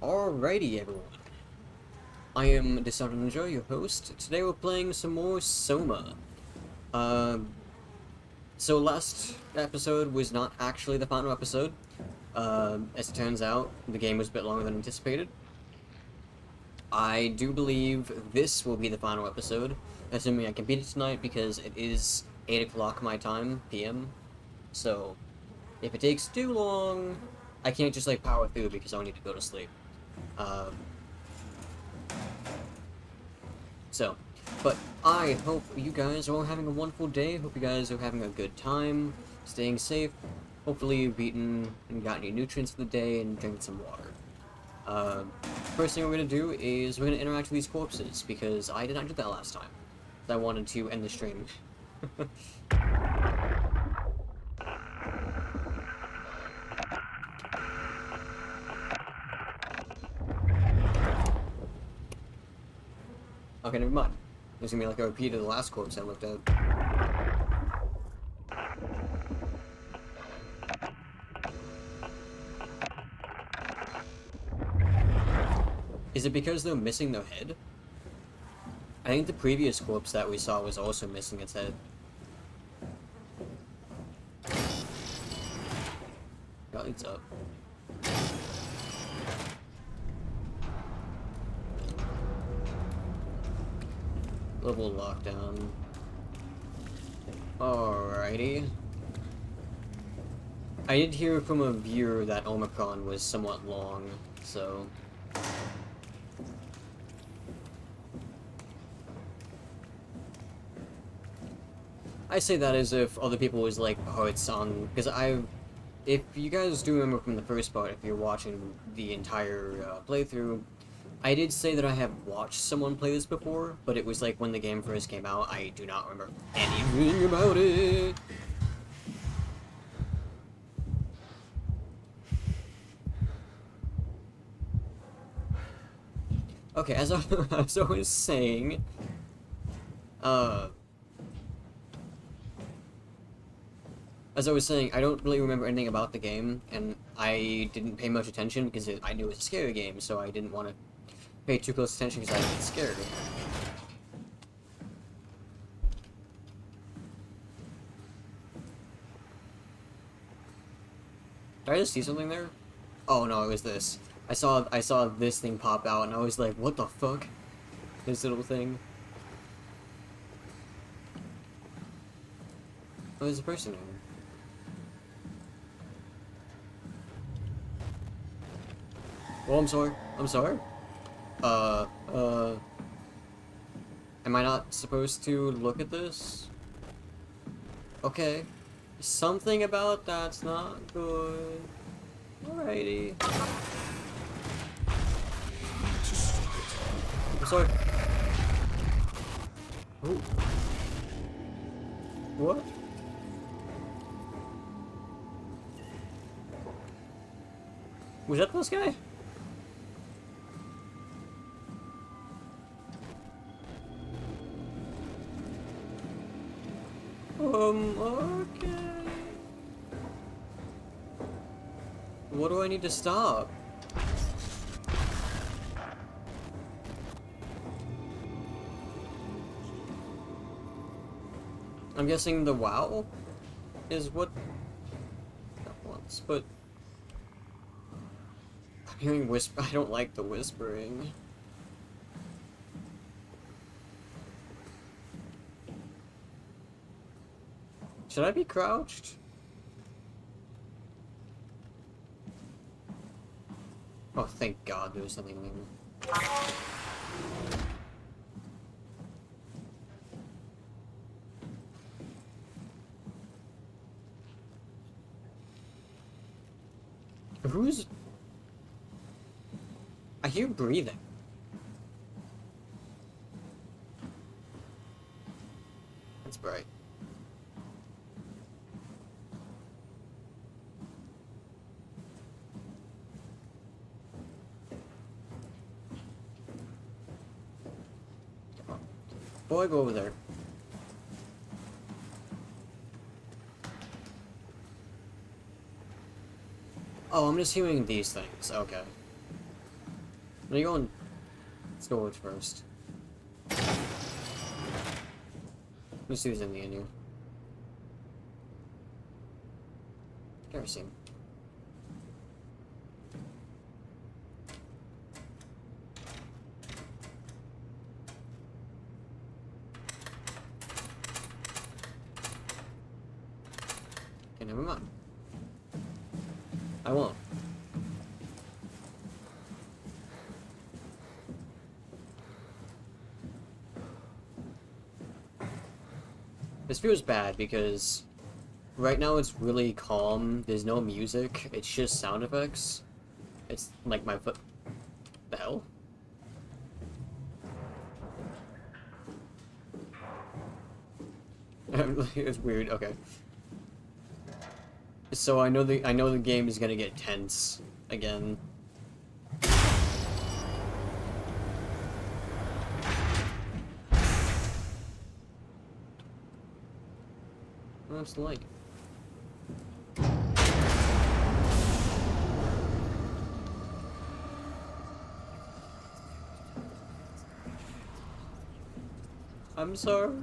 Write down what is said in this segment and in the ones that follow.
Alrighty, everyone. I am Dishonored Ninja, your host. Today we're playing some more SOMA. Uh, so last episode was not actually the final episode. As it turns out, the game was a bit longer than anticipated. I do believe this will be the final episode, assuming I can beat it tonight because it is 8 o'clock my time, PM. So, if it takes too long, I can't just like power through because I'll need to go to sleep. Um, but I hope you guys are all having a wonderful day. Hope you guys are having a good time, staying safe. Hopefully you've eaten and gotten your nutrients for the day and drinking some water. First thing we're going to do is we're going to interact with these corpses, because I did not do that last time. I wanted to end the stream. Okay, never mind. There's gonna be like a repeat of the last corpse I looked at. Is it because they're missing their head? I think the previous corpse that we saw was also missing its head. Lights up. Level lockdown. Alrighty. I did hear from a viewer that Omicron was somewhat long, so... I say that as if other people was like, oh, it's on... Because if you guys do remember from the first part, if you're watching the entire playthrough, I did say that I have watched someone play this before, but it was like when the game first came out. I do not remember anything about it. Okay, as I was saying, I don't really remember anything about the game, and I didn't pay much attention because I knew it was a scary game, so I didn't want to pay too close attention because I get scared. Did I just see something there? Oh no, it was this. I saw this thing pop out, and I was like, what the fuck? This little thing. Oh, there's a person here. Oh, I'm sorry. I'm sorry. Am I not supposed to look at this? Okay. Something about that's not good. Alrighty. I'm sorry. Ooh. What? Was that this guy? Okay. What do I need to stop? I'm guessing the WoW is what that wants, but I'm hearing whisper. I don't like the whispering. Should I be crouched? Oh, thank God there's something there. Who's... I hear breathing. That's bright. Boy, go over there. Oh, I'm just hearing these things. Okay. No, you go in storage first. Let's see who's in the end here. Kerosene. Okay, never mind. I won't. This feels bad because right now it's really calm. There's no music. It's just sound effects. It's like my foot. The hell? It's weird. Okay. So I know the game is gonna get tense again. What's the light? I'm sorry.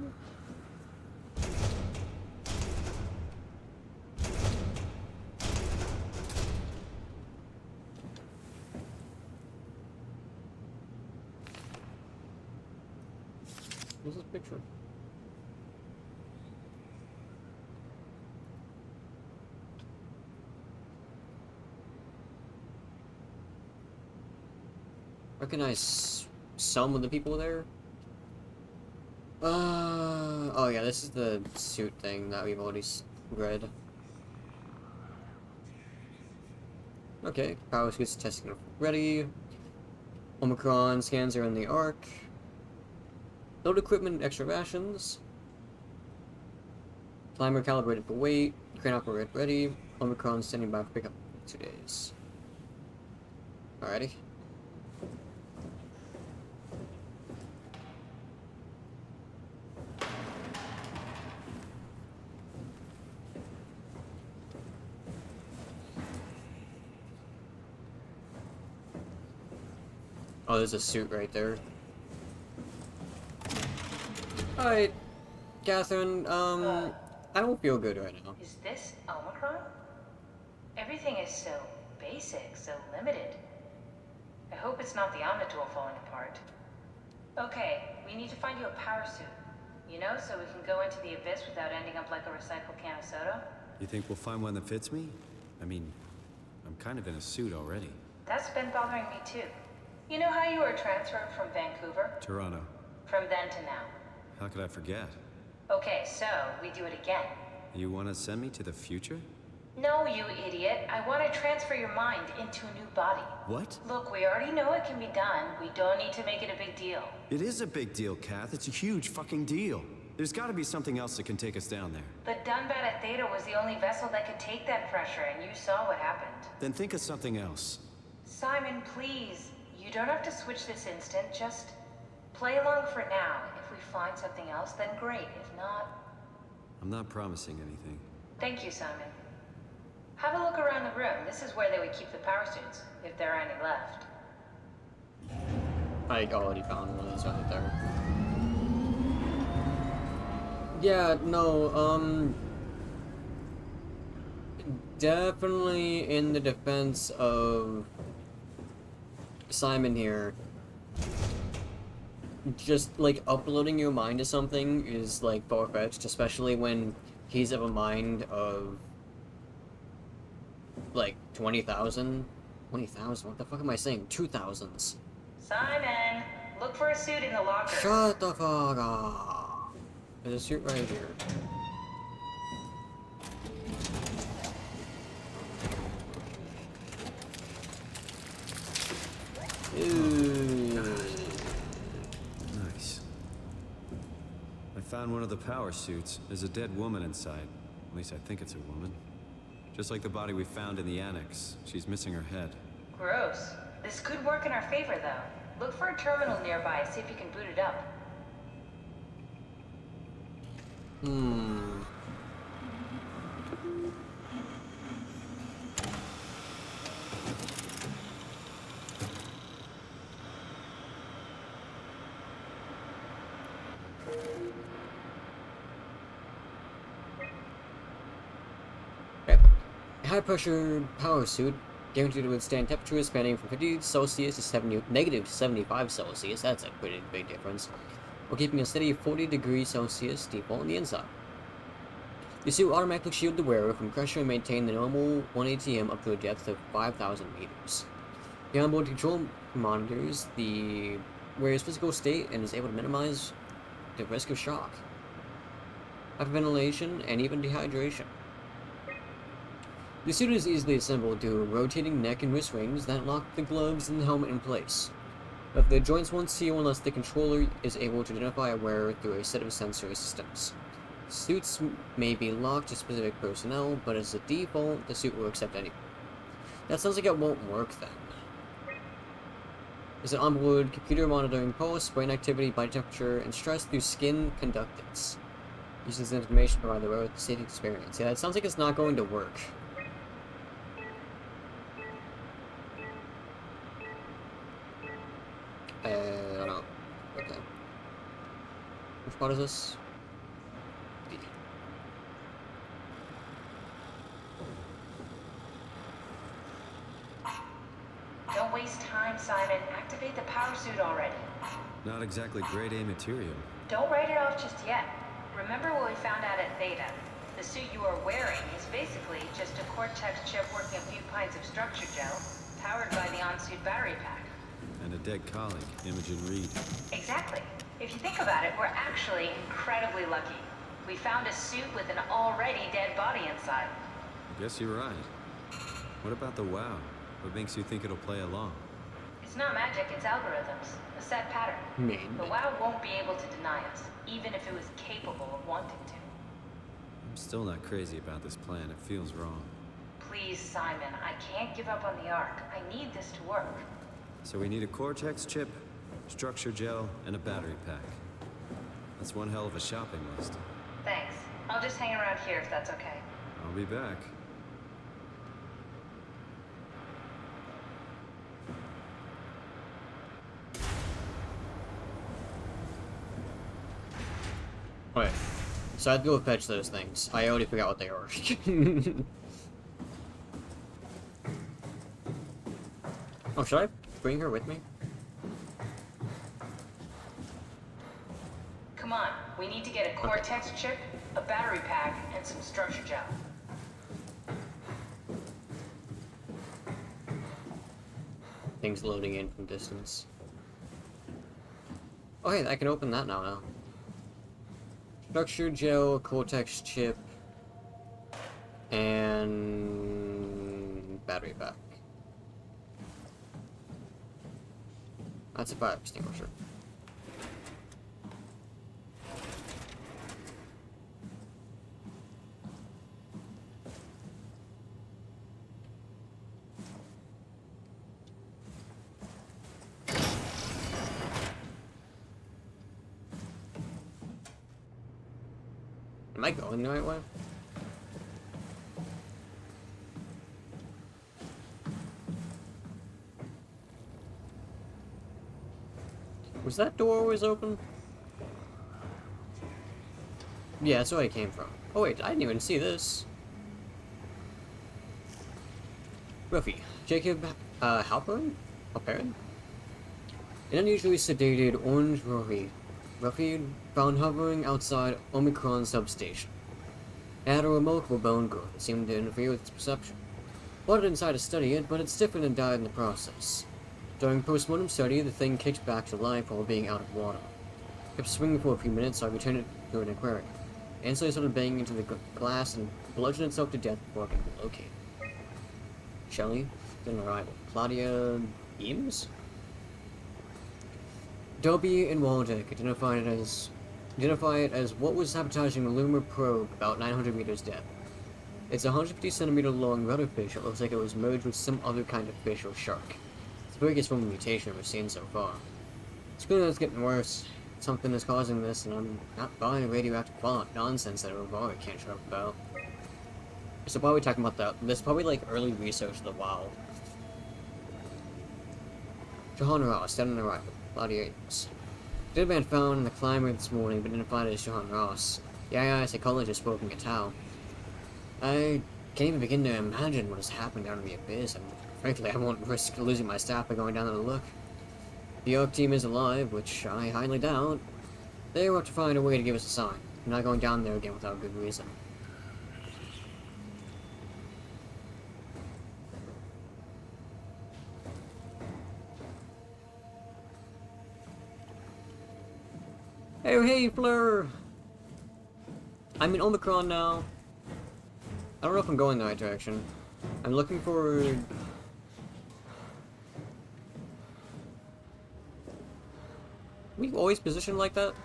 What's this picture? Recognize some of the people there. Oh yeah, this is the suit thing that we've already read. Okay, power suits testing ready. Omicron scans are in the arc. Load equipment, extra rations. Climber calibrated for weight. Crane operator ready. Omicron standing by for pickup in 2 days. Alrighty. Oh, there's a suit right there. Alright, Catherine, I don't feel good right now. Is this Omicron? Everything is so basic, so limited. I hope it's not the Omnitool falling apart. Okay, we need to find you a power suit. You know, so we can go into the abyss without ending up like a recycled can of soda. You think we'll find one that fits me? I mean, I'm kind of in a suit already. That's been bothering me too. You know how you were transferred from Vancouver? Toronto. From then to now. How could I forget? Okay, so we do it again. You want to send me to the future? No, you idiot. I want to transfer your mind into a new body. What? Look, we already know it can be done. We don't need to make it a big deal. It is a big deal, Kath. It's a huge fucking deal. There's got to be something else that can take us down there. The Dunbat at Theta was the only vessel that could take that pressure, and you saw what happened. Then think of something else. Simon, please. You don't have to switch this instant. Just play along for now. If we find something else, then great. If not... I'm not promising anything. Thank you, Simon. Have a look around the room. This is where they would keep the power suits, if there are any left. I already found one of these right there. Yeah, no, definitely in the defense of Simon here, just, like, uploading your mind to something is, like, far-fetched, especially when he's of a mind of, like, 20,000? 20,000? What the fuck am I saying? 2,000s. Simon, look for a suit in the locker. Shut the fuck up. There's a suit right here. Ooh. Nice. I found one of the power suits. There's a dead woman inside. At least I think it's a woman. Just like the body we found in the annex. She's missing her head. Gross. This could work in our favor, though. Look for a terminal nearby, see if you can boot it up. high-pressure power suit, guaranteed to withstand temperatures spanning from 50 Celsius to negative 75 Celsius. That's a pretty big difference. While keeping a steady 40 degrees Celsius default on the inside. The suit automatically shields the wearer from pressure and maintain the normal 1 ATM up to a depth of 5,000 meters. The onboard control monitors the wearer's physical state and is able to minimize the risk of shock, hyperventilation, and even dehydration. The suit is easily assembled through rotating neck and wrist rings that lock the gloves and the helmet in place. But the joints won't seal unless the controller is able to identify a wearer through a set of sensor systems. Suits may be locked to specific personnel, but as a default, the suit will accept anyone. That sounds like it won't work then. There's an onboard computer monitoring pulse, brain activity, body temperature, and stress through skin conductance. Uses this information to provide the wearer with a safe experience. Yeah, it sounds like it's not going to work. I don't know. Okay. Which part is this? D. Don't waste time, Simon. Activate the power suit already. Not exactly grade A material. Don't write it off just yet. Remember what we found out at Theta? The suit you are wearing is basically just a Cortex chip working a few pints of structure gel, powered by the on-suit battery pack. And a dead colleague, Imogen Reed. Exactly. If you think about it, we're actually incredibly lucky. We found a suit with an already dead body inside. I guess you're right. What about the WoW? What makes you think it'll play along? It's not magic, it's algorithms. A set pattern. Mean. The WoW won't be able to deny us, even if it was capable of wanting to. I'm still not crazy about this plan. It feels wrong. Please, Simon, I can't give up on the Ark. I need this to work. So we need a Cortex chip, structure gel, and a battery pack. That's one hell of a shopping list. Thanks. I'll just hang around here if that's okay. I'll be back. Alright. So I have to go fetch those things. I already forgot what they are. Oh, should I bring her with me? Come on, we need to get a Cortex chip, a battery pack, and some structure gel. Things loading in from distance. Oh hey, I can open that now. Structure gel, Cortex chip, and battery pack. That's a fire extinguisher. Am I going the right way? Was that door always open? Yeah, that's where I came from. Oh wait, I didn't even see this. Ruffy. Jacob, Halpern? Halpern? An unusually sedated orange Ruffy found hovering outside Omicron substation. It had a remarkable bone growth that seemed to interfere with its perception. Wanted inside to study it, but it stiffened and died in the process. During postmortem study, the thing kicked back to life while being out of water. It kept swinging for a few minutes, so I returned it to an aquarium. Instantly started banging into the glass and bludgeoned itself to death before it could be located. Shelley, then arrival. Claudia Eames? Dobie and Waldeck identify it as what was sabotaging the lunar probe about 900 meters depth. It's a 150 centimeter long rudder fish that looks like it was merged with some other kind of fish or shark. It's the biggest form of mutation we've seen so far. It's clear that it's getting worse. Something is causing this, and I'm not buying radioactive fallout nonsense that Aurora can't shut up about. So why are we talking about that? There's probably like early research of the WoW. Johann Ross, dead on arrival. Claudia Ames. Dead man found in the climber this morning, but identified as Johann Ross. The AI psychologist spoke in Gatau. I can't even begin to imagine what is happening down in the abyss, and frankly, I won't risk losing my staff by going down there to look. The Arc team is alive, which I highly doubt. They will have to find a way to give us a sign. I'm not going down there again without good reason. Hey, Fleur! I'm in Omicron now. I don't know if I'm going the right direction. I'm looking for... We always positioned like that?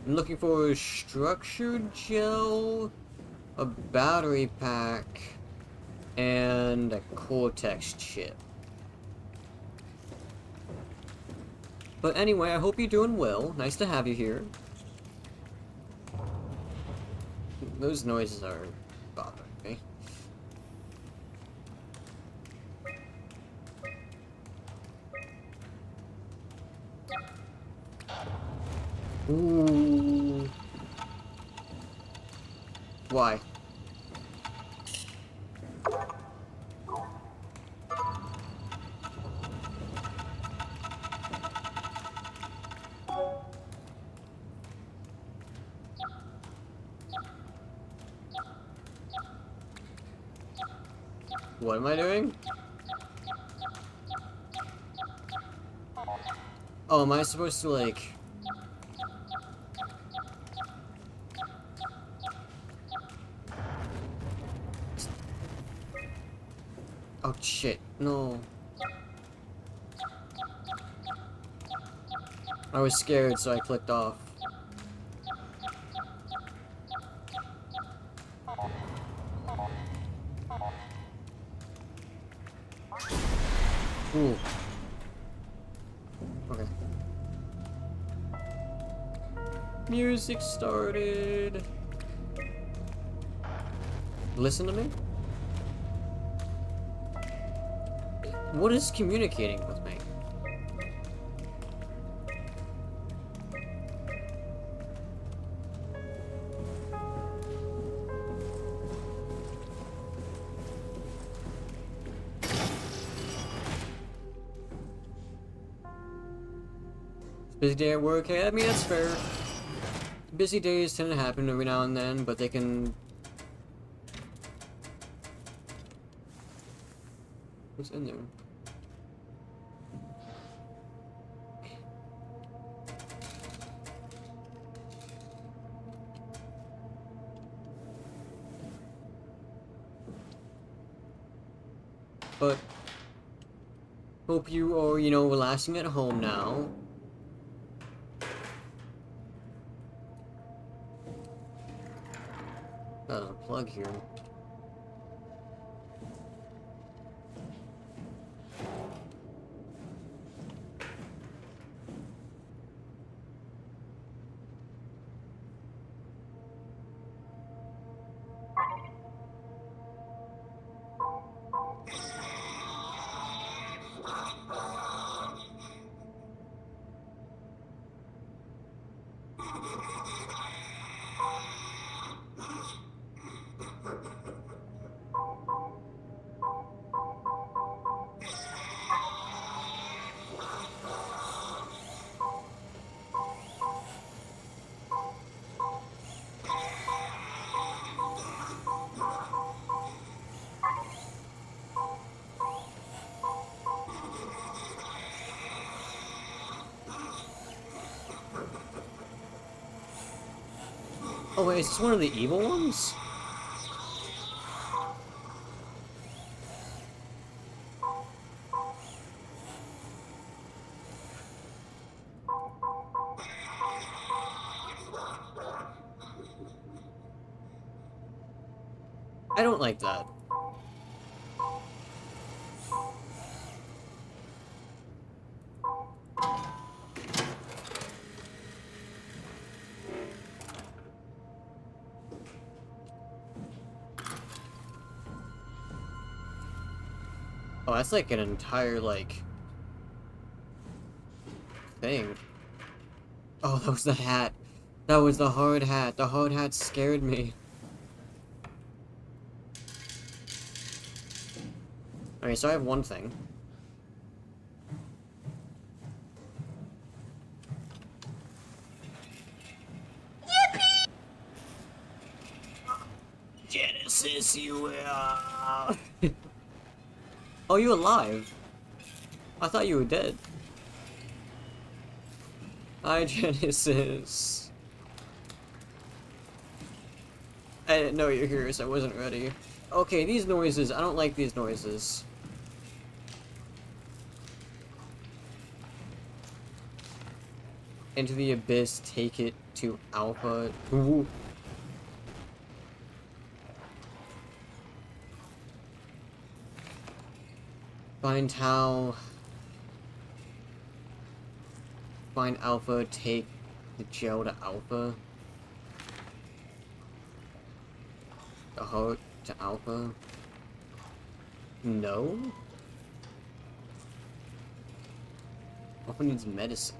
I'm looking for a structured gel, a battery pack, and a Cortex chip. But anyway, I hope you're doing well. Nice to have you here. Those noises are bothering me. Ooh. Why? What am I doing? Oh, am I supposed to, like... Oh, shit. No. I was scared, so I clicked off. Ooh. Okay. Music started. Listen to me? What is communicating with me? Busy day at work? Hey, I mean, that's fair. Busy days tend to happen every now and then, but they can... What's in there? But... Hope you are, you know, relaxing at home now. There's a plug here. Oh wait, is this one of the evil ones? I don't like that. Oh, that's like an entire, like, thing. Oh, that was the hat. That was the hard hat. The hard hat scared me. Okay, so I have one thing. Genesis, you are. Oh, you alive? I thought you were dead. Hi, Genesis. I didn't know you're here, so I wasn't ready. Okay, these noises. I don't like these noises. Into the abyss, take it to Alpha. Ooh. Find Tau. Find Alpha, take the gel to Alpha. The heart to Alpha. No? Alpha needs medicine.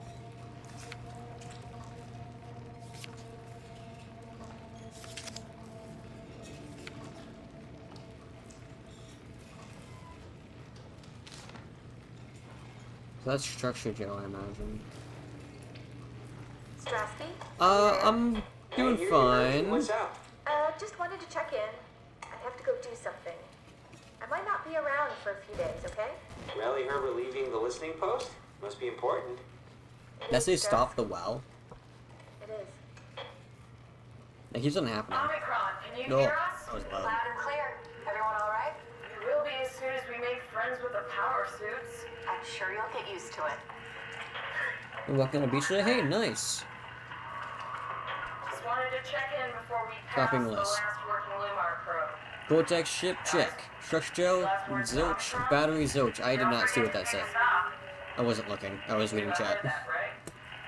So that's structure gel, I imagine. Strasky? I'm doing fine. What's up? Just wanted to check in. I have to go do something. I might not be around for a few days, okay? Rally Herbert leaving the listening post? Must be important. Let's say stop the wow. It is. That keeps on happening. Omicron, can you No, hear us? that was loud. Loud and clear. Everyone all right? We will be as soon as we make friends with the power suits. I'm sure you'll get used to it. We're walking on the beach today? Hey, nice. Just wanted to check in before we pass Shopping the list. last working Lumar crew. Vortex ship, check. Structure gel, zilch, battery, zilch. I did not see what that said. I wasn't looking. I was reading chat.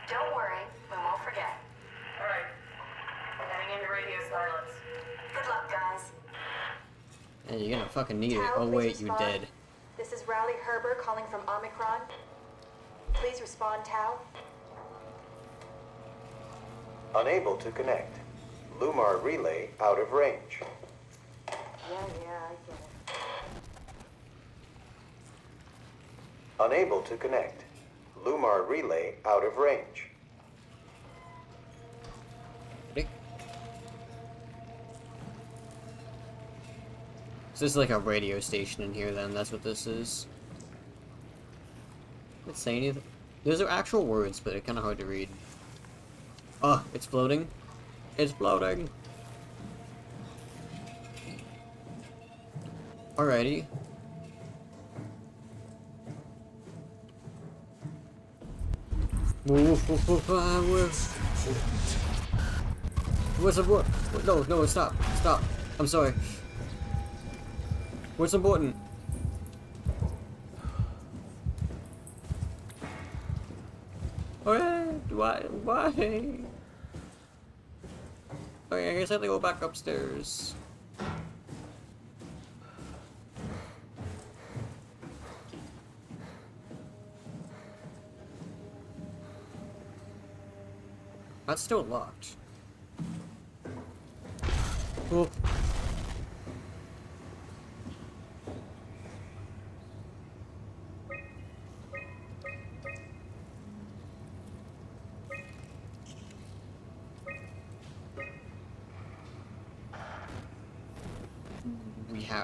Don't worry, we won't forget. Alright. Heading into radio silence. Good luck, guys. Hey, you're gonna fucking need it. Tau, Oh please wait, you respond. dead. This is Rowley Herbert calling from Omicron. Please respond, Tau. Unable to connect. Lumar relay out of range. Yeah, I get it. Unable to connect. Lumar relay out of range. Ready? So this is like a radio station in here then, that's what this is. Let's say anything. Those are actual words, but they're kinda hard to read. Oh, it's floating. It's floating. Alrighty. What's important? No, stop. Stop. I'm sorry. What's important? Why? Okay, I guess I have to go back upstairs. That's still locked. Oh.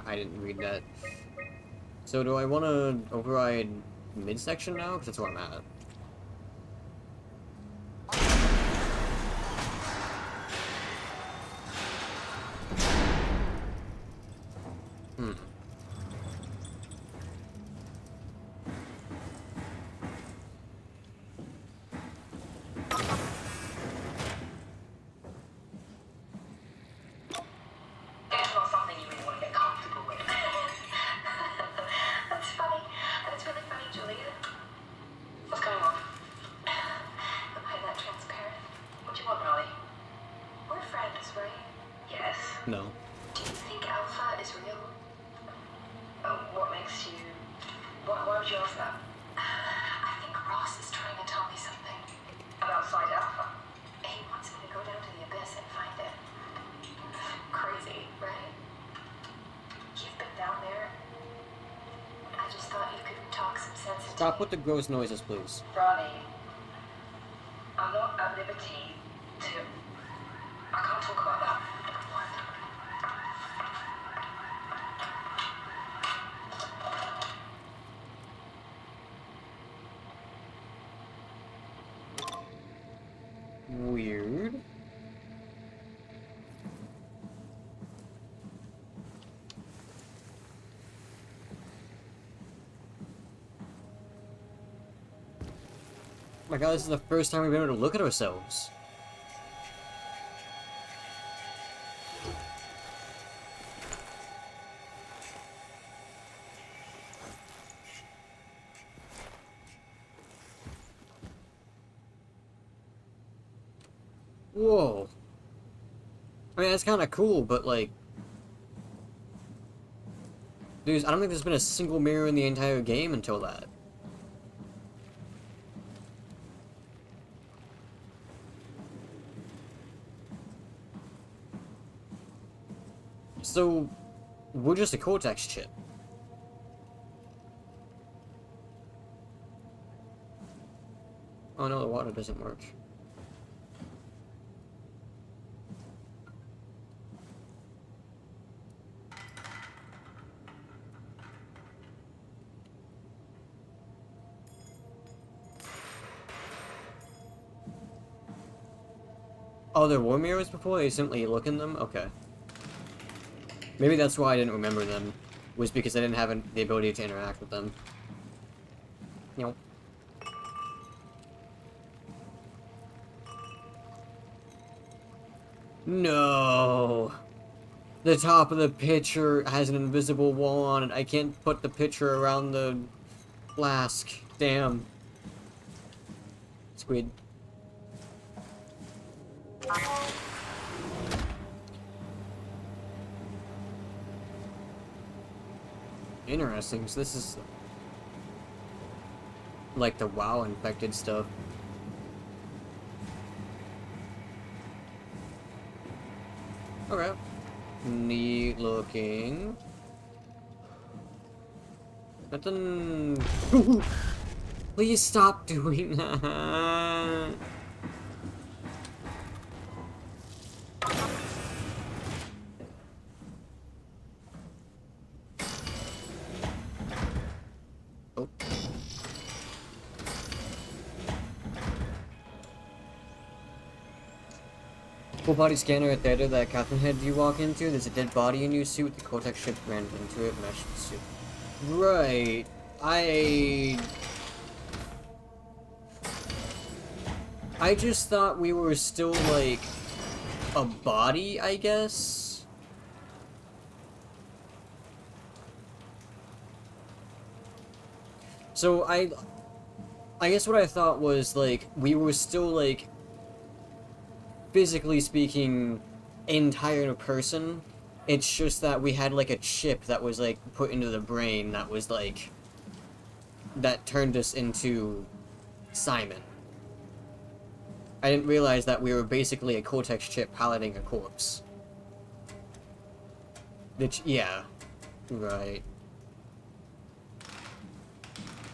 I didn't read that. So do I want to override midsection now? Because that's where I'm at. It's not something you really want to get comfortable with. That's funny. That's really funny, Julia. What's going on? Am I that transparent? What do you want, Molly? We're friends, right? Yes. No. Do you think Alpha is real? What makes you... Why would you ask that? I think Ross is trying to tell me something. About about Site Alpha. He wants me to go down to the abyss and find it. Crazy, right? You've been down there. I just thought you could talk some sense into Stop me. with the gross noises, please. Ronnie, I'm not at liberty to... I can't talk about that. Weird. My god, this is the first time we've been able to look at ourselves. Whoa. I mean, that's kind of cool, but like... I don't think there's been a single mirror in the entire game until that. So, we're just a Cortex chip. Oh no, the water doesn't work. Oh, there were mirrors before? You simply look in them? Okay. Maybe that's why I didn't remember them, was because I didn't have the ability to interact with them. You know. No! The top of the picture has an invisible wall on it. I can't put the picture around the flask. Damn. Squid. Interesting, so this is like the WoW infected stuff. Okay. Neat looking. Nothing. Please stop doing that. Oh. Full body scanner at theater that Catherine had you walk into. There's a dead body in your suit. The Cortex ship ran into it, meshed the suit. Right. I just thought we were still like a body, I guess. So I guess what I thought was like we were still like physically speaking entire person. It's just that we had like a chip that was like put into the brain that was like that turned us into Simon. I didn't realize that we were basically a Cortex chip piloting a corpse. Which, yeah. Right.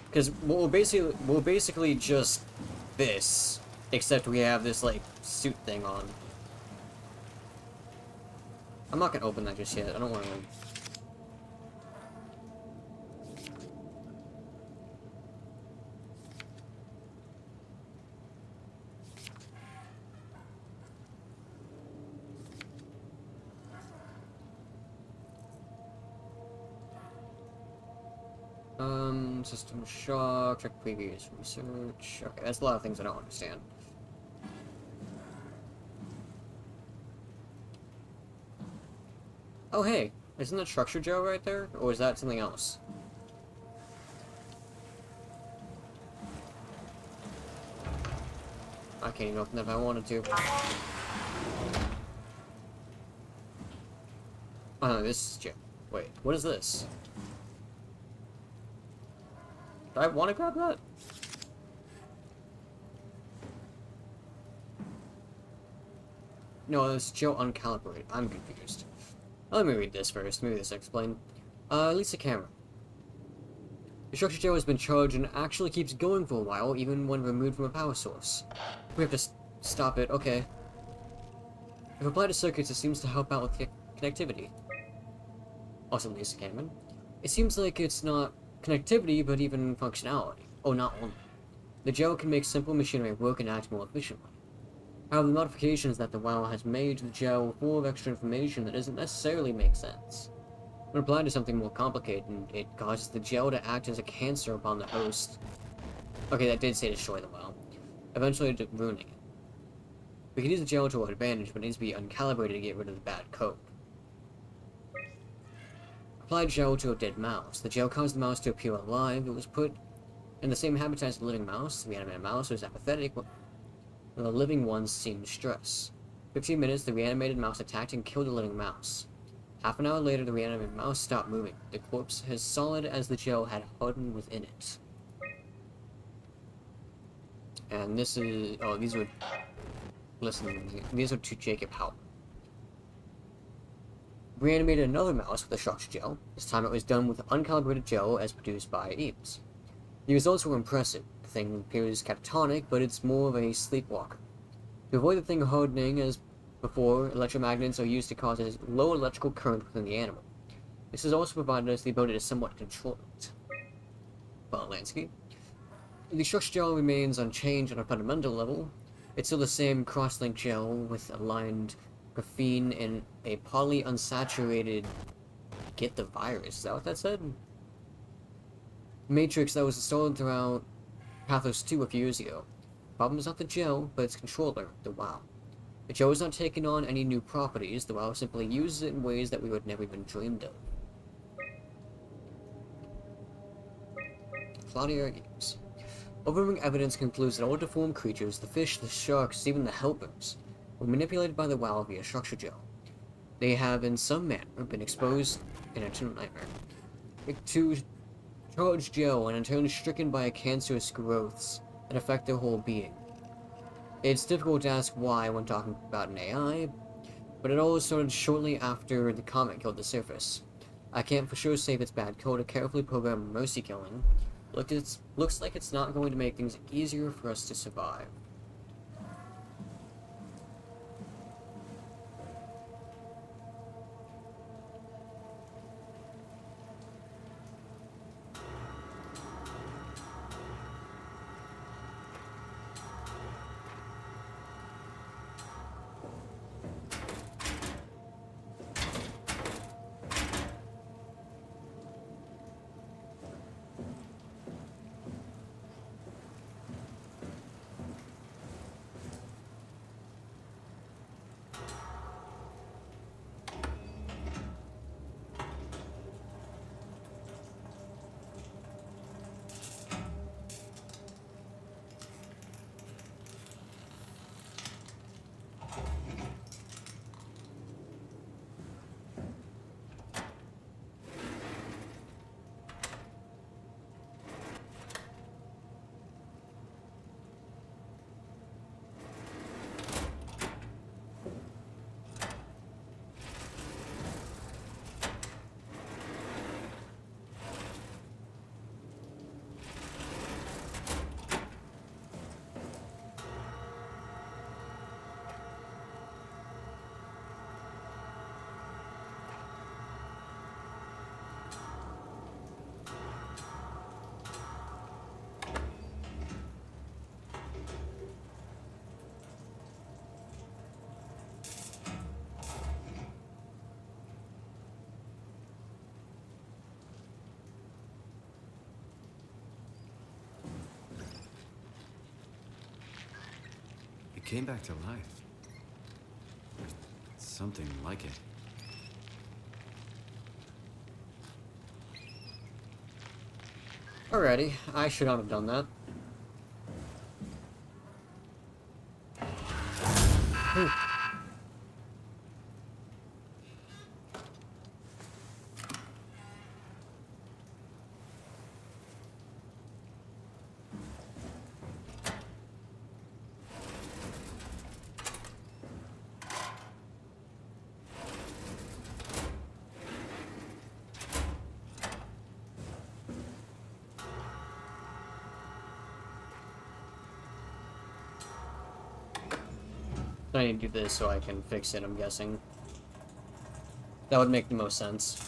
Because we're basically just this, except we have this, like, suit thing on. I'm not gonna open that just yet. I don't want to... System shock, check previous research. Okay, that's a lot of things I don't understand. Oh, hey, isn't that structure gel right there? Or is that something else? I can't even open that if I wanted to. Oh no, this is gel. Wait, what is this? Do I want to grab that? No, it's jail uncalibrated. I'm confused. Let me read this first. Maybe this will explain. Lisa Cameron. The structure jail has been charged and actually keeps going for a while, even when removed from a power source. We have to stop it. Okay. If applied to circuits, it seems to help out with connectivity. Also, Lisa Cameron. It seems like it's not connectivity, but even functionality. Oh, not only. The jail can make simple machinery work and act more efficiently. However, the modifications that the WoW has made to the jail full of extra information that doesn't necessarily make sense. When applied to something more complicated, it causes the jail to act as a cancer upon the host. Okay, that did say destroy the WoW. Eventually ruining it. We can use the jail to our advantage, but it needs to be uncalibrated to get rid of the bad code. Applied gel to a dead mouse. The gel caused the mouse to appear alive. It was put in the same habitat as the living mouse. The animated mouse was apathetic, and the living one seemed stressed. 15 minutes, the reanimated mouse attacked and killed the living mouse. Half an hour later, the reanimated mouse stopped moving. The corpse, as solid as the gel, had hardened within it. And this is... oh, these were... listen, these are to Jacob Howell. Reanimated another mouse with a structure gel. This time it was done with uncalibrated gel as produced by Eames. The results were impressive. The thing appears catatonic, but it's more of a sleepwalker. To avoid the thing hardening as before, electromagnets are used to cause a low electrical current within the animal. This has also provided us the ability to somewhat control it. Well, Lansky. The structure gel remains unchanged on a fundamental level. It's still the same cross-link gel with aligned graphene and a polyunsaturated get the virus. Is that what that said? Matrix that was installed throughout Pathos 2 a few years ago. The problem is not the gel, but its controller, the WoW. The gel is not taking on any new properties. The WoW simply uses it in ways that we would never even dreamed of. Claudia Games. Overwhelming evidence concludes that all deformed creatures, the fish, the sharks, even the helpers, were manipulated by the WoW via structure gel. They have, in some manner, been exposed in a nightmare to charged gel and in turn stricken by cancerous growths that affect their whole being. It's difficult to ask why when talking about an AI, but it all started shortly after the comet killed the surface. I can't for sure say if it's bad code or carefully programmed mercy killing. Looks like it's not going to make things easier for us to survive. It came back to life. Something like it. Alrighty, I should not have done that. I need to do this so I can fix it, I'm guessing. That would make the most sense.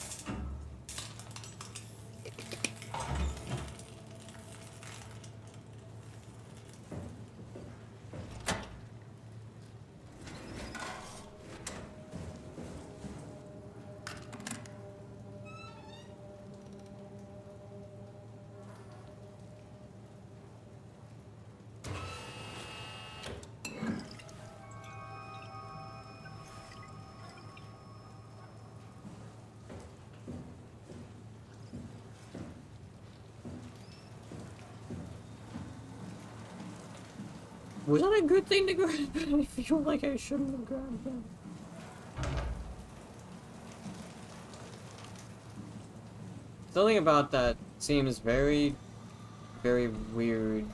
Was that a good thing to grab? I feel like I shouldn't have grabbed that. Something about that seems very, very weird.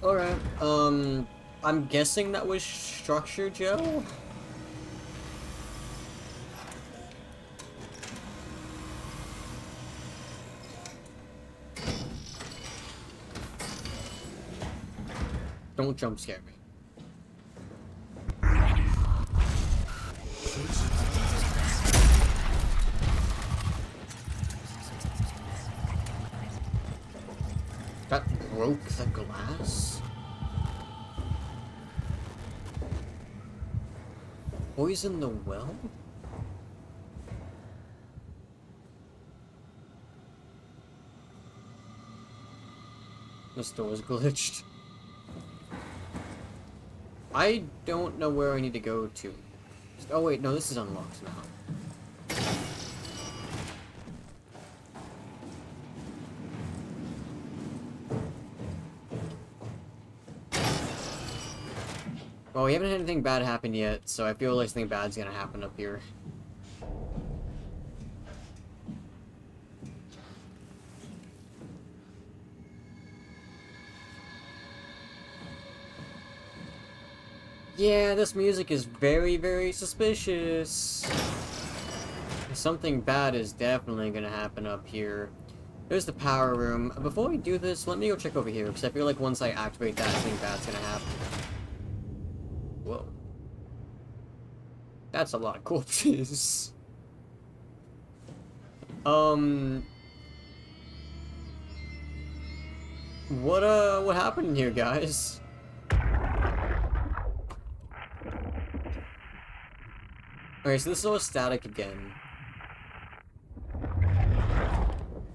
Alright, I'm guessing that was structure gel? Don't jump scare me. That broke the glass? Poison the well? This door's glitched. I don't know where I need to go to. Oh wait, no, this is unlocked now. Well, we haven't had anything bad happen yet, so I feel like something bad's gonna happen up here. Yeah, this music is very, very suspicious. Something bad is definitely gonna happen up here. There's the power room. Before we do this, let me go check over here, because I feel like once I activate that, something bad's gonna happen. Whoa. That's a lot of corpses. What happened here, guys? Okay, so this is all static again.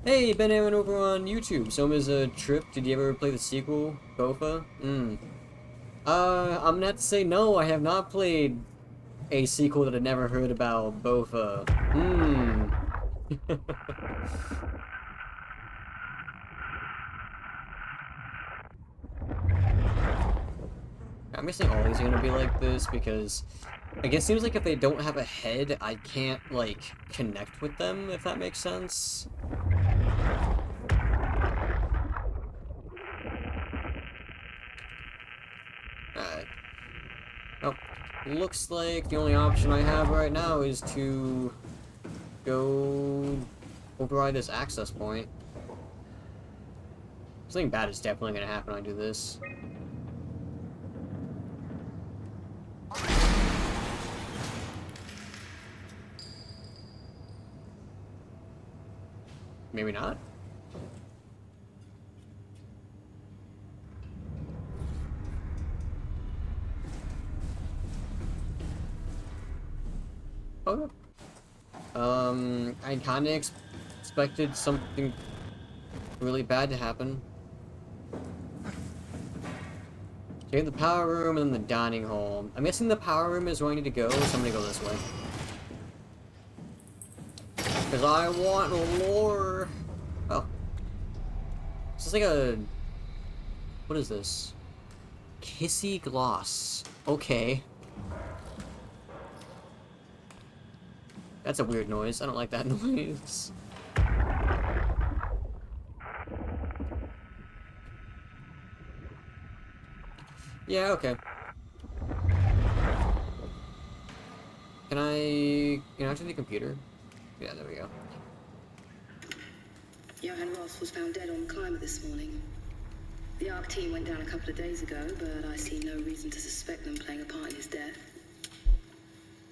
Hey, Ben Aaron over on YouTube. Soma's a Trip. Did you ever play the sequel, Bofa? I'm gonna have to say no, I have not played a sequel that I never heard about, Bofa. I'm guessing all these are gonna be like this because I guess it seems like if they don't have a head, I can't, like, connect with them, if that makes sense. Alright. Oh, looks like the only option I have right now is to go override this access point. Something bad is definitely gonna happen when I do this. Maybe not. Okay. I kinda expected something really bad to happen. So you have the power room and the dining hall. I'm guessing the power room is where I need to go, so I'm gonna go this way. Because I want lore. Oh. This is like a... What is this? Kissy gloss. Okay. That's a weird noise. I don't like that noise. Yeah, okay. Can I to the computer? Yeah, there we go. Johan Ross was found dead on the climber this morning. The ARC team went down a couple of days ago, but I see no reason to suspect them playing a part in his death.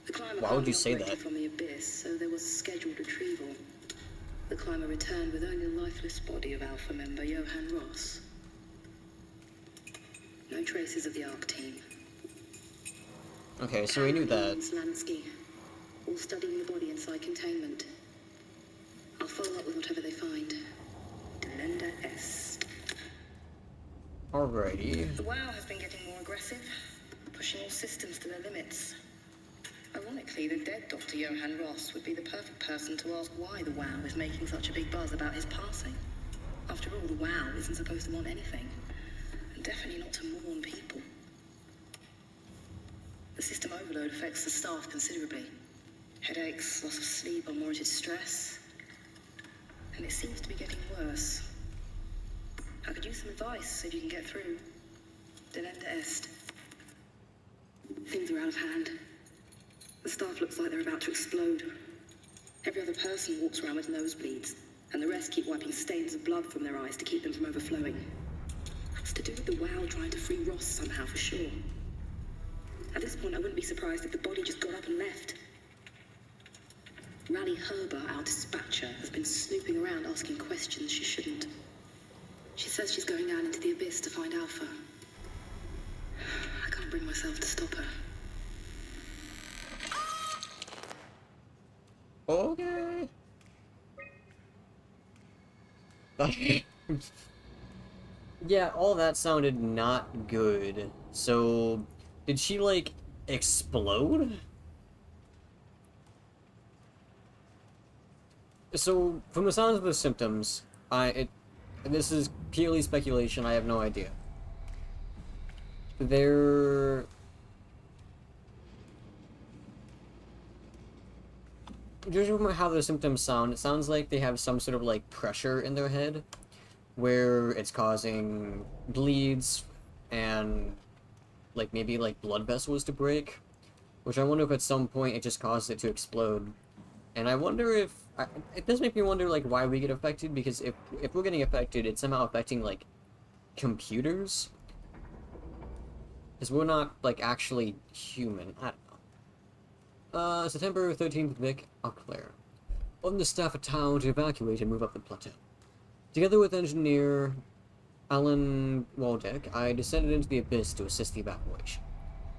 The climber Why would you say operated that? from the abyss, so there was a scheduled retrieval. The climber returned with only the lifeless body of Alpha member Johann Ross. No traces of the ARC team. Okay, so we knew that. Slansky, all studying the body inside containment. I'll follow up with whatever they find. Delenda Est. Alrighty. The WoW has been getting more aggressive, pushing all systems to their limits. Ironically, the dead Dr. Johann Ross would be the perfect person to ask why the WoW is making such a big buzz about his passing. After all, the WoW isn't supposed to want anything, and definitely not to mourn people. The system overload affects the staff considerably. Headaches, loss of sleep, unwarranted stress. And it seems to be getting worse. I could use some advice so you can get through. Delenda Est. Things are out of hand. The staff looks like they're about to explode. Every other person walks around with nosebleeds, and the rest keep wiping stains of blood from their eyes to keep them from overflowing. It's to do with the WoW trying to free Ross somehow, for sure. At this point, I wouldn't be surprised if the body just got up and left. Rally Herber, our dispatcher, has been snooping around asking questions she shouldn't. She says she's going down into the abyss to find Alpha. I can't bring myself to stop her. Okay. Yeah, all that sounded not good. So, did she, like, explode? So, from the sounds of the symptoms, and this is purely speculation, I have no idea. Judging from how the symptoms sound, it sounds like they have some sort of, like, pressure in their head, where it's causing bleeds, and, like, maybe, like, blood vessels to break, which I wonder if at some point it just caused it to explode. And I wonder if, it does make me wonder, like, why we get affected, because if we're getting affected, it's somehow affecting, like, computers? Because we're not, like, actually human. I don't know. September 13th, Vic, Eau Claire. On the staff of town to evacuate and move up the plateau. Together with engineer Alan Waldeck, I descended into the abyss to assist the evacuation.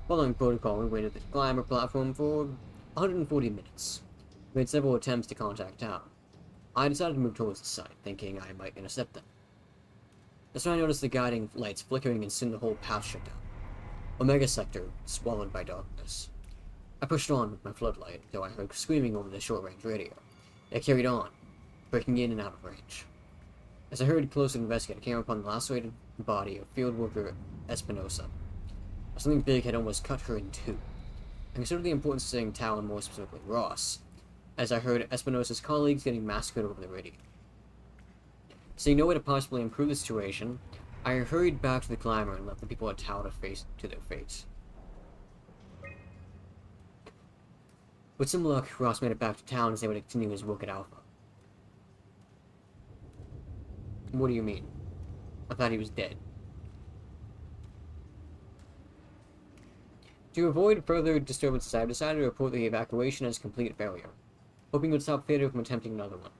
Following protocol, we waited at the climber platform for 140 minutes. We made several attempts to contact town. I decided to move towards the site, thinking I might intercept them. That's when I noticed the guiding lights flickering and soon the whole path shut down. Omega sector swallowed by darkness. I pushed on with my floodlight, though I heard screaming over the short-range radio. I carried on, breaking in and out of range. As I hurried closer to investigate, I came upon the lacerated body of field worker Espinosa. Something big had almost cut her in two. I considered the importance of saying Tal, and more specifically Ross, as I heard Espinosa's colleagues getting massacred over the radio. Seeing no way to possibly improve the situation, I hurried back to the climber and left the people at Tal to their fates. With some luck, Ross made it back to town and was able to continue his work at Alpha. What do you mean? I thought he was dead. To avoid further disturbances, I decided to report the evacuation as complete failure, hoping it would stop Theodore from attempting another one.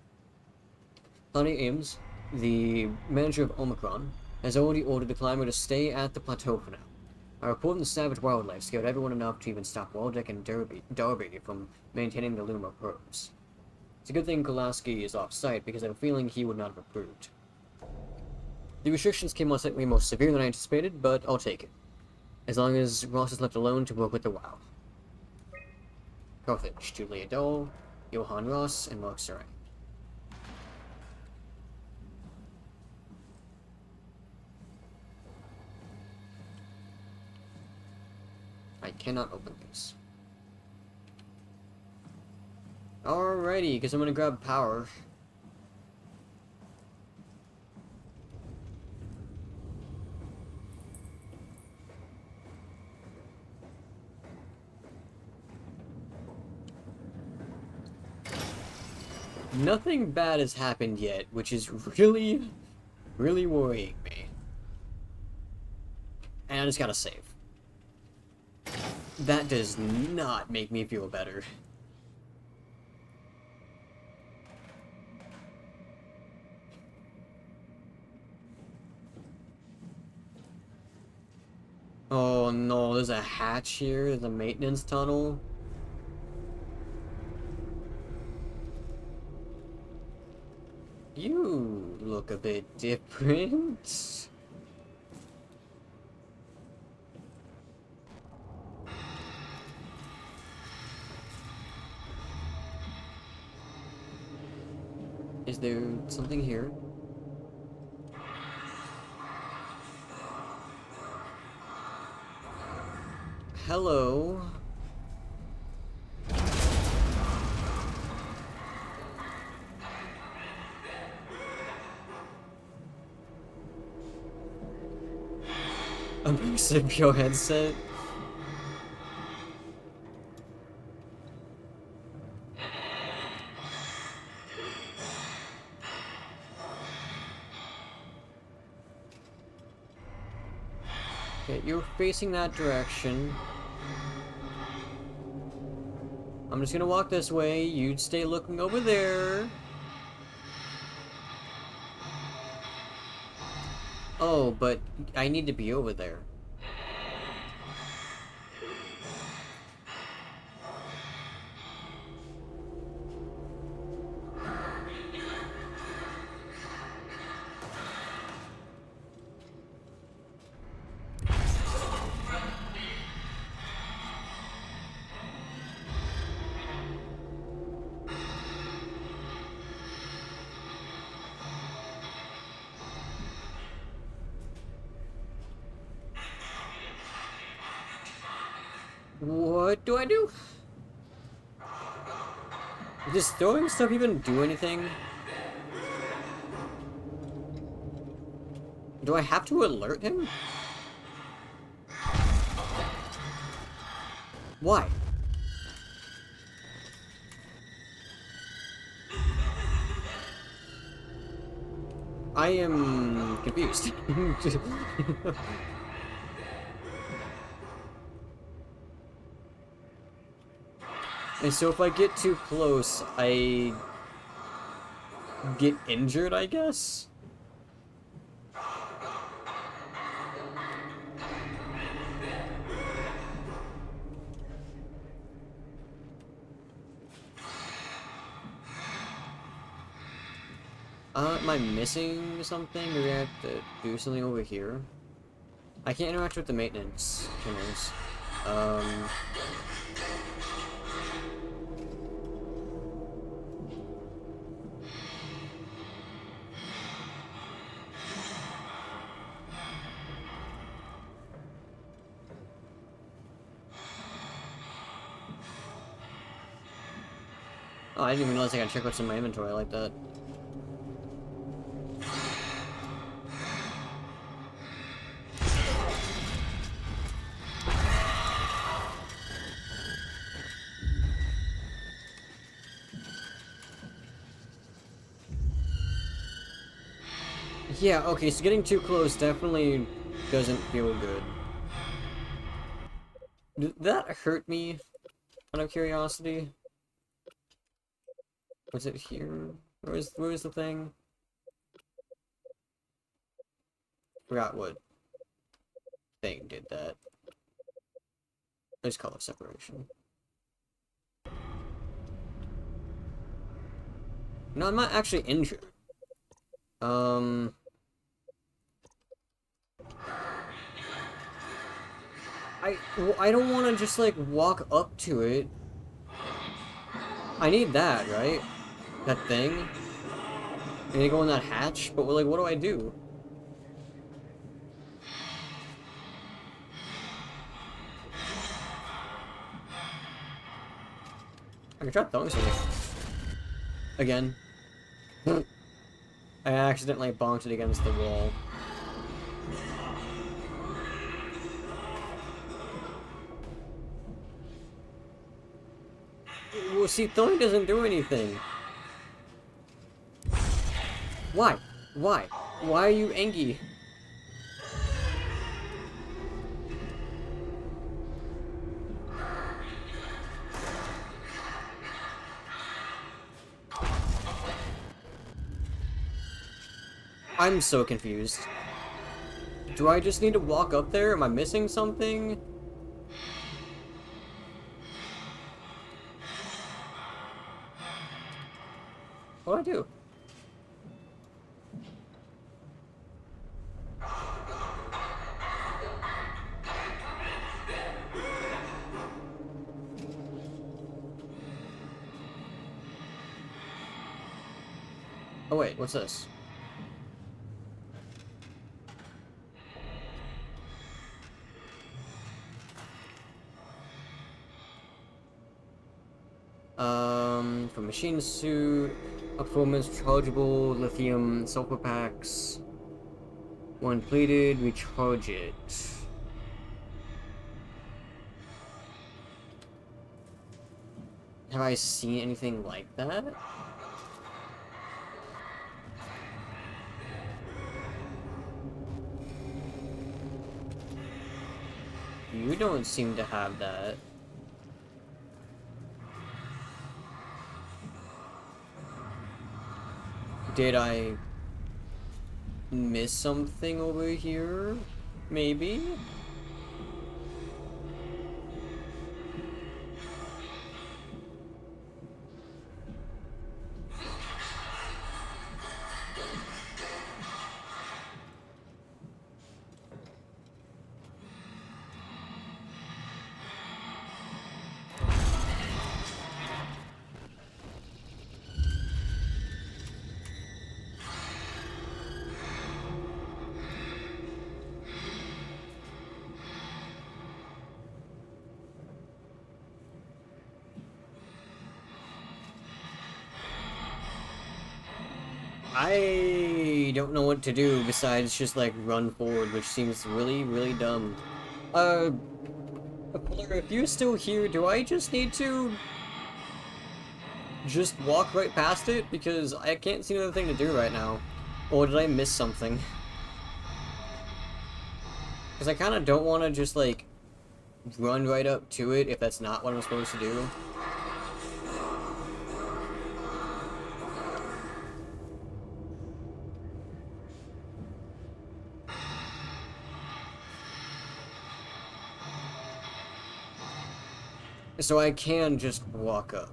Lonnie Ames, the manager of Omicron, has already ordered the climber to stay at the plateau for now. I report on the savage wildlife scared everyone enough to even stop Waldeck and Darby from maintaining the Luma probes. It's a good thing Kolaski is off-site, because I have a feeling he would not have approved. The restrictions came out slightly more severe than I anticipated, but I'll take it. As long as Ross is left alone to work with the WoW. Carthage, Julia Dole, Johann Ross, and Mark Sarai. I cannot open this. Alrighty, because I'm gonna grab power. Nothing bad has happened yet, which is really, really worrying me. And I just gotta save. That does not make me feel better. Oh no, there's a hatch here, the maintenance tunnel. You look a bit different. Is there something here? Hello. A Marsupial headset. Okay, you're facing that direction. I'm just gonna walk this way. You'd stay looking over there. Oh, but I need to be over there. What do I do? Does throwing stuff even do anything? Do I have to alert him? Why? I am confused. And so if I get too close, I get injured, I guess? Am I missing something? Maybe I have to do something over here? I can't interact with the maintenance tuners. Oh, I didn't even realize I gotta check what's in my inventory like that. Yeah, okay, so getting too close definitely doesn't feel good. Did that hurt me, out of curiosity? Was it here? Where's the thing? Forgot what thing did that. There's color separation. No, I'm not actually injured. I don't want to just, like, walk up to it. I need that, right? That thing? I need to go in that hatch, but, like, what do I do? I can try throwing something. Again. I accidentally bonked it against the wall. Well, see, throwing doesn't do anything. Why? Why? Why are you angry? I'm so confused. Do I just need to walk up there? Am I missing something? What do I do? Oh wait, what's this? For machine suit, performance rechargeable, lithium sulfur packs. When depleted, recharge it. Have I seen anything like that? You don't seem to have that. Did I miss something over here? Maybe? I don't know what to do besides just like run forward, which seems really, really dumb. Puller, if you're still here, do I just need to just walk right past it? Because I can't see another thing to do right now. Or did I miss something? Because I kind of don't want to just like run right up to it if that's not what I'm supposed to do. So I can just walk up.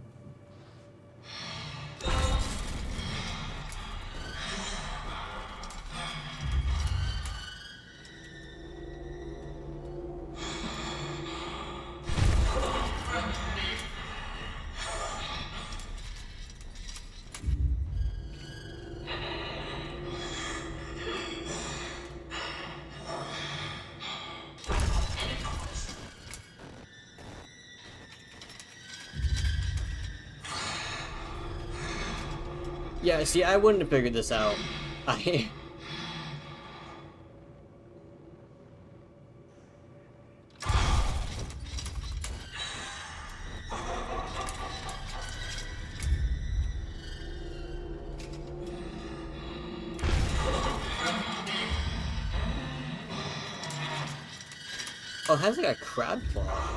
Yeah, see, I wouldn't have figured this out. Oh, it has like a crab claw.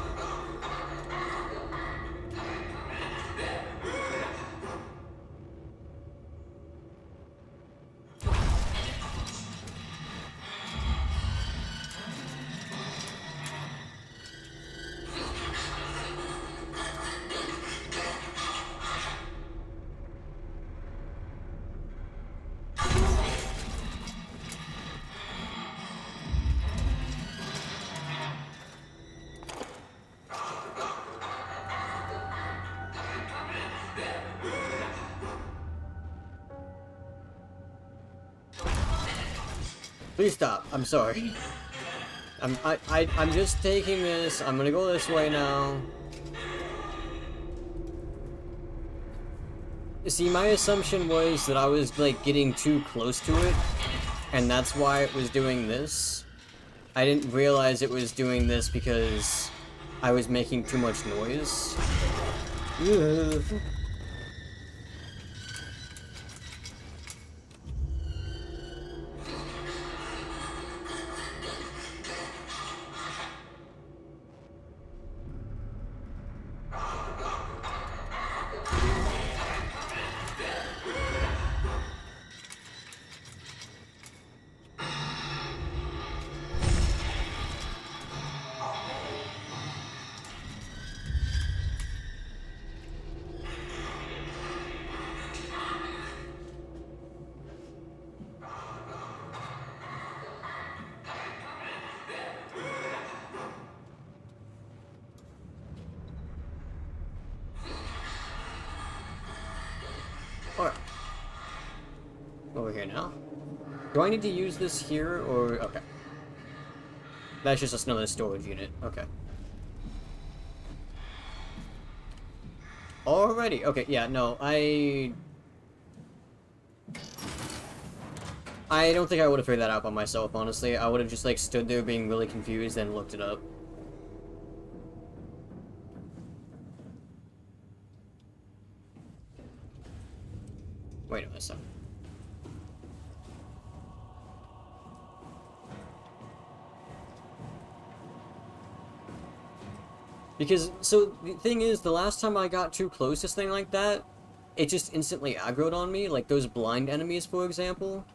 Please stop. I'm sorry. I'm just taking this. I'm gonna go this way now. See, my assumption was that I was like getting too close to it, and that's why it was doing this. I didn't realize it was doing this because I was making too much noise. Ugh. over here now. Do I need to use this here, or... Okay. That's just another storage unit. Okay. Alrighty. Okay, yeah, no, I don't think I would have figured that out by myself, honestly. I would have just, like, stood there being really confused and looked it up. Wait a minute. Because, so, the thing is, the last time I got too close to something like that, it just instantly aggroed on me, like those blind enemies, for example.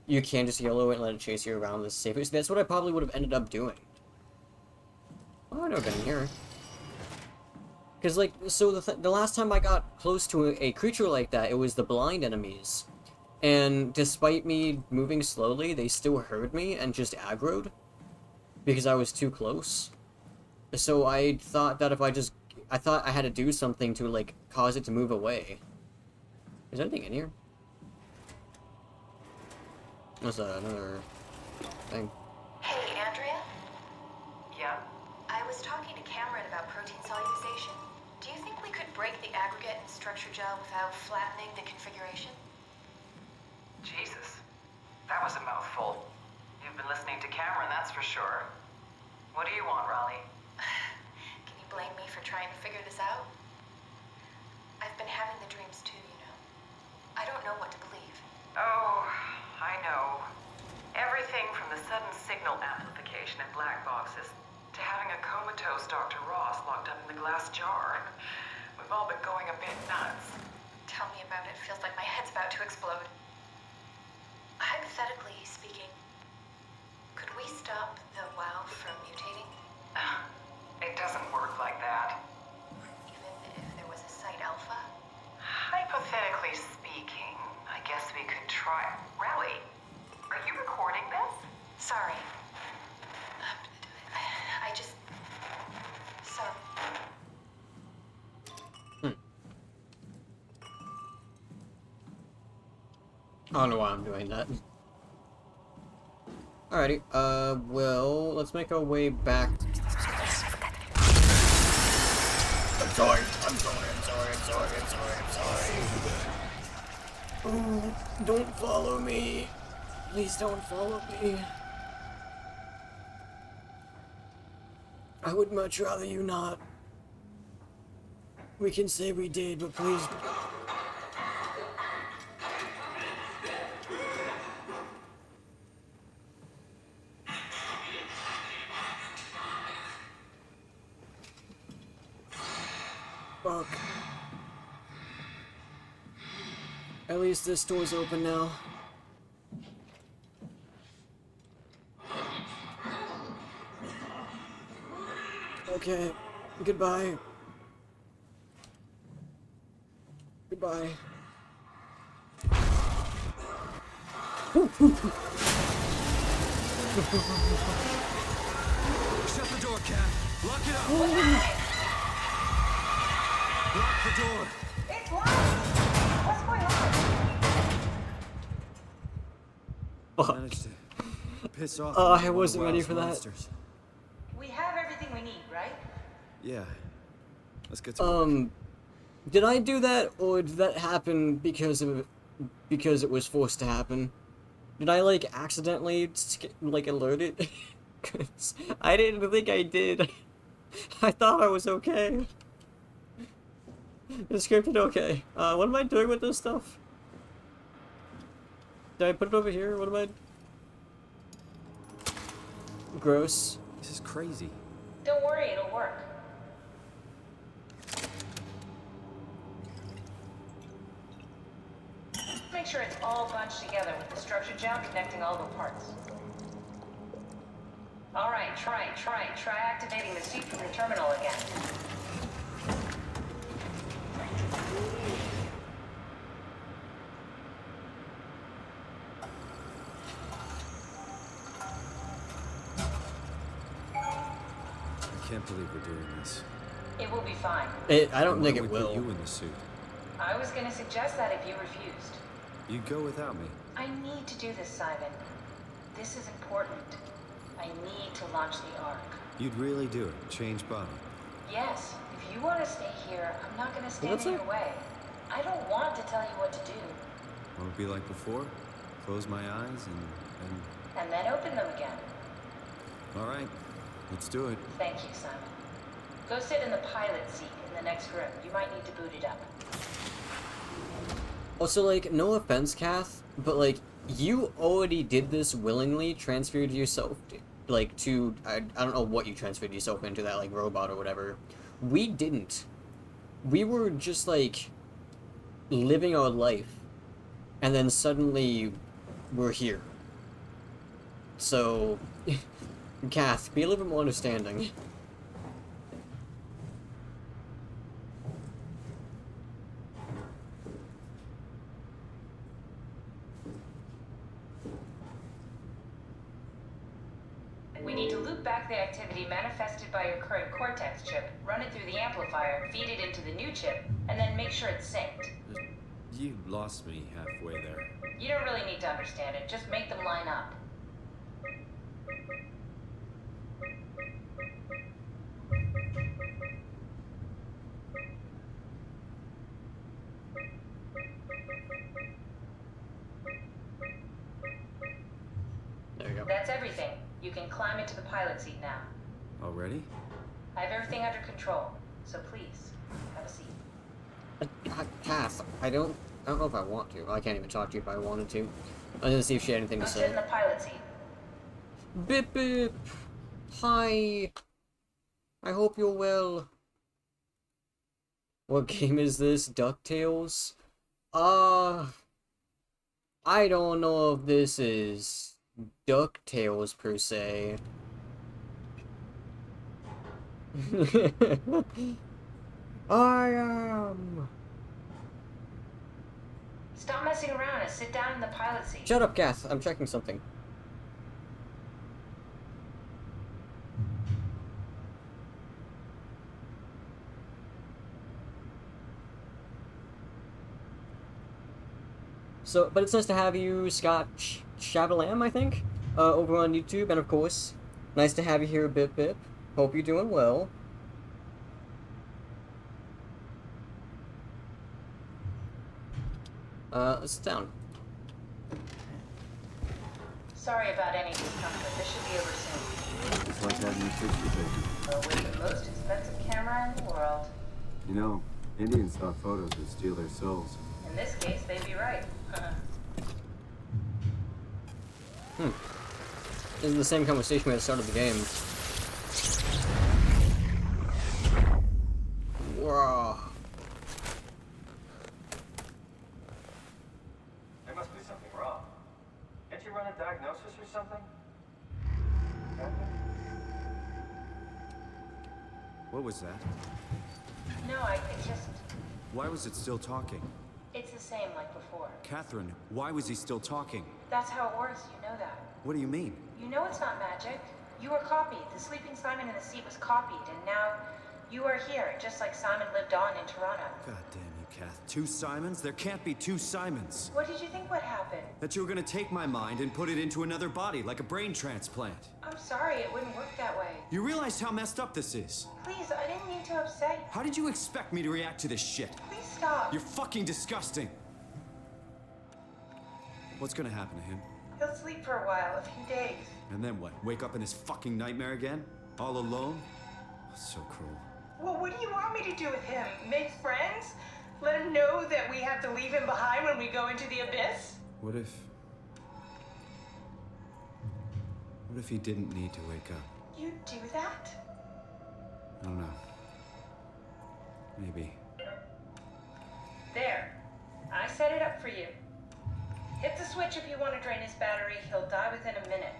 You can just yellow it and let it chase you around the safe. So that's what I probably would have ended up doing. Oh, I've never been in here. Because, like, so the last time I got close to a creature like that, it was the blind enemies. And despite me moving slowly, they still heard me and just aggroed. Because I was too close. So I thought that if I thought I had to do something to, like, cause it to move away. Is there anything in here? What's that? Another thing. Hey, Andrea? Yeah? I was talking to Cameron about protein solidization. Do you think we could break the aggregate and structure gel without flattening the configuration? Jesus. That was a mouthful. You've been listening to Cameron, that's for sure. What do you want, Raleigh? Can you blame me for trying to figure this out? I've been having the dreams too, you know. I don't know what to believe. Oh, I know. Everything from the sudden signal amplification in black boxes to having a comatose Dr. Ross locked up in the glass jar. We've all been going a bit nuts. Tell me about it. Feels like my head's about to explode. Hypothetically speaking, could we stop the WoW from mutating? It doesn't work like that. Even if there was a site alpha? Hypothetically speaking, I guess we could try. Raleigh, are you recording this? Sorry. I just... So... I don't know why I'm doing that. Alrighty, well, let's make our way back. I'm sorry. Oh, don't follow me. Please don't follow me. I would much rather you not. We can say we did, but please... Fuck. At least this door's open now. Okay. Goodbye. Goodbye. Shut the door, Cat. Lock it up. Lock the door. It's locked! What's going on? Fuck. Managed to piss off. I one of wasn't ready WoW's for that. monsters. We have everything we need, right? Yeah. Let's get to work. Did I do that, or did that happen because it was forced to happen? Did I, like, accidentally, like, alert it? 'Cause I didn't think I did. I thought I was okay. It's scripted okay. What am I doing with this stuff? Did I put it over here? What am I... Gross. This is crazy. Don't worry, it'll work. Make sure it's all bunched together with the structure gel connecting all the parts. Alright, try activating the suit from the terminal again. I can't believe we're doing this. It will be fine. I don't Why think don't it we put will. you in the suit. I was gonna suggest that if you refused. You'd go without me. I need to do this, Simon. This is important. I need to launch the Ark. You'd really do it? Change Bobby? Yes. If you want to stay here, I'm not gonna stand in your way. I don't want to tell you what to do. Won't it be like before? Close my eyes And then open them again. All right, let's do it. Thank you, Simon. Go sit in the pilot seat in the next room. You might need to boot it up. Also, like, no offense, Kath, but, like, you already did this willingly, transferred yourself, like, to, I don't know what you transferred yourself into, that, like, robot or whatever. We didn't. We were just, like, living our life, and then suddenly we're here. So, Kath, be a little bit more understanding. We need to loop back the activity manifested by your current Cortex chip, run it through the amplifier, feed it into the new chip, and then make sure it's synced. You lost me halfway there. You don't really need to understand it, just make them line up. There you go. That's everything. You can climb into the pilot seat now. Already? I have everything under control, so please, have a seat. Kath, I don't know if I want to. I can't even talk to you if I wanted to. I was gonna see if she had anything to Go sit say. in the pilot seat. Bip bip! Hi! I hope you're well. What game is this? DuckTales? I don't know if this is DuckTales per se. I am. Stop messing around and sit down in the pilot seat. Shut up, Kath. I'm checking something. So, but it's nice to have you, Scott Chavalam, I think, over on YouTube, and of course, nice to have you here, Bip Bip. Hope you're doing well. Let's sit down. Sorry about any discomfort. This should be over soon. It's like having a picture taken. But with the most expensive camera in the world. You know, Indians thought photos would steal their souls. In this case, they'd be right. This is the same conversation we had at the start of the game. Whoa. There must be something wrong. Can't you run a diagnosis or something? What was that? No, it just... Why was it still talking? It's the same like before. Catherine, why was he still talking? That's how it works, you know that. What do you mean? You know it's not magic. You were copied. The sleeping Simon in the seat was copied, and now you are here, just like Simon lived on in Toronto. God damn you, Kath. Two Simons? There can't be two Simons. What did you think would happen? That you were gonna take my mind and put it into another body, like a brain transplant. I'm sorry, it wouldn't work that way. You realize how messed up this is? Please, I didn't mean to upset you. How did you expect me to react to this shit? Please stop. You're fucking disgusting. What's gonna happen to him? He'll sleep for a while, a few days. And then what? Wake up in this fucking nightmare again? All alone? So cruel. Well, what do you want me to do with him? Make friends? Let him know that we have to leave him behind when we go into the abyss? What if he didn't need to wake up? You'd do that? I don't know. Maybe. There. I set it up for you. Hit the switch if you want to drain his battery. He'll die within a minute.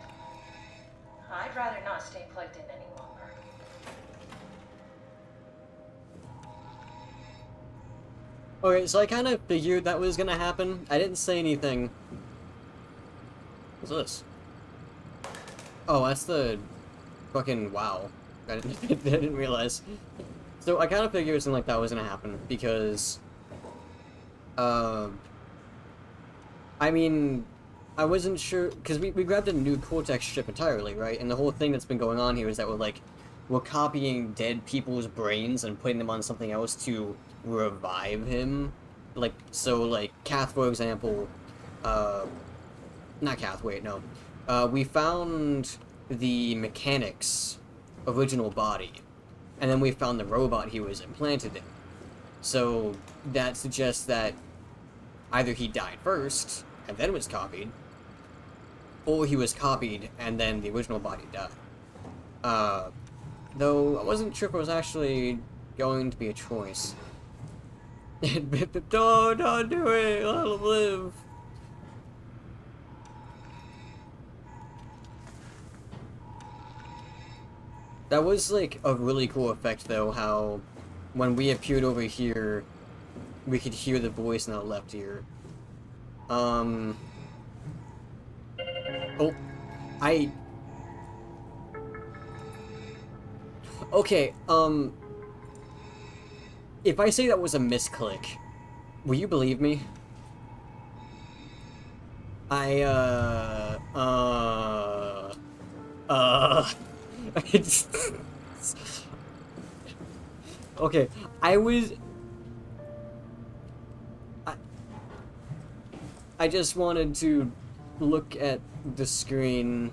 I'd rather not stay plugged in any longer. Okay, so I kind of figured that was gonna happen. I didn't say anything. What's this? Oh, that's the fucking wow. I didn't, I didn't realize. So I kind of figured something like that was gonna happen because I mean, I wasn't sure, because we grabbed a new Cortex chip entirely, right? And the whole thing that's been going on here is that we're copying dead people's brains and putting them on something else to revive him. Like, so, like, Kath, for example, not Kath, wait, no. We found the mechanic's original body, and then we found the robot he was implanted in. So, that suggests that either he died first, and then was copied, or he was copied, and then the original body died. Though, I wasn't sure if it was actually going to be a choice. Don't do it, let him live. That was, like, a really cool effect, though, how when we appeared over here, we could hear the voice in our left ear. Oh, okay, if I say that was a misclick, will you believe me? Okay, I just wanted to look at the screen.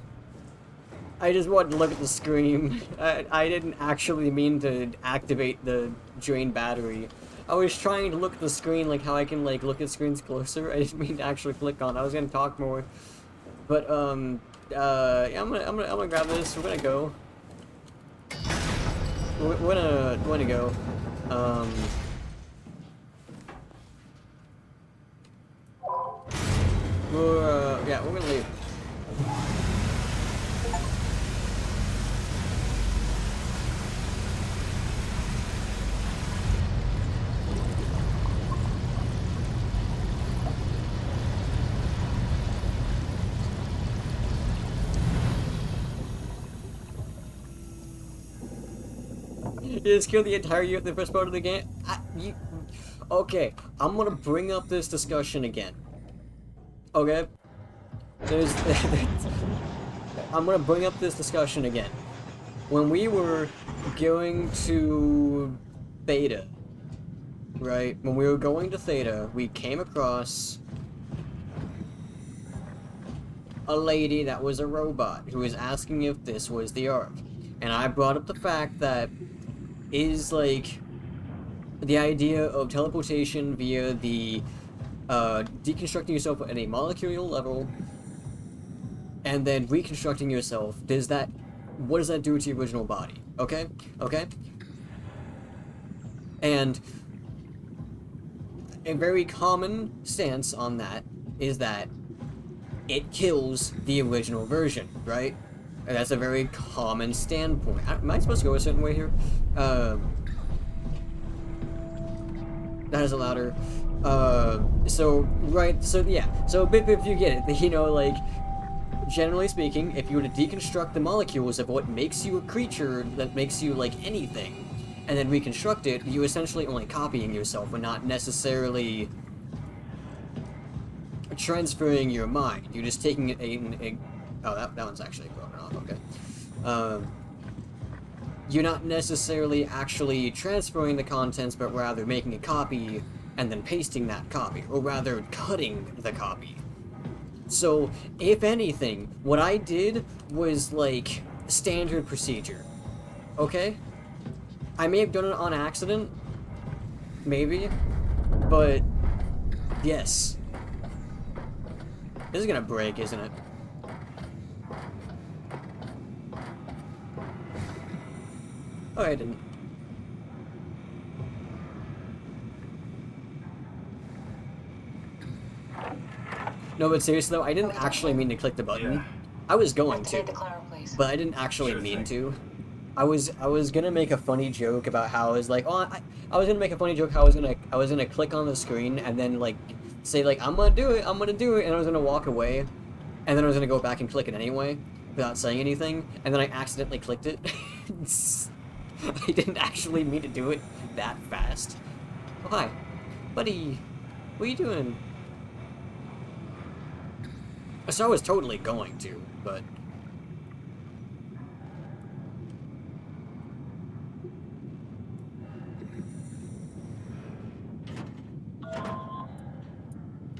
I just wanted to look at the screen. I didn't actually mean to activate the drain battery. I was trying to look at the screen like how I can like look at screens closer. I didn't mean to actually click on it. I was gonna talk more. But yeah, I'm gonna grab this. We're gonna go. We're gonna go. Yeah, we're gonna leave. You just killed the entire youth in the first part of the game? Okay, I'm gonna bring up this discussion again. Okay? I'm gonna bring up this discussion again. When we were going to Theta, right? When we were going to Theta, we came across a lady that was a robot who was asking if this was the Ark. And I brought up the fact that is like the idea of teleportation via the deconstructing yourself at a molecular level and then reconstructing yourself. What does that do to your original body? Okay? And a very common stance on that is that it kills the original version, right? And that's a very common standpoint. Am I supposed to go a certain way here? That is a louder. So if you get it, you know, like, generally speaking, if you were to deconstruct the molecules of what makes you a creature that makes you like anything, and then reconstruct it, you're essentially only copying yourself and not necessarily transferring your mind. You're just taking oh, that one's actually broken off, okay. You're not necessarily actually transferring the contents, but rather making a copy and then pasting that copy, or rather cutting the copy. So, if anything, what I did was like standard procedure, okay? I may have done it on accident, maybe, but yes. This is gonna break, isn't it? Oh, I didn't. No, but seriously though, I didn't actually mean to click the button. Yeah. I was going to, but I didn't actually mean to. I was gonna make a funny joke about how I was like, oh, I was gonna make a funny joke how I was gonna click on the screen and then like say like I'm gonna do it, and I was gonna walk away, and then I was gonna go back and click it anyway without saying anything, and then I accidentally clicked it. I didn't actually mean to do it that fast. Oh, hi, buddy. What are you doing? So I was totally going to, but...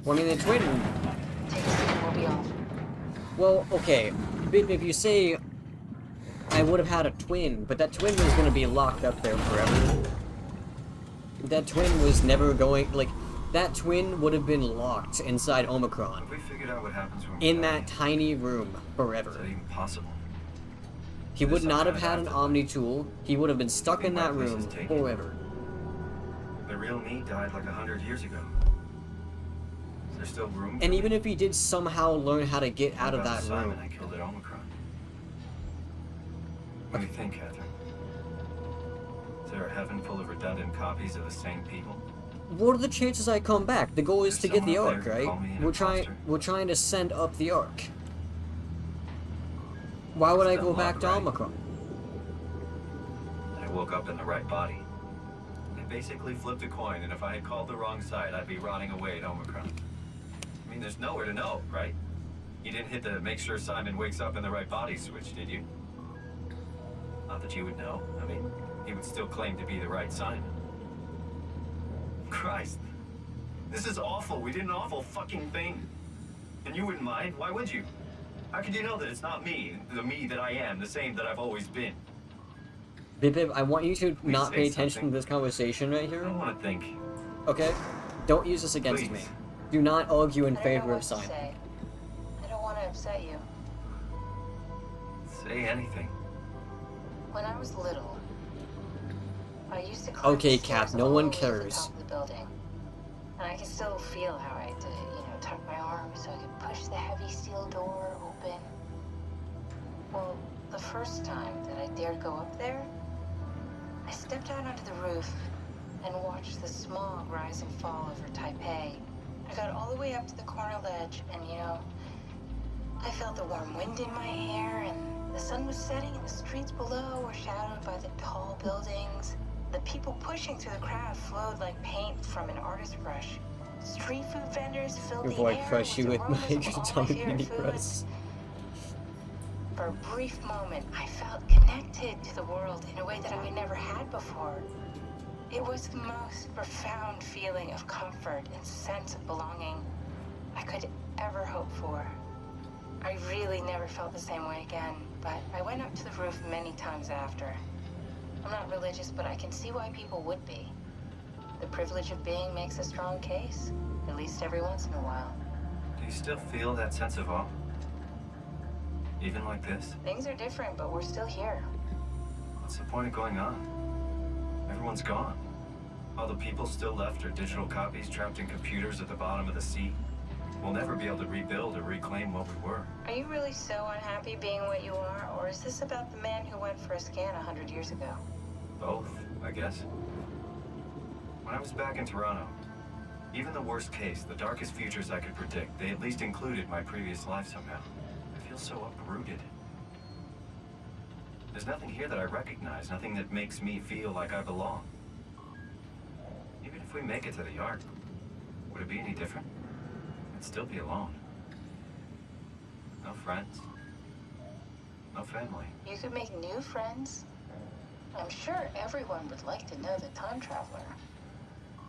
Well, I mean, the twin... Take a seat and we'll be off. Well, okay. If you say I would have had a twin, but that twin was going to be locked up there forever. That twin was never going... Like, that twin would have been locked inside Omicron. Have we figured out what happens when In that tiny room forever. Is that even possible? He would not have had an Omni tool. He would have been stuck in that room forever. The real me died like 100 years ago. Is there still room? And even if he did somehow learn how to get out of that Simon room... I killed at Omicron. What do you think, Catherine? Is there a heaven full of redundant copies of the same people? What are the chances I come back? The goal is to get the someone Ark, out there who right? call me an We're trying to send up the Ark. Why would I go back to Omicron? I woke up in the right body. I basically flipped a coin, and if I had called the wrong side, I'd be rotting away at Omicron. I mean, there's nowhere to know, right? You didn't hit the make sure Simon wakes up in the right body switch, did you? Not that you would know. I mean, he would still claim to be the right Simon. Christ. This is awful. We did an awful fucking thing. And you wouldn't mind? Why would you? How could you know that it's not me, the me that I am, the same that I've always been? Bib, I want you to not say pay attention something. to this conversation right I here. don't want to think. Okay? Don't use this against me. Please. Do not argue in I don't know favor what of to Simon. say. I don't want to upset you. Say anything. When I was little, I used to climb Okay, the stairs Cap, no all one the way to the cares. top of the building. And I can still feel how I had to, tuck my arms so I could push the heavy steel door open. Well, the first time that I dared go up there, I stepped out onto the roof and watched the smog rise and fall over Taipei. I got all the way up to the corner ledge, and I felt the warm wind in my hair, and the sun was setting, and the streets below were shadowed by the tall buildings. The people pushing through the crowd flowed like paint from an artist's brush. Street food vendors filled Your the boy air crushed you with aromas my of all atomic favorite mini foods. press. For a brief moment, I felt connected to the world in a way that I never had before. It was the most profound feeling of comfort and sense of belonging I could ever hope for. I really never felt the same way again, but I went up to the roof many times after. I'm not religious, but I can see why people would be. The privilege of being makes a strong case, at least every once in a while. Do you still feel that sense of awe? Even like this? Things are different, but we're still here. What's the point of going on? Everyone's gone. All the people still left are digital copies trapped in computers at the bottom of the sea. We'll never be able to rebuild or reclaim what we were. Are you really so unhappy being what you are, or is this about the man who went for a scan 100 years ago? Both, I guess. When I was back in Toronto, even the worst case, the darkest futures I could predict, they at least included my previous life somehow. I feel so uprooted. There's nothing here that I recognize, nothing that makes me feel like I belong. Even if we make it to the Ark, would it be any different? I'd still be alone. No friends. No family. You could make new friends. I'm sure everyone would like to know the time traveler.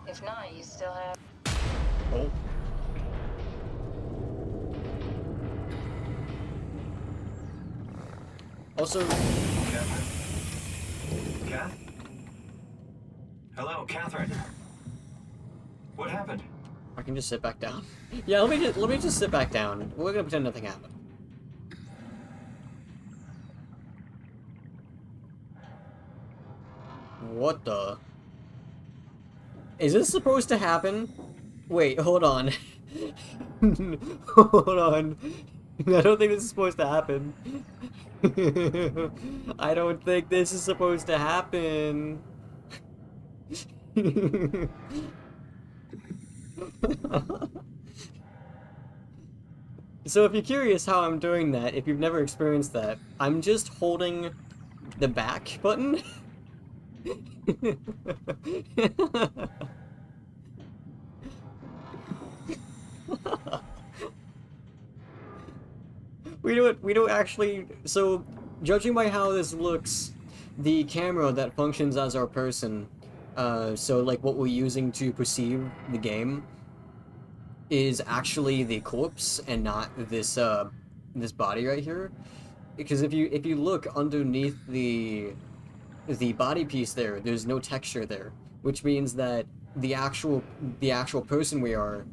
If not, you still have... Oh. Also, Catherine? Kath? Hello, Catherine. What happened? I can just sit back down. Yeah, let me just sit back down. We're gonna pretend nothing happened. What the? Is this supposed to happen? Wait, hold on. Hold on. I don't think this is supposed to happen. I don't think this is supposed to happen. So if you're curious how I'm doing that, if you've never experienced that, I'm just holding the back button. We don't actually, so judging by how this looks, the camera that functions as our person, so like what we're using to perceive the game, is actually the corpse and not this this body right here. Because if you look underneath the body piece there, there's no texture there, which means that the actual person we are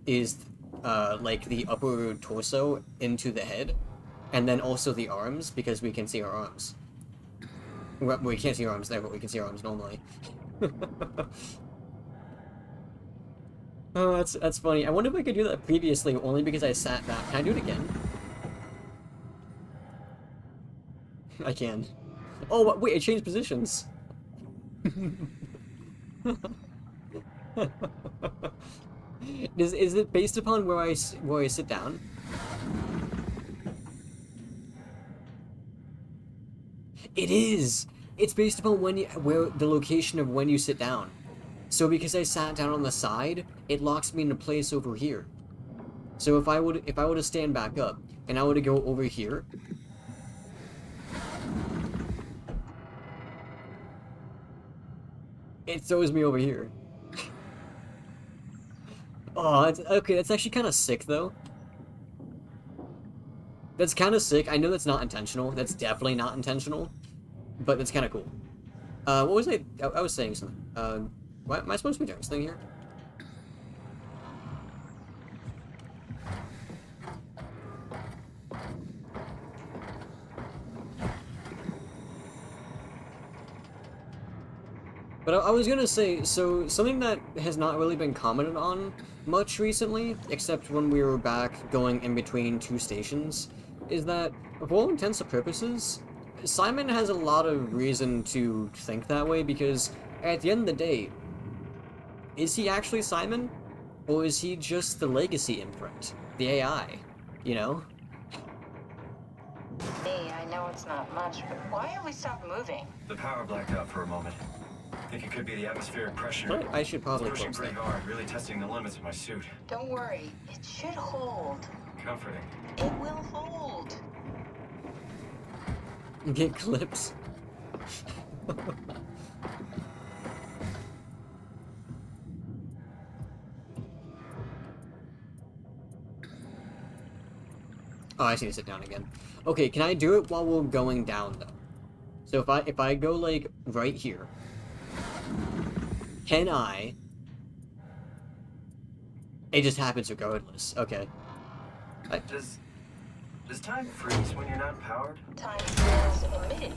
is like the upper torso into the head, and then also the arms, because we can see our arms. Well, we can't see our arms there, but we can see our arms normally. Oh, that's funny. I wonder if I could do that previously, only because I sat back. Can I do it again? I can. Oh, wait, it changed positions. Is it based upon where I sit down? It is. It's based upon where the location of when you sit down. So because I sat down on the side, it locks me into place over here. So if I were to stand back up and I were to go over here, it throws me over here. Oh, okay. That's actually kind of sick, though. That's kind of sick. I know that's not intentional. That's definitely not intentional, but that's kind of cool. What was I was saying something. What am I supposed to be doing this thing here? But I was gonna say, so something that has not really been commented on much recently, except when we were back going in between two stations, is that, for all intents and purposes, Simon has a lot of reason to think that way, because at the end of the day, is he actually Simon? Or is he just the legacy imprint? The AI, you know? Hey, I know it's not much, but why have we stopped moving? The power blacked out for a moment. I think it could be the atmospheric pressure. Right, I should probably It's pushing close pretty that. hard, really testing the limits of my suit. Don't worry, it should hold. Comforting. It will hold. Get clips. Oh, I see to sit down again. Okay, can I do it while we're going down, though? So if I go, like, right here, can I... It just happens regardless. Okay. Does time freeze when you're not powered? Time feels emitted.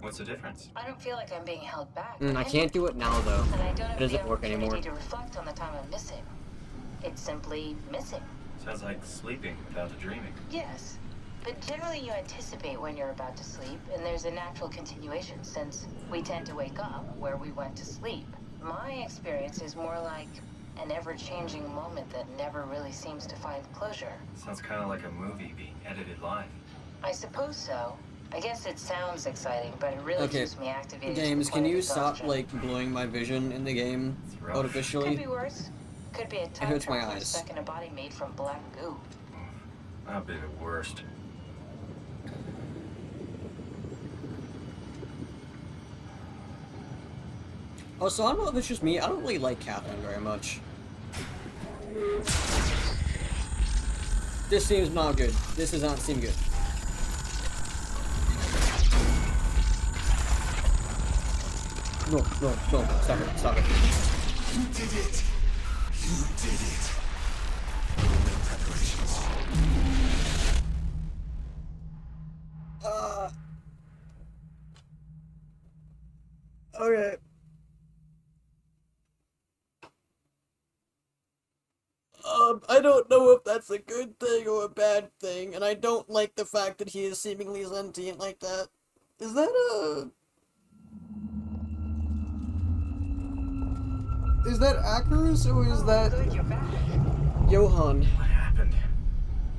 What's the difference? I don't feel like I'm being held back. I can't do it now, though. And I don't have It doesn't the work anymore. opportunity to reflect on the time I'm missing. It's simply missing. Sounds like sleeping without the dreaming. Yes. But generally you anticipate when you're about to sleep, and there's a natural continuation since we tend to wake up where we went to sleep. My experience is more like an ever-changing moment that never really seems to find closure. Sounds kind of like a movie being edited live. I suppose so. I guess it sounds exciting, but it really Okay. keeps me activated. Games, to the can point you of stop, exhaustion. like, blowing my vision in the game It's rough. Could artificially? be worse. Could be a time hurts my traveler eyes. stuck in a body made from black goo. That'd be the worst. Also, I don't know if it's just me, I don't really like Catherine very much. This seems not good. This does not seem good. No, no, no, stop it, stop it. You did it! You did it! Preparations. Okay. I don't know if that's a good thing or a bad thing, and I don't like the fact that he is seemingly sentient like that. Is that Is that Akers, or is that Good, you're back. Johan? What happened?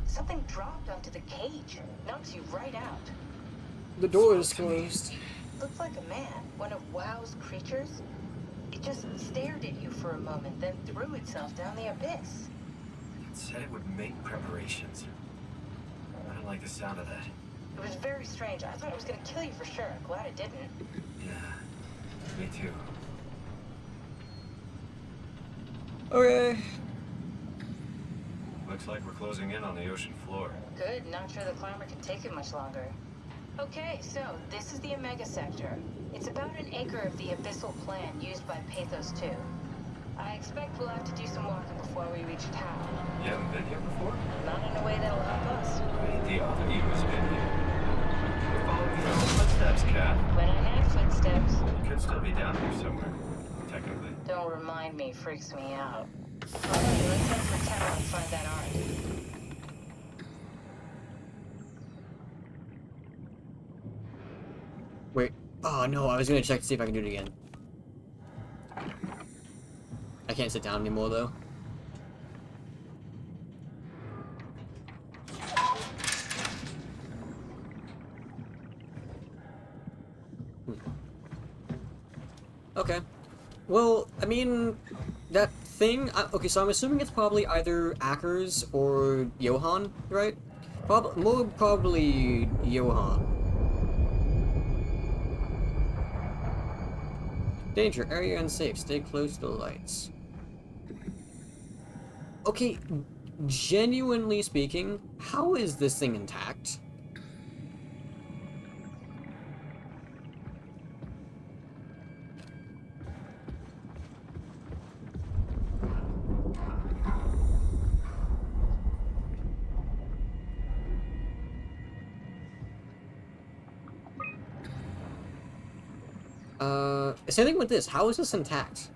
Something dropped onto the cage. Knocks you right out. The door is closed. Looks like a man, one of WoW's creatures. It just stared at you for a moment, then threw itself down the abyss. said it would make preparations. I don't like the sound of that. It was very strange. I thought it was gonna kill you for sure. I'm glad it didn't. Yeah, me too. Okay. Looks like we're closing in on the ocean floor. Good. Not sure the climber can take it much longer. Okay, so this is the Omega Sector. It's about an acre of the abyssal plan used by Pathos 2. I expect we'll have to do some walking before we reach town. You haven't been here before? Not in a way that'll help us. The other you has been here. Follow your own footsteps, Cat. When I had footsteps. You could still be down here somewhere, technically. Don't remind me, freaks me out. Alright, let's head for town and find that art. Wait. Oh no, I was gonna check to see if I can do it again. I can't sit down anymore though. Okay. Well, I mean, that thing. Okay, so I'm assuming it's probably either Akers or Johan, right? More probably Johan. Danger, area unsafe, stay close to the lights. Okay, genuinely speaking, how is this thing intact? Same thing with this. How is this intact?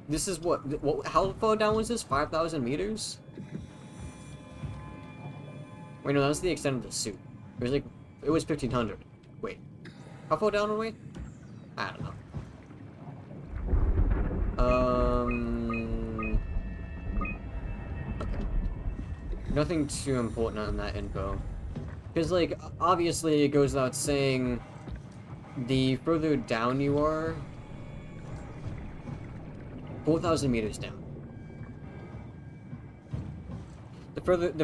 This is what how far down was this? 5,000 meters? Wait, no, that was the extent of the suit. It was like, it was 1,500. Wait, how far down are we? I don't know. Okay. Nothing too important on that info. Because, like, obviously it goes without saying, the further down you are, 4,000 meters down. The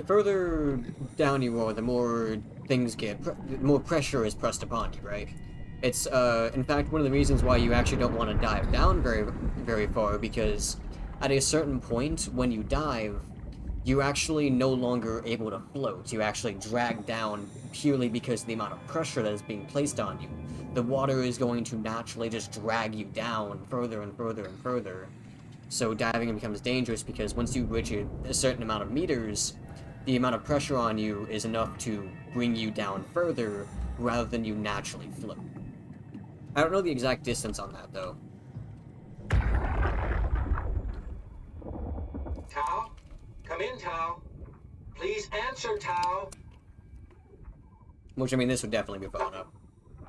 further down you are, the more things get, the more pressure is pressed upon you, right? It's, in fact, one of the reasons why you actually don't want to dive down very far, because at a certain point, when you dive, you're actually no longer able to float. You actually drag down purely because of the amount of pressure that is being placed on you. The water is going to naturally just drag you down further and further and further. So diving becomes dangerous because once you reach a certain amount of meters, the amount of pressure on you is enough to bring you down further rather than you naturally float. I don't know the exact distance on that, though. Tao? Come in, Tao. Please answer, Tao. Which, I mean, this would definitely be followed up.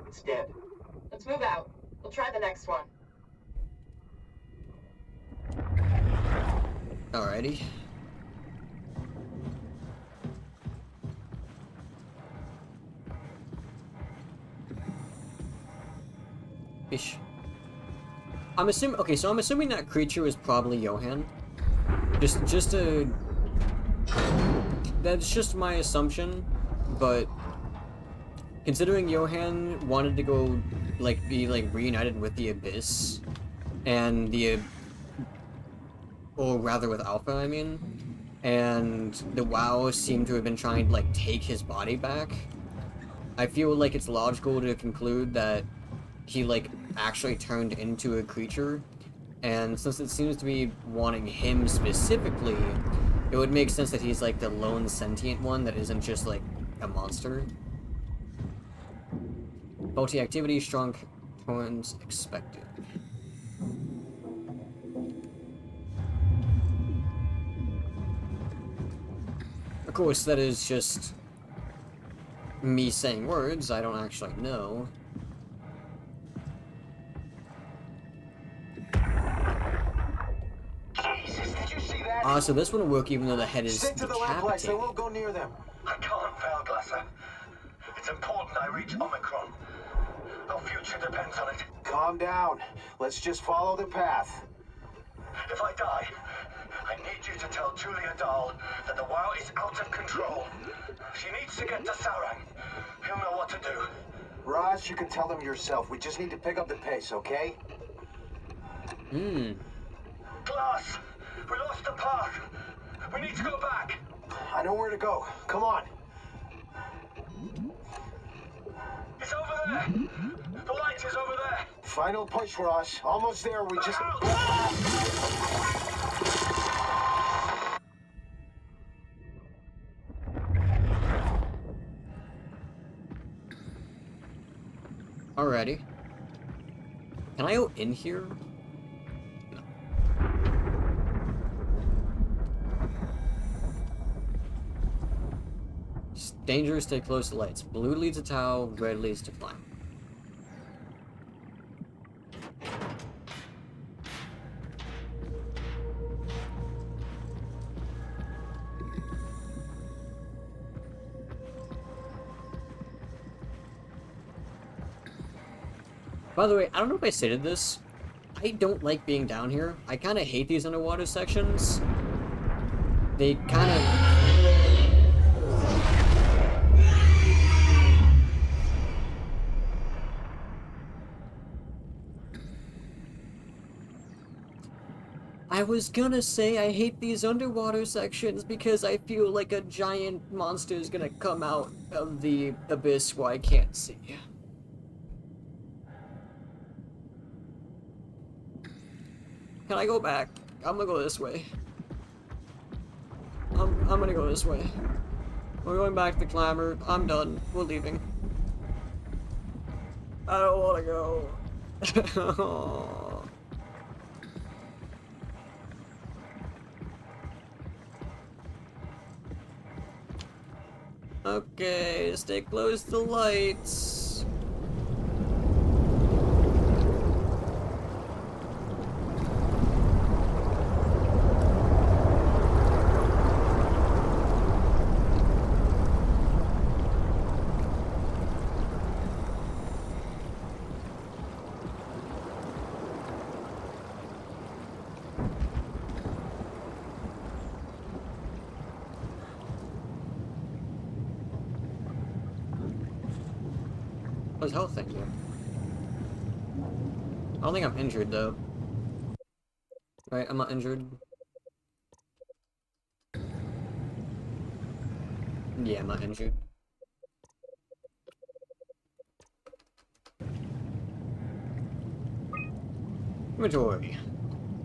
It's dead. Let's move out. We'll try the next one. Alrighty. Ish. I'm assuming. Okay, so I'm assuming that creature is probably Johan. Just a. That's just my assumption, but considering Johan wanted to go, be reunited with the Abyss, and or rather with Alpha, I mean, and the WoW seemed to have been trying to, take his body back, I feel like it's logical to conclude that he, actually turned into a creature, and since it seems to be wanting him specifically, it would make sense that he's, the lone sentient one that isn't just, a monster. Faulty activity, strong horns expected. Of course, that is just me saying words, I don't actually know. Jesus, did you see that? So this wouldn't work even though the head is Stick to the lamplights, I decapitated. won't go near them. I can't fail, Glasser. It's important I reach Omicron. Our future depends on it. Calm down. Let's just follow the path. If I die, I I need you to tell Julia Dahl that the WoW is out of control. She needs to get to Saurang. He'll know what to do. Roz, you can tell them yourself. We just need to pick up the pace, okay? Glass! We lost the path! We need to go back! I know where to go. Come on. It's over there! The light is over there! Final push, Roz. Almost there. We just... Alrighty. Can I go in here? No. It's dangerous, stay close to lights. Blue leads to Tau, red leads to climb. By the way, I don't know if I stated this. I don't like being down here. I kind of hate these underwater sections. They kind of... I was gonna say I hate these underwater sections because I feel like a giant monster is gonna come out of the abyss where I can't see. Can I go back? I'm gonna go this way. I'm gonna go this way. We're going back to the clamor. I'm done. We're leaving. I don't wanna go. Okay, stay close to the lights. What's health thing here? I don't think I'm injured though. Right, I'm not injured. Yeah, I'm not injured. Inventory.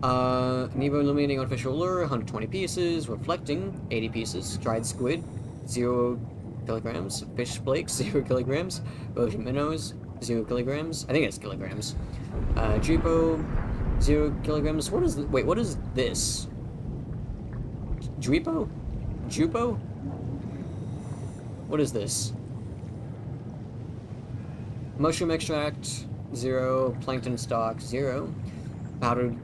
Nebo illuminating artificial lure, 120 pieces. Reflecting, 80 pieces. Dried squid, 0 kilograms. Fish flakes, 0 kilograms. Ocean minnows, 0 kilograms. I think it's kilograms. Dripo, 0 kilograms. What is wait, what is this? Dripo? Jupo? What is this? Mushroom extract, 0. Plankton stock, 0. Powdered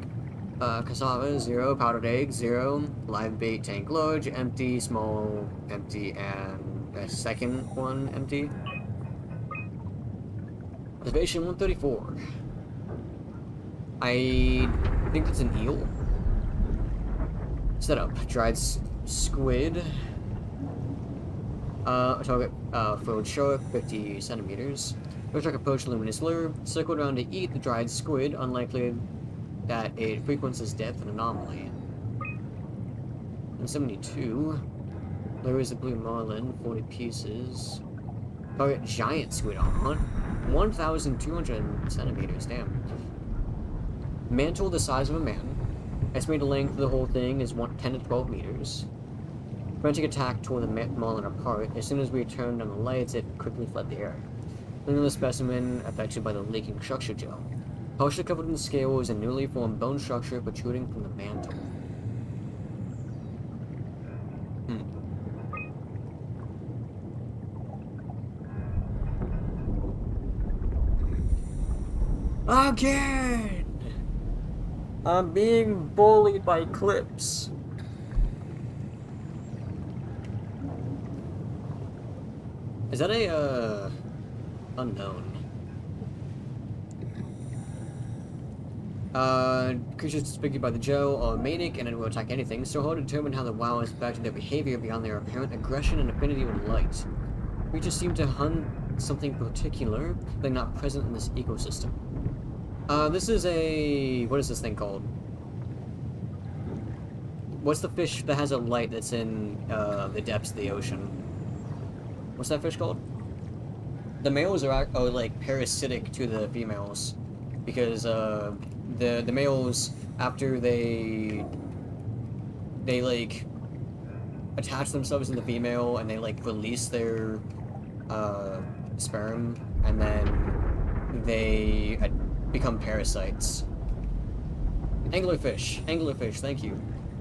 cassava, 0. Powdered egg, 0. Live bait tank large, empty, small, empty, and a second one empty. Observation 134. I think it's an eel. Setup. Dried squid. Target foiled shark, 50 centimeters. First track approach luminous lure. Circle around to eat the dried squid, unlikely that it frequencies depth and anomaly. 172. Lure is a blue marlin, 40 pieces. Target giant squid on 1,200 centimeters, damn. Mantle the size of a man. Estimated length of the whole thing is 10 to 12 meters. Frantic attack tore the marlin apart. As soon as we turned on the lights, it quickly fled the area. Leaving the specimen affected by the leaking structure gel. Partially covered in scales and newly formed bone structure protruding from the mantle. Again! I'm being bullied by clips. Is that a, unknown? Creatures suspected by the Joe are manic and it will attack anything, so hard to determine how the WoW has affected their behavior beyond their apparent aggression and affinity with light. Creatures seem to hunt something particular, but not present in this ecosystem. This is a... what is this thing called? What's the fish that has a light that's in, the depths of the ocean? What's that fish called? The males are like, parasitic to the females. Because, the males, after they like, attach themselves to the female, and they, like, release their, sperm, and then they become parasites. Anglerfish, thank you.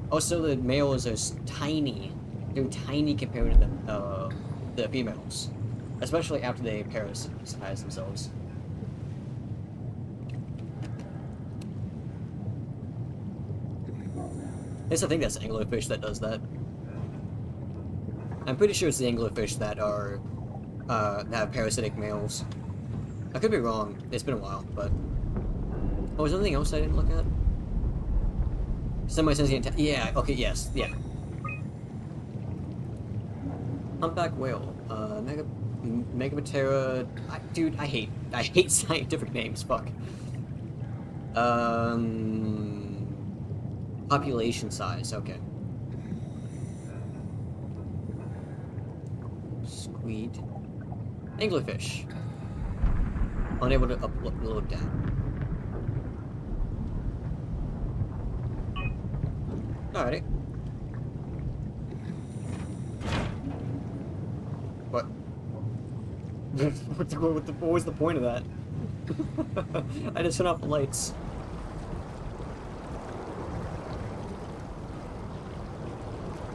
Also, the males are tiny. They're tiny compared to the females. Especially after they parasitize themselves. I think that's anglerfish that does that. I'm pretty sure it's the anglerfish that are, that have parasitic males. I could be wrong. It's been a while, but... oh, was there anything else I didn't look at? Semi-sentient... yeah, okay, yes, yeah. Humpback whale. Megamatera... dude, I hate scientific names, fuck. Population size, okay. Squid. Anglerfish. Unable to upload down. Alrighty. What? What was the point of that? I just turned off the lights.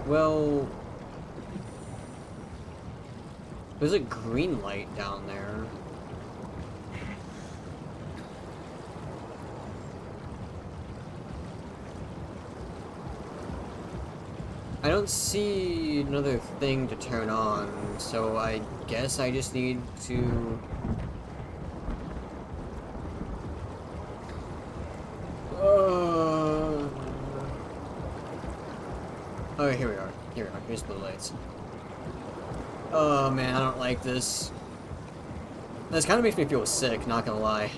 Well... there's a green light down there. I don't see another thing to turn on, so I guess I just need to... oh, here we are. Here's blue lights. Oh man, I don't like this. This kind of makes me feel sick, not gonna lie.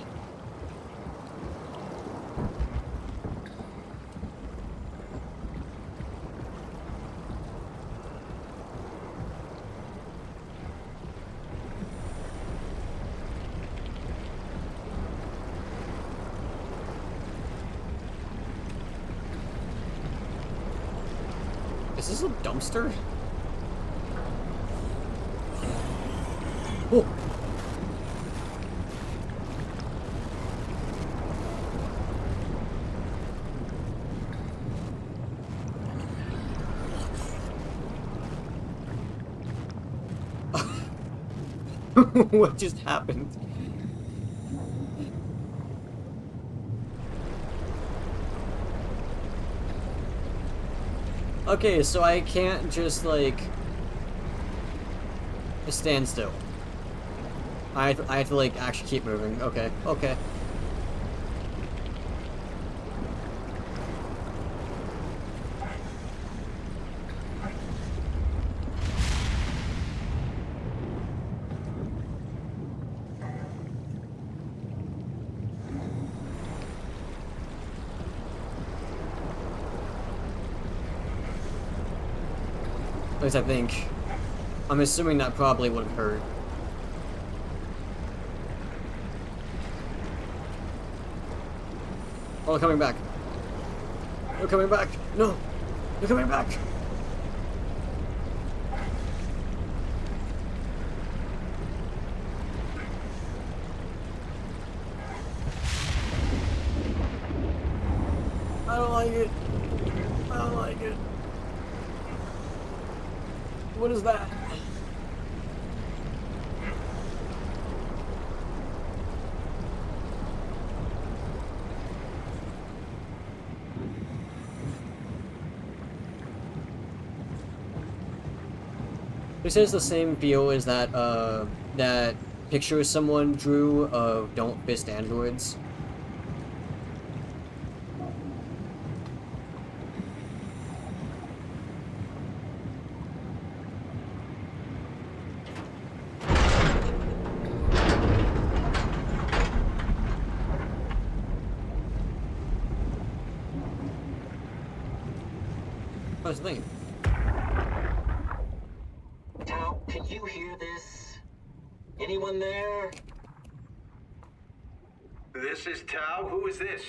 Is this a dumpster? Oh. What just happened? Okay, so I can't just, like, stand still. I have to, like, actually keep moving. Okay, okay. At least I think. I'm assuming that probably would have hurt. Oh, they're coming back. They're coming back. No! They're coming back! I don't like it. I don't like it. What is that? This is the same feel as that, that picture someone drew of Don't Fist Androids. How's the thing? Tao, can you hear this? Anyone there? This is Tau. Who is this?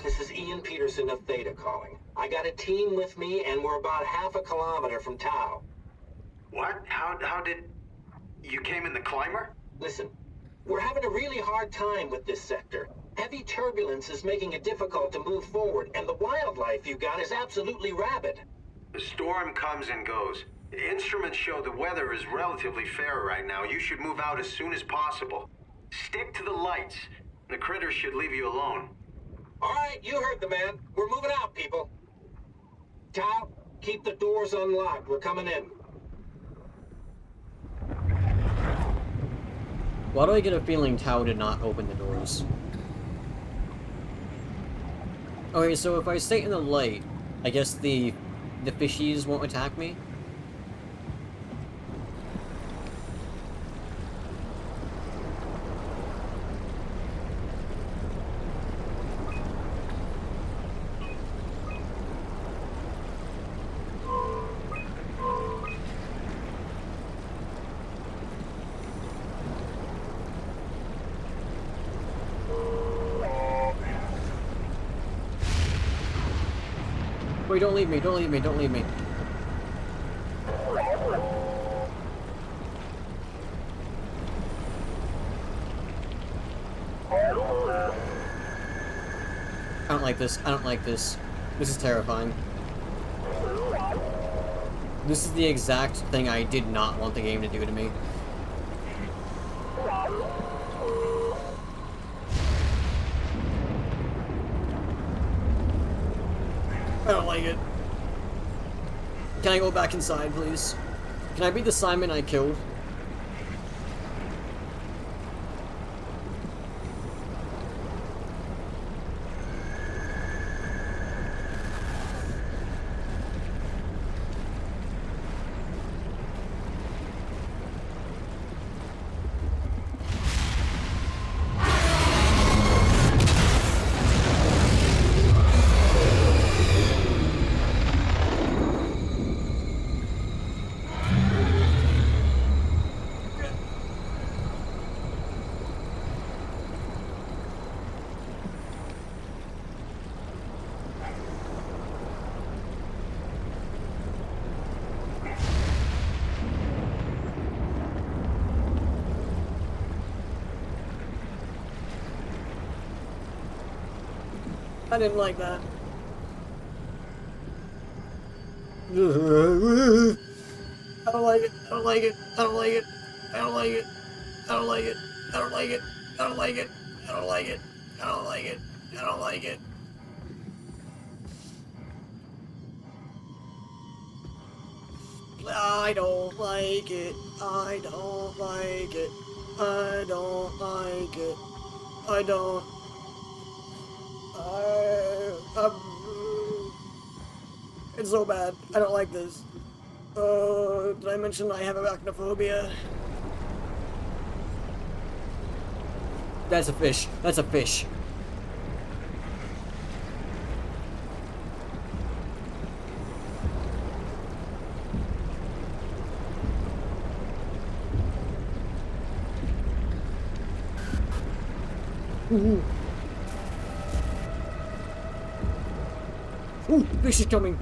This is Ian Peterson of Theta calling. I got a team with me, and we're about half a kilometer from Tau. What? How did... You came in the climber? Listen, we're having a really hard time with this sector. Heavy turbulence is making it difficult to move forward, and the wildlife you got is absolutely rabid. The storm comes and goes. The instruments show the weather is relatively fair right now. You should move out as soon as possible. Stick to the lights. The critters should leave you alone. All right, you heard the man. We're moving out, people. Tao, keep the doors unlocked. We're coming in. Why do I get a feeling Tao did not open the doors? Okay, so if I stay in the light, I guess the fishies won't attack me? Wait, don't leave me, don't leave me, don't leave me. I don't like this, I don't like this. This is terrifying. This is the exact thing I did not want the game to do to me. I don't like it. Can I go back inside, please? Can I be the Simon I killed? I didn't like that. I don't like it. I don't like it. I don't like it. I don't like it. I don't like it. I don't like it. I don't like it. I don't like it. I don't like it. I don't like it. I don't like it. I don't like it. I don't like it. I don't. It's so bad. I don't like this. Did I mention I have arachnophobia? That's a fish. That's a fish. Ooh. Ooh, fish is coming.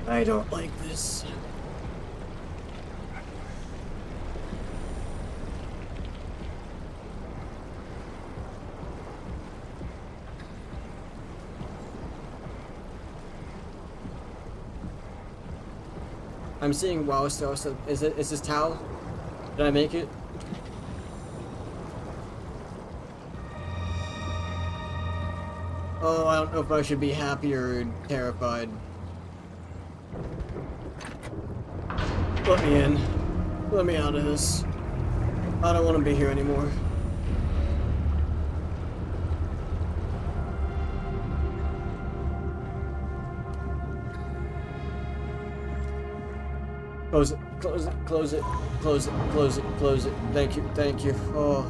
I don't like this. I'm seeing wow stars. Is this Tau? Did I make it? Oh, I don't know if I should be happy or terrified. Let me in. Let me out of this. I don't want to be here anymore. Close it, close it, close it, close it, close it, close it. Thank you, thank you. Oh.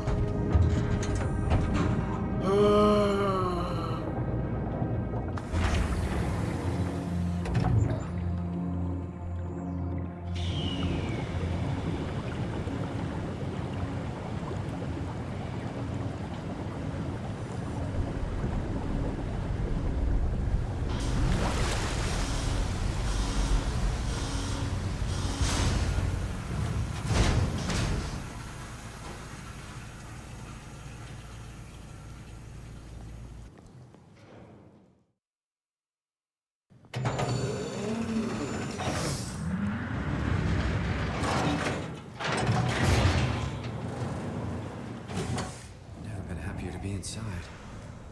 Never been happier to be inside.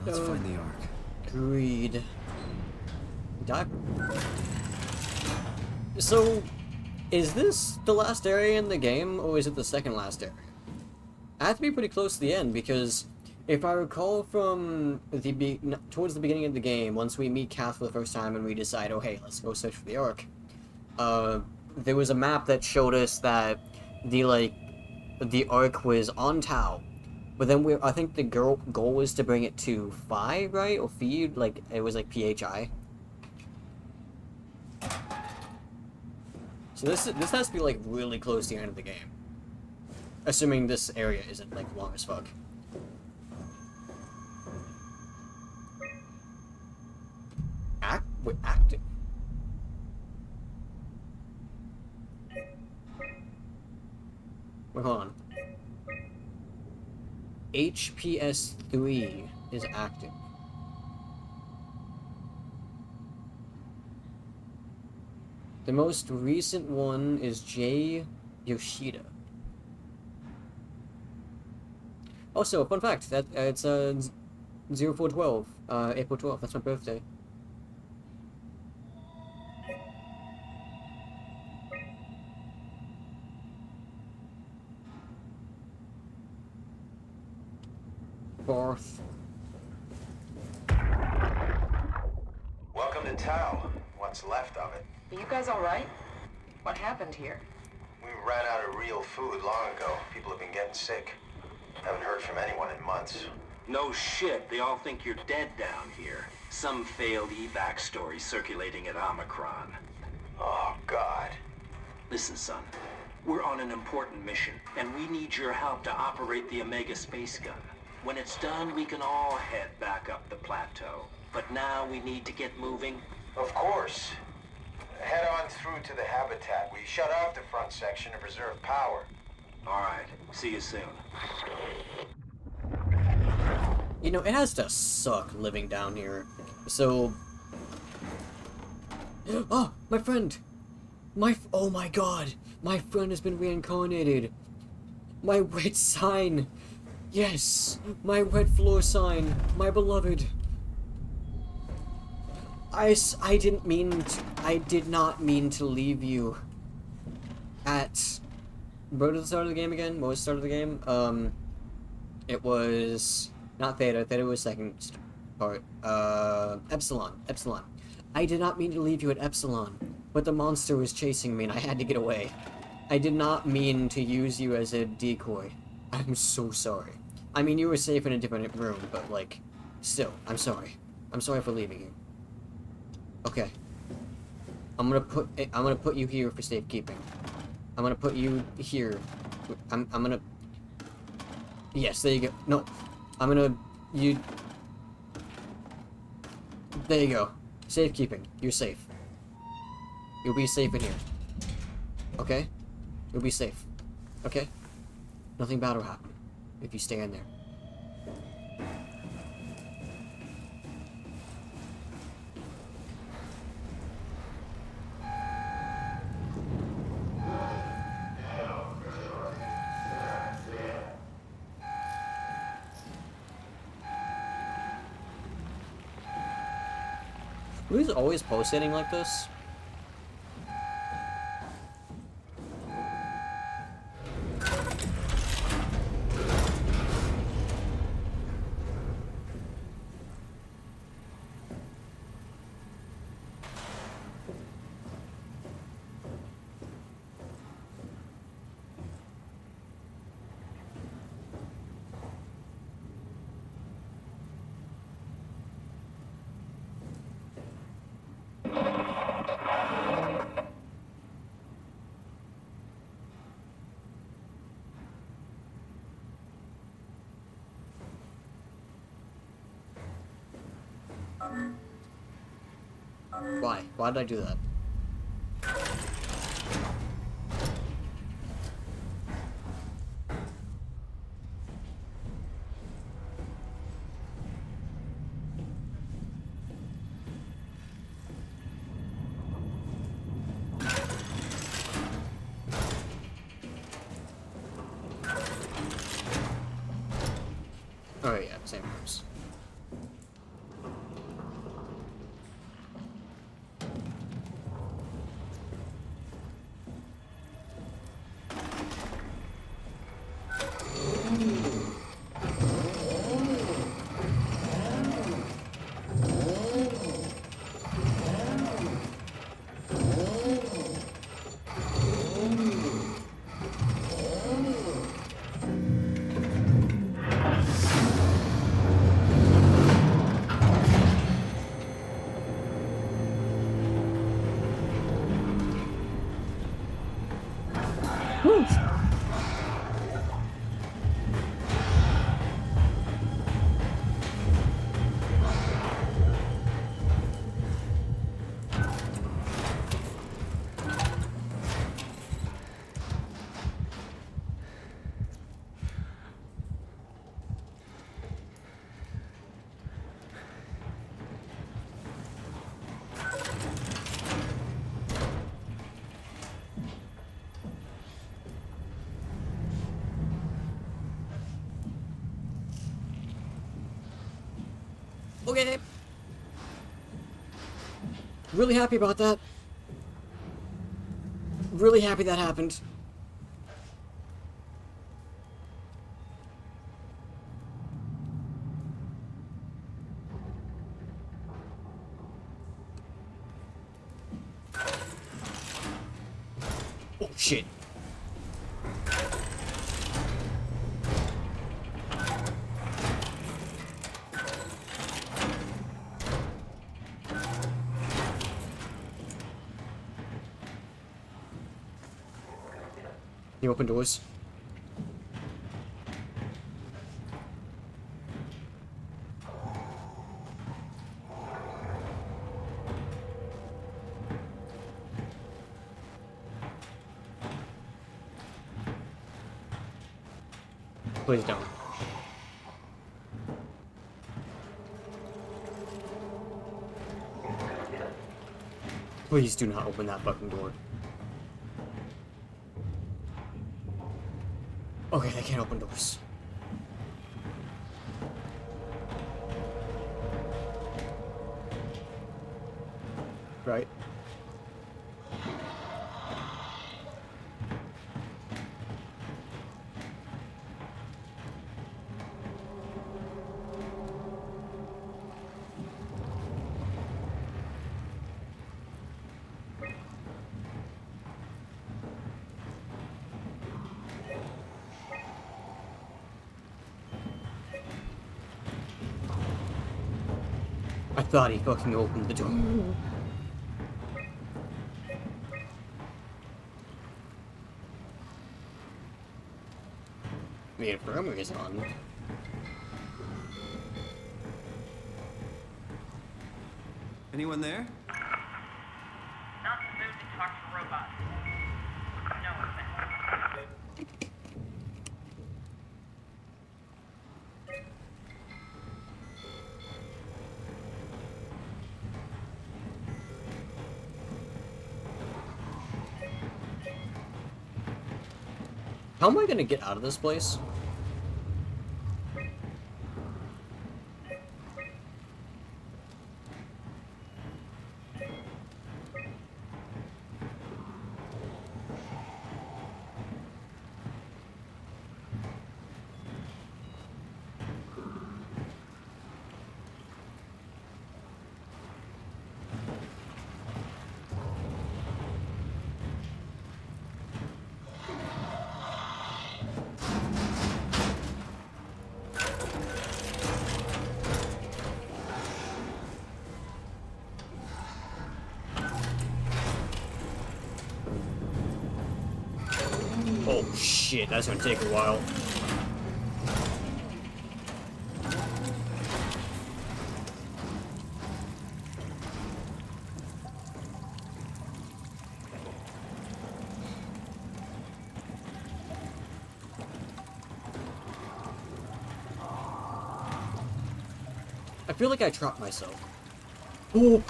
Let's find the Ark. Agreed. Doc. So, is this the last area in the game, or is it the second last area? I have to be pretty close to the end, because if I recall from the towards the beginning of the game, once we meet Kath for the first time and we decide, oh hey, let's go search for the Ark, there was a map that showed us that the Ark was on Tau. But then I think the goal was to bring it to Phi, right? Or Feed, like, it was like PHI. So this has to be, like, really close to the end of the game. Assuming this area isn't, like, long as fuck. Wait, active? Wait, hold on. HPS 3 is active. The most recent one is J. Yoshida. Also, fun fact, that it's 0412, April 12th, that's my birthday. Barth. Welcome to Tau. What's left of it. Are you guys alright? What happened here? We ran out of real food long ago. People have been getting sick. Haven't heard from anyone in months. No shit, they all think you're dead down here. Some failed evac story circulating at Omicron. Oh, God. Listen, son. We're on an important mission, and we need your help to operate the Omega space gun. When it's done, we can all head back up the plateau. But now we need to get moving. Of course. Head on through to the habitat. We shut off the front section to preserve power. All right. See you soon. You know, it has to suck living down here. So... Oh, my friend! Oh my god! My friend has been reincarnated! My red sign! Yes! My red floor sign! My beloved! I did not mean to leave you at... What was the start of the game again? What was the start of the game? It was... Not Theta. Theta was second part. Epsilon. Epsilon. I did not mean to leave you at Epsilon, but the monster was chasing me and I had to get away. I did not mean to use you as a decoy. I'm so sorry. I mean, you were safe in a different room, but, like, still, I'm sorry. I'm sorry for leaving you. Okay. I'm gonna put you here for safekeeping. I'm gonna put you here. I'm gonna... Yes, there you go. No. I'm gonna... There you go. Safekeeping. You're safe. You'll be safe in here. Okay? You'll be safe. Okay? Nothing bad will happen if you stay in there. Who's always pulsating like this? Why? Why did I do that? Oh yeah, same rooms. Okay. Really happy about that. Really happy that happened. Oh shit. You open doors. Please don't. Please do not open that fucking door. Okay, they can't open doors. Right? I thought he fucking opened the door. The infirmary is on. Anyone there? Not in the mood to talk to robots. No offense. How am I gonna get out of this place? Shit, that's gonna take a while. I feel like I trapped myself. Oh!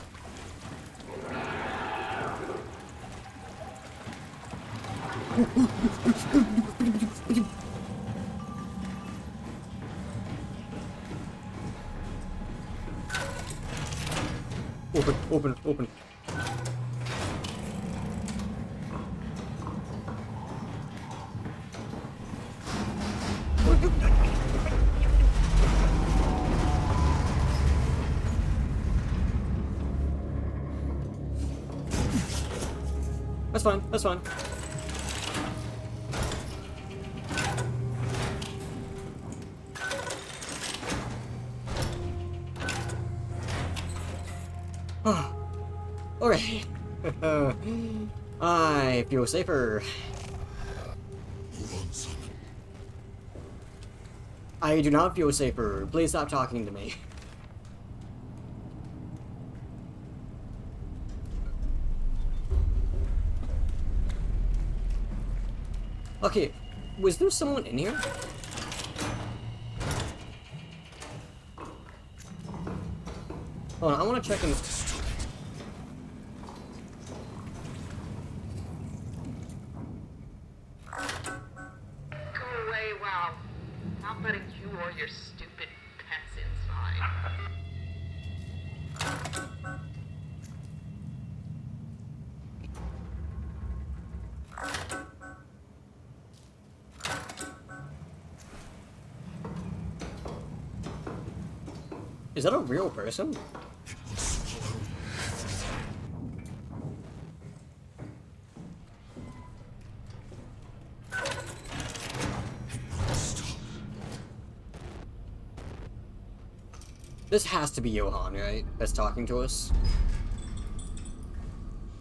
Open, open, open. That's fine, that's fine. Alright. I feel safer. I do not feel safer. Please stop talking to me. Okay, was there someone in here? Hold on, I want to check in. Go away, wow. Not letting you or your stupid pets inside. Is that a real person? This has to be Johan, right? That's talking to us.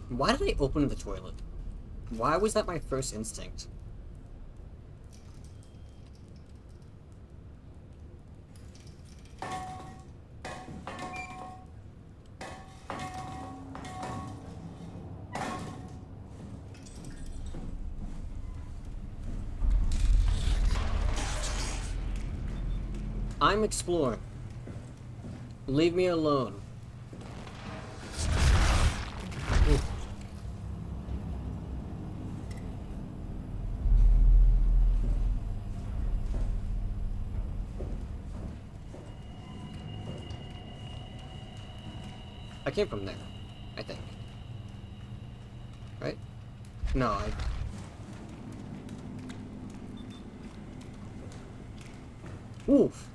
Why did I open the toilet? Why was that my first instinct? I'm exploring. Leave me alone. Ooh. I came from there, I think. Right? No, Oof.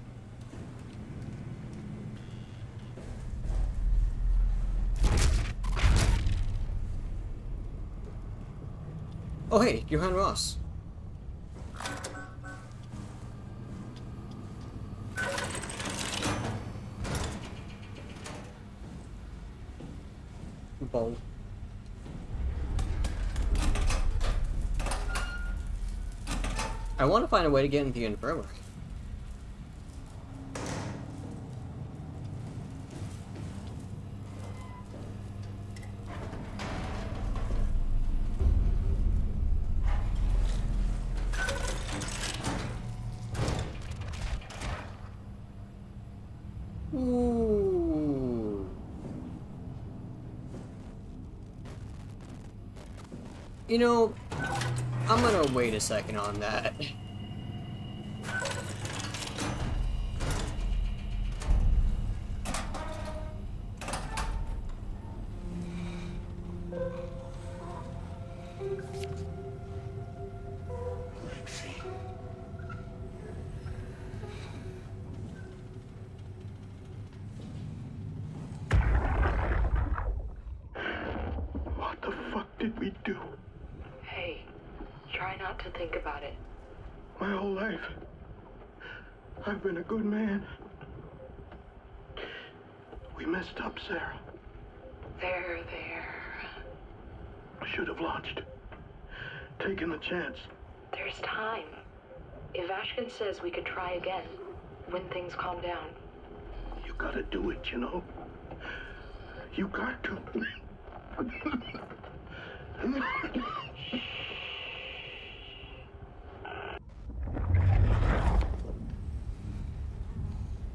Oh hey, Johan Ross. Bowl. I want to find a way to get into the infirmary. Ooh. You know, I'm gonna wait a second on that. What the fuck did we do? Hey, try not to think about it. My whole life, I've been a good man. We messed up, Sarah. There. I should have launched. Taken the chance. There's time. If Ashkin says we could try again, when things calm down. You gotta do it, you know? You got to.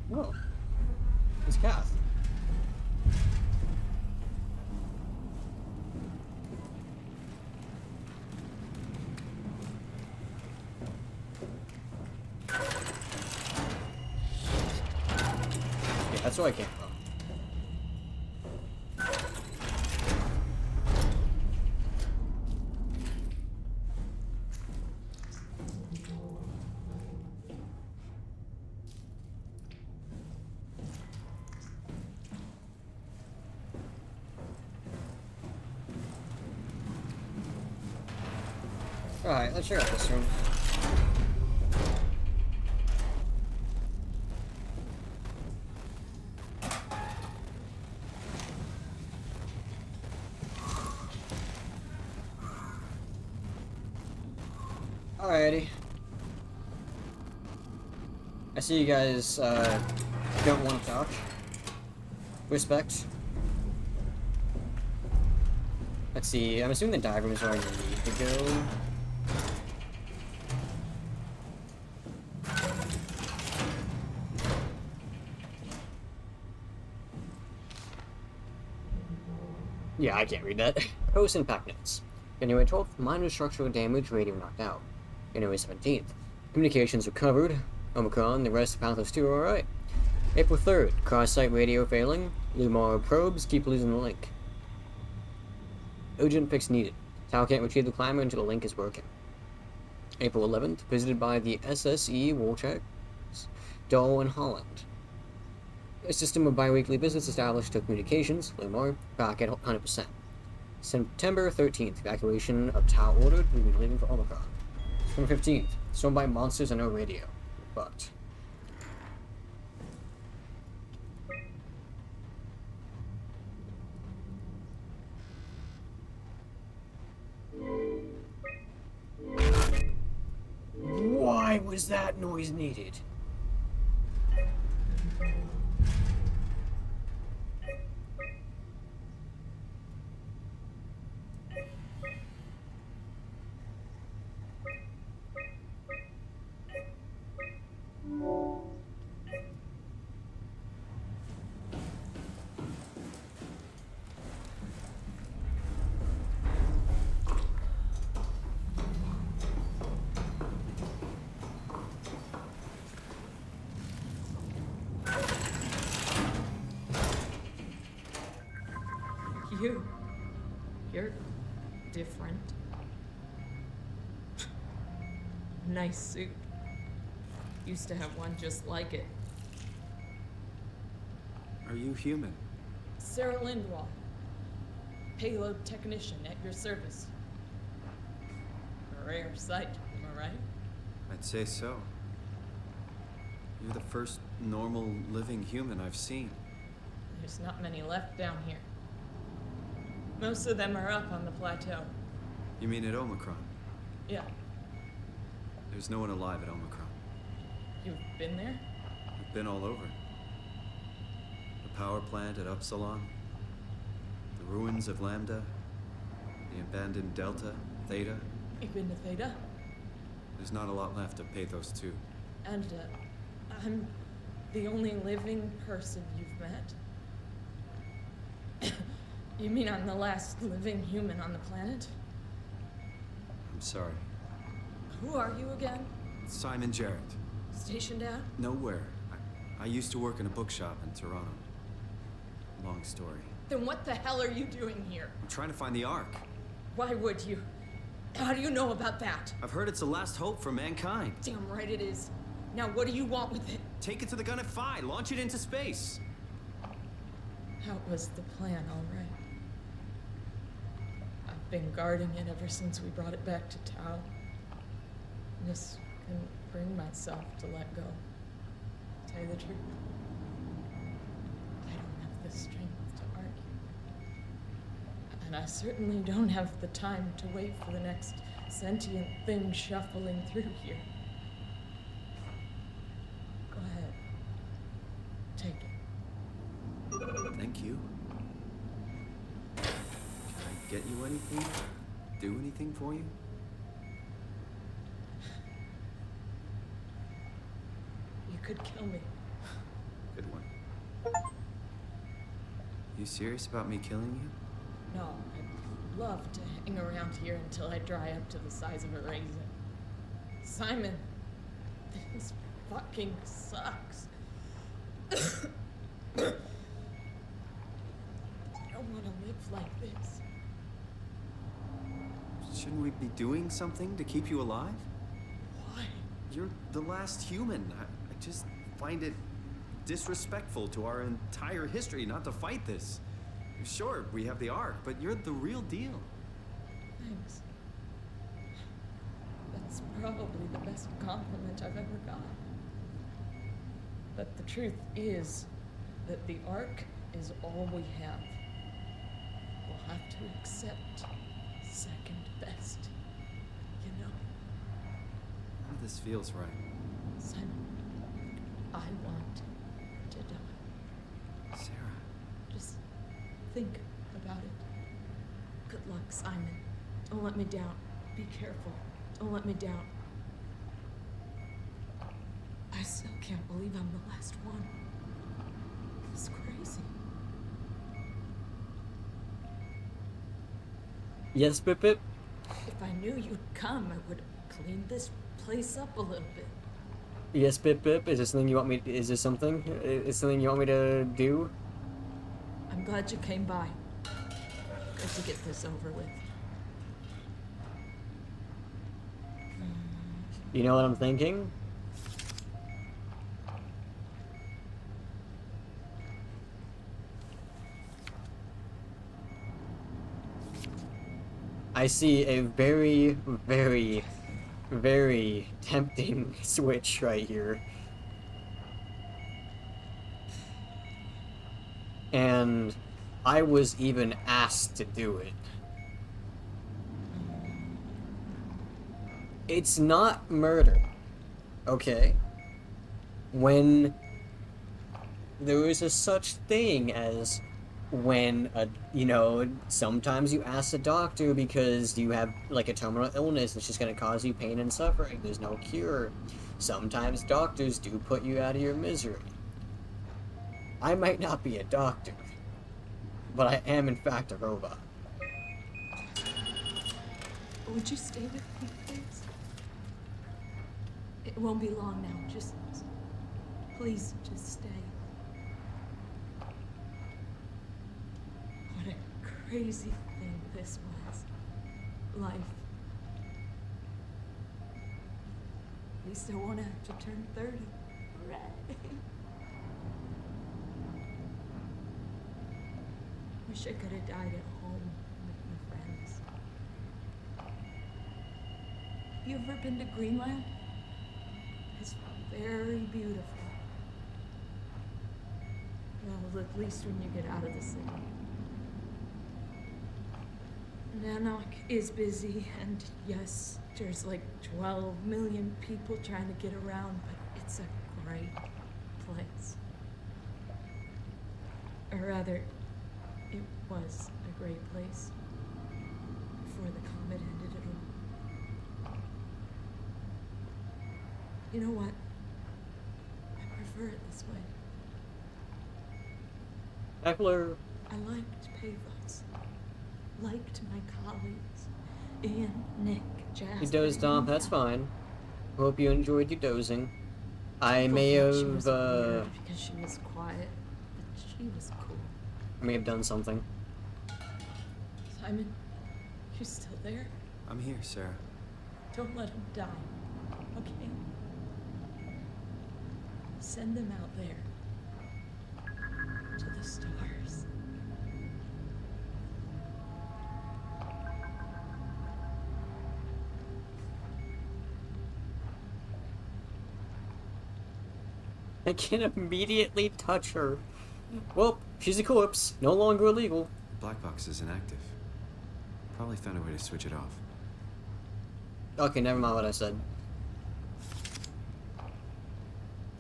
Whoa. It's Kath. Yeah, that's where I came from. Alright, let's check out this room. Alrighty. I see you guys don't want to talk. Respect. Let's see, I'm assuming the dive room is where I need to go. Yeah, I can't read that. Post impact notes. January 12th, minor structural damage, radio knocked out. January 17th, communications recovered. Omicron, the rest of Panthers 2 are alright. April 3rd, cross-site radio failing. Lumar probes keep losing the link. Urgent fix needed. Tau can't retrieve the climber until the link is working. April 11th, visited by the SSE Warchecks, Dahl and Holland. A system of bi-weekly visits established to communications, Lumar, back at 100%. September 13th, evacuation of Tau ordered, we'll be leaving for Omicron. September 15th, stormed by monsters and no radio. But why was that noise needed? You're different. Nice suit. Used to have one just like it. Are you human? Sarah Lindwall. Payload technician at your service. A rare sight, am I right? I'd say so. You're the first normal living human I've seen. There's not many left down here. Most of them are up on the plateau. You mean at Omicron? Yeah. There's no one alive at Omicron. You've been there? I've been all over. The power plant at Upsilon, the ruins of Lambda, the abandoned Delta, Theta. You've been to Theta? There's not a lot left of Pathos 2. And, I'm the only living person you've met? You mean I'm the last living human on the planet? I'm sorry. Who are you again? Simon Jarrett. Stationed out? Nowhere. I used to work in a bookshop in Toronto. Long story. Then what the hell are you doing here? I'm trying to find the Ark. Why would you? How do you know about that? I've heard it's the last hope for mankind. Damn right it is. Now what do you want with it? Take it to the Gun at Phi. Launch it into space. That was the plan, all right. I've been guarding it ever since we brought it back to Tau. Just couldn't bring myself to let go. To tell you the truth, I don't have the strength to argue. And I certainly don't have the time to wait for the next sentient thing shuffling through here. Go ahead. Take it. Thank you. Can I get you anything? Do anything for you? You could kill me. Good one. You serious about me killing you? No, I'd love to hang around here until I dry up to the size of a raisin. Simon, this fucking sucks. I don't want to live like this. Shouldn't we be doing something to keep you alive? Why? You're the last human. I just find it disrespectful to our entire history not to fight this. Sure, we have the Ark, but you're the real deal. Thanks. That's probably the best compliment I've ever got. But the truth is that the Ark is all we have. We'll have to accept second best, you know? None of this feels right. Simon, I want to die. Sarah. Just think about it. Good luck, Simon. Don't let me down. Be careful. Don't let me down. I still can't believe I'm the last one. It's crazy. Yes, Pip Pip? If I knew you'd come, I would have cleaned this place up a little bit. Yes, Pip Pip? Is this something you want me? Is this something? Is something you want me to do? I'm glad you came by. Good to get this over with. You know what I'm thinking? I see a very, very, very tempting switch right here. And I was even asked to do it. It's not murder, okay? When there is a such thing as when sometimes you ask a doctor because you have like a terminal illness that's just going to cause you pain and suffering. There's no cure. Sometimes doctors do put you out of your misery. I might not be a doctor, but I am in fact a robot. Would you stay with me, please? It won't be long now. Just please, just stay. What a crazy thing this was. Life. At least I won't have to turn 30. Hooray. Wish I could have died at home with my friends. Have you ever been to Greenland? It's very beautiful. Well, at least when you get out of the city. Nanook is busy, and yes, there's like 12 million people trying to get around, but it's a great place. Or rather, it was a great place before the comet ended it all. You know what? I prefer it this way. Eckler. I liked Pathos. Liked my colleagues. Ian, Nick, Jasper. You dozed off, that's fine. Hope you enjoyed your dozing. I may She have, was weird because she was quiet, but she was cool. I may have done something. Simon, you still there? I'm here, Sarah. Don't let him die, okay? Send him out there. To the stars. I can immediately touch her. Well, she's a corpse. No longer illegal. Black box is inactive. Probably found a way to switch it off. Okay, never mind what I said.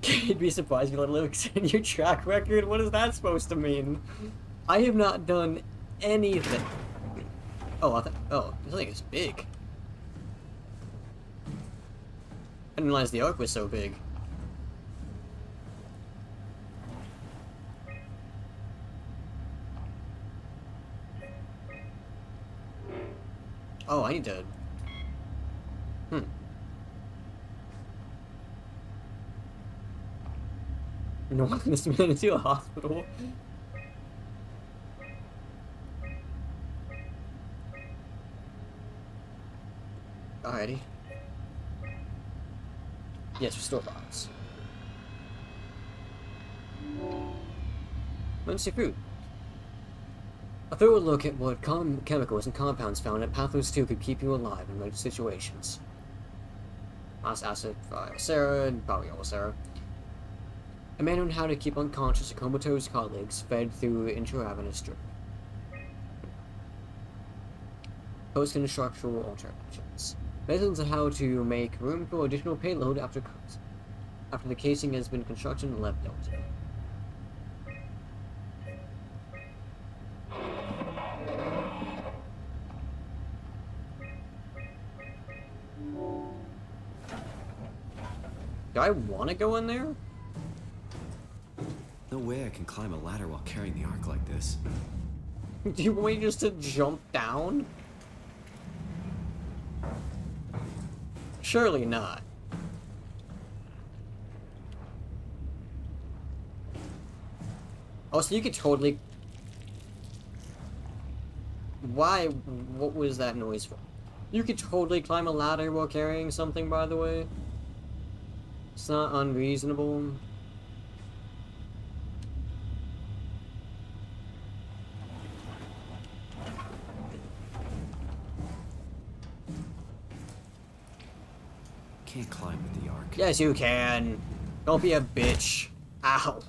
You'd be surprised if you let it extend your track record. What is that supposed to mean? I have not done anything. Oh, this thing is big. I didn't realize the arc was so big. Oh, I need to... No one this man into a hospital. Alrighty. Yes, restore box. Emergency food. A thorough look at what chemicals and compounds found at Pathos 2 could keep you alive in emergency situations. Last acid, Sarah, and probably all Sarah. A man on how to keep unconscious a comatose colleagues fed through intravenous drip. Post-constructural alterations. Lessons on how to make room for additional payload after the casing has been constructed and left empty. Do I want to go in there? No way I can climb a ladder while carrying the ark like this. Do you want me just to jump down? Surely not. Oh, so you could totally... Why? What was that noise for? You could totally climb a ladder while carrying something, by the way. It's not unreasonable. Can't climb with the ark. Yes, you can. Don't be a bitch. Ow.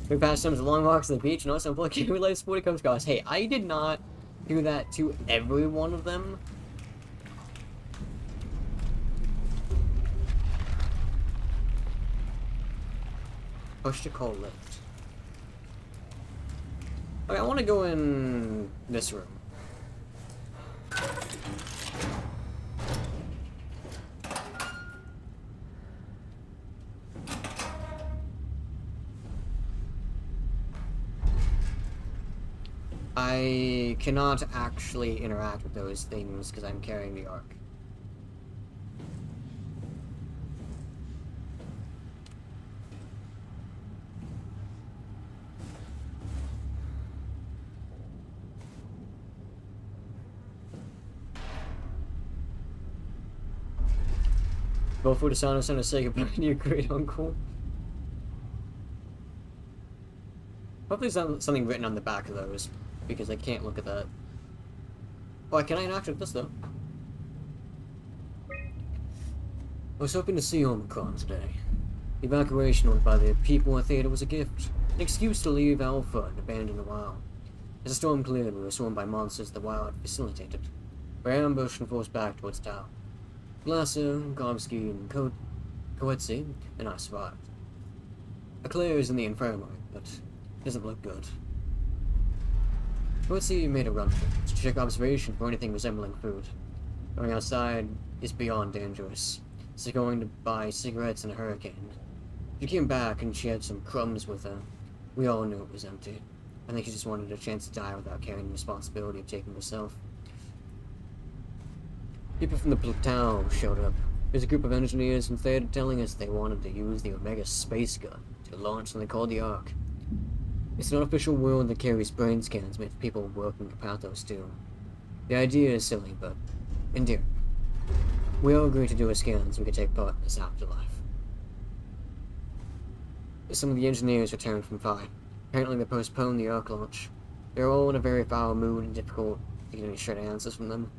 We passed some long walks on the beach, no some blood life sporty comes across. Hey, I did not do that to every one of them. Push to call lift. Okay, I want to go in this room. I cannot actually interact with those things because I'm carrying the ark. Go for the sound of to say goodbye to your great uncle. Hopefully there's something written on the back of those, because I can't look at that. Oh, can I interact with this though? I was hoping to see Omicron today. The evacuation ordered by the people at theater was a gift. An excuse to leave Alpha and abandon the wild. As the storm cleared, we were swarmed by monsters the wild had facilitated. We were ambushed and forced back towards town. Glasser, Gomsky, and Koetsi, and I survived. Eclair is in the infirmary, but it doesn't look good. Koetsi made a run for it, to check observation for anything resembling food. Going outside is beyond dangerous. It's like going to buy cigarettes in a hurricane. She came back and she had some crumbs with her. We all knew it was empty. I think she just wanted a chance to die without carrying the responsibility of taking herself. People from the plateau showed up. There's a group of engineers from theater telling us they wanted to use the Omega space gun to launch something called the Ark. It's an unofficial world that carries brain scans made for people working at Pathos too. The idea is silly, but endearing. We all agreed to do a scan so we could take part in this afterlife. Some of the engineers returned from fire. Apparently they postponed the Ark launch. They're all in a very foul mood and difficult to get any straight answers from them.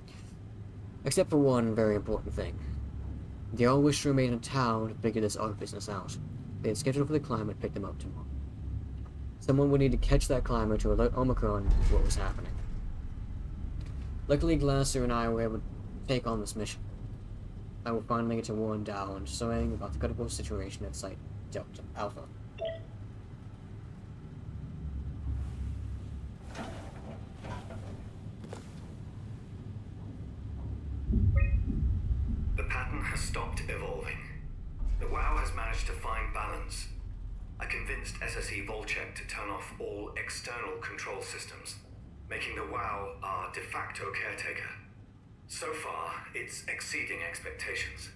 Except for one very important thing. They all wish to remain in town to figure this Ark business out. They had scheduled for the climber to pick them up tomorrow. Someone would need to catch that climber to alert Omicron what was happening. Luckily, Glasser and I were able to take on this mission. I will finally get to warn Dow and Soang about the critical situation at Site Delta Alpha. The pattern has stopped evolving. The WoW has managed to find balance. I convinced SSE Volcheck to turn off all external control systems, making the WoW our de facto caretaker. So far, it's exceeding expectations.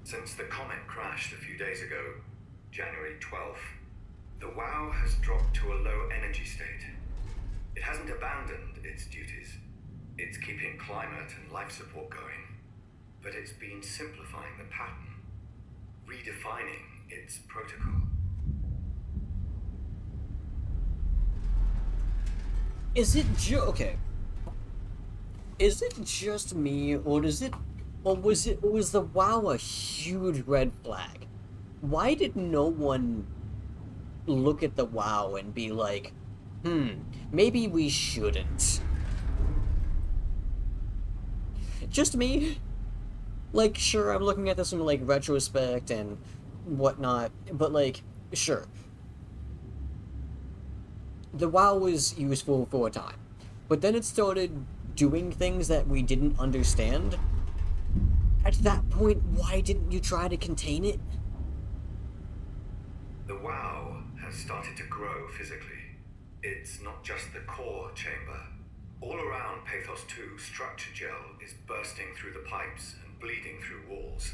Since the comet crashed a few days ago, January 12th, the WoW has dropped to a low energy state. It hasn't abandoned its duties. It's keeping climate and life support going, but it's been simplifying the pattern, redefining its protocol. Is it okay? Is it just me, or was the WoW a huge red flag? Why did no one look at the WoW and be like, maybe we shouldn't? Just me? Like, sure, I'm looking at this in, like, retrospect and whatnot, but, like, sure. The WoW was useful for a time, but then it started doing things that we didn't understand. At that point, why didn't you try to contain it? The WoW has started to grow physically. It's not just the core chamber. All around Pathos 2, structure gel is bursting through the pipes and bleeding through walls.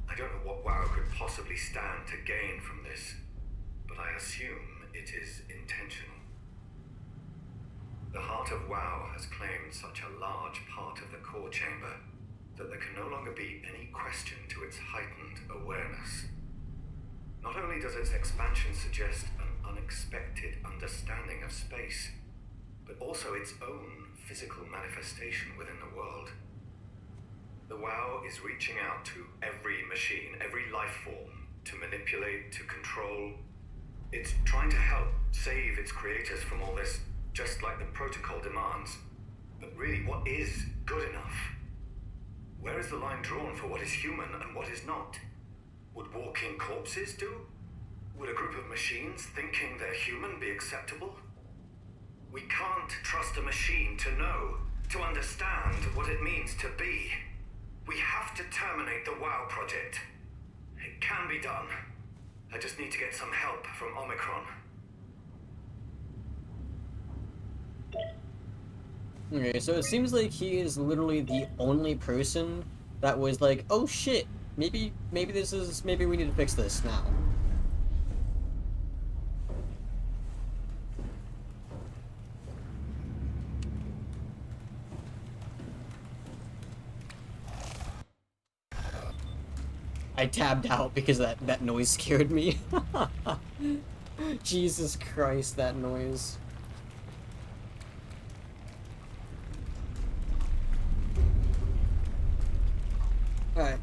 I don't know what WoW could possibly stand to gain from this, but I assume it is intentional. The heart of WoW has claimed such a large part of the core chamber that there can no longer be any question to its heightened awareness. Not only does its expansion suggest an unexpected understanding of space, but also its own physical manifestation within the world. The WoW is reaching out to every machine, every life form, to manipulate, to control. It's trying to help save its creators from all this, just like the protocol demands. But really, what is good enough? Where is the line drawn for what is human and what is not? Would walking corpses do? Would a group of machines thinking they're human be acceptable? We can't trust a machine to know, to understand what it means to be. We have to terminate the WoW project. It can be done. I just need to get some help from Omicron. Okay, so it seems like he is literally the only person that was like, oh shit, maybe we need to fix this now. I tabbed out because that noise scared me. Jesus Christ, that noise. Alright.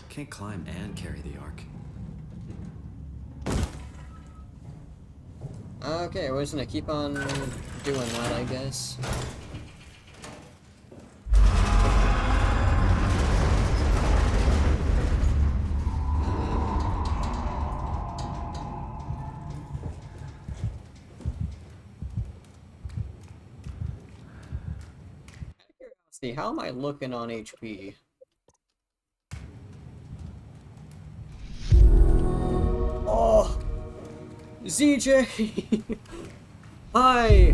Can't climb and carry the ark. Okay, we're just gonna keep on doing that, I guess. See, how am I looking on HP? Oh! ZJ! Hi!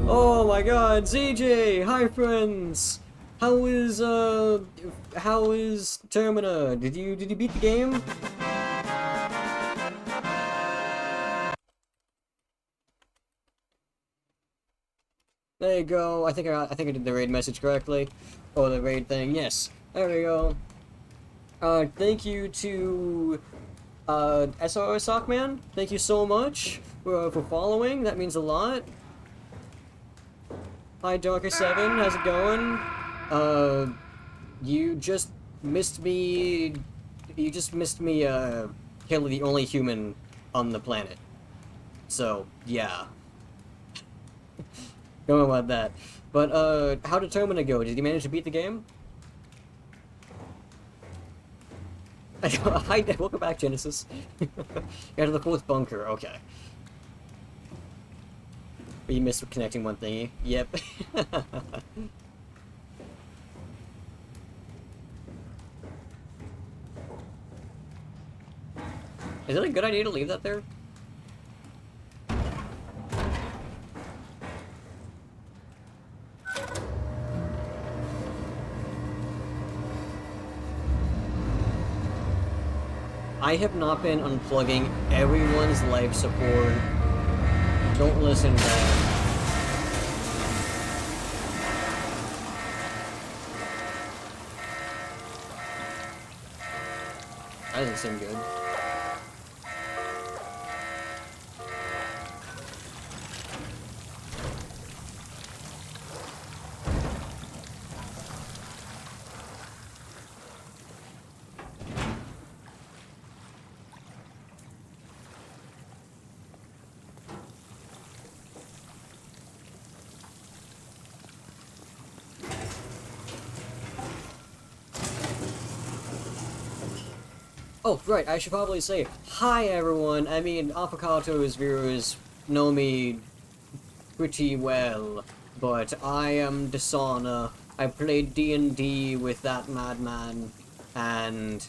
Oh my god, ZJ! Hi friends! How is Termina? Did you beat the game? There you go. I think I did the raid message correctly. Oh, the raid thing. Yes. There we go. Thank you to SRO Sockman. Thank you so much for following. That means a lot. Hi Darker7, how's it going? You just missed me... You just missed me, kill the only human on the planet. So, yeah. Don't know about that. But, how did Tomina go? Did he manage to beat the game? Hi, welcome back, Genesis. You're to the 4th bunker, okay. But you missed connecting one thingy. Yep. Is it a good idea to leave that there? I have not been unplugging everyone's life support. Don't listen to that. That doesn't seem good. Oh, right, I should probably say, hi everyone, I mean, Avocato's viewers know me pretty well, but I am Dishonor. I played D&D with that madman, and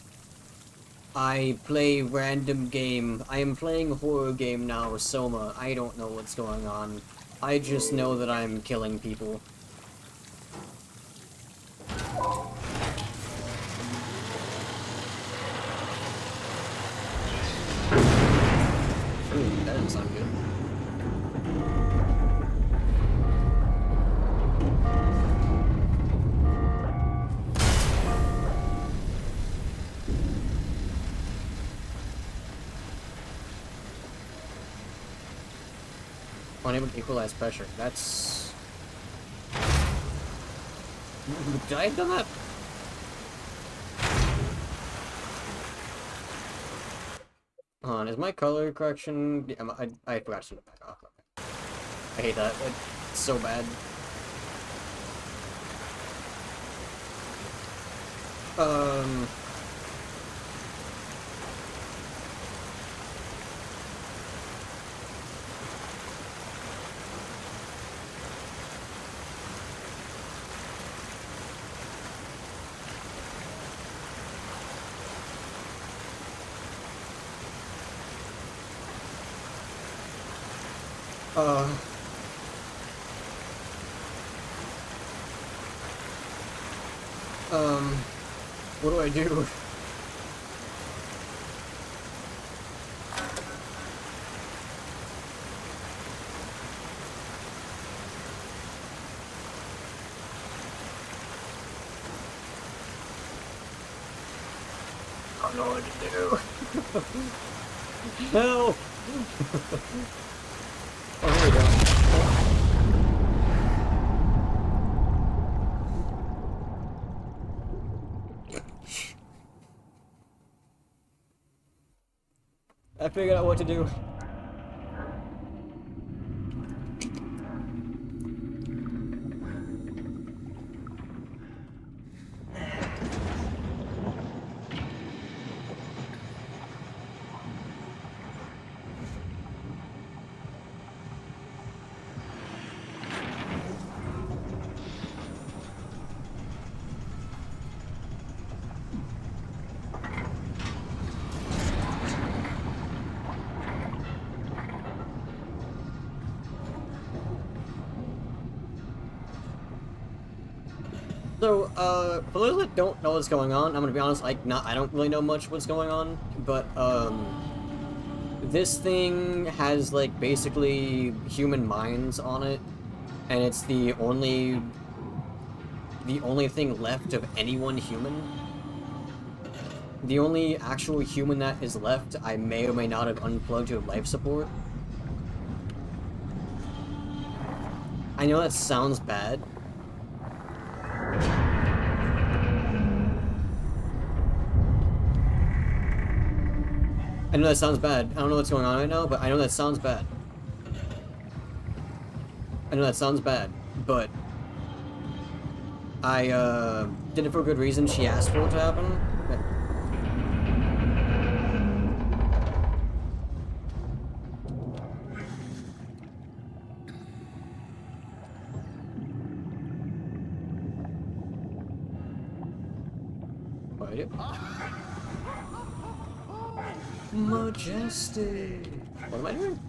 I play random game. I am playing a horror game now with Soma. I don't know what's going on. I just know that I'm killing people. Ooh, that doesn't sound good. Unable to equalize pressure. That's... Did I have done that? Hold on, is my color correction... Yeah, I forgot to turn it back off. Okay. I hate that. It's so bad. What do I do? I don't know what to do. Help! Oh, here we go. I figured out what to do. So, for those that don't know what's going on, I'm gonna be honest, I don't really know much what's going on, but, this thing has, like, basically human minds on it, and it's the only thing left of anyone human. The only actual human that is left, I may or may not have unplugged your life support. I know that sounds bad. I know that sounds bad. I don't know what's going on right now, but I know that sounds bad. I know that sounds bad, but I did it for a good reason. She asked for it to happen. Wait. Majestic. What am I doing?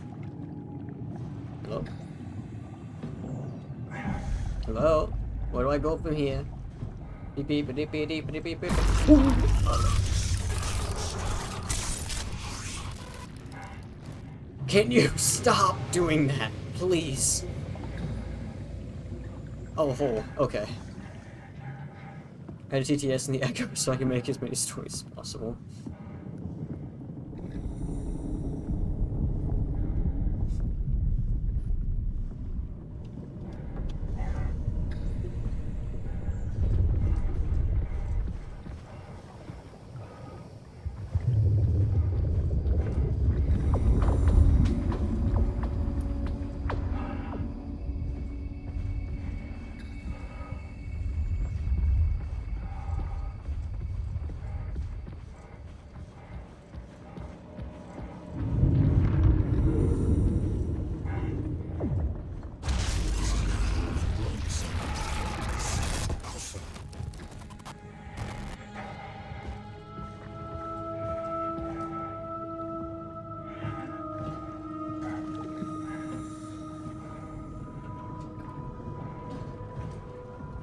Hello? Hello? Where do I go from here? Beep beep beep beep beep beep beep beep. Can you stop doing that, please? Oh, okay. I had a TTS in the Echo so I can make as many stories as possible.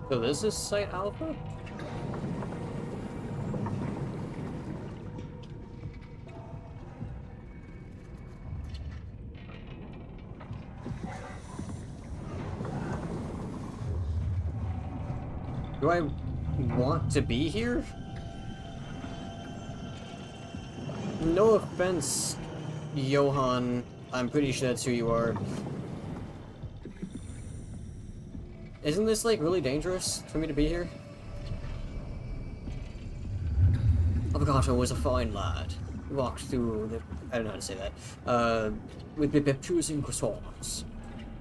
So this is Site Alpha? Do I want to be here? No offense, Johan. I'm pretty sure that's who you are. Isn't this, like, really dangerous for me to be here? Avocato was a fine lad. He walked through the... I don't know how to say that. With Bip choosing croissants.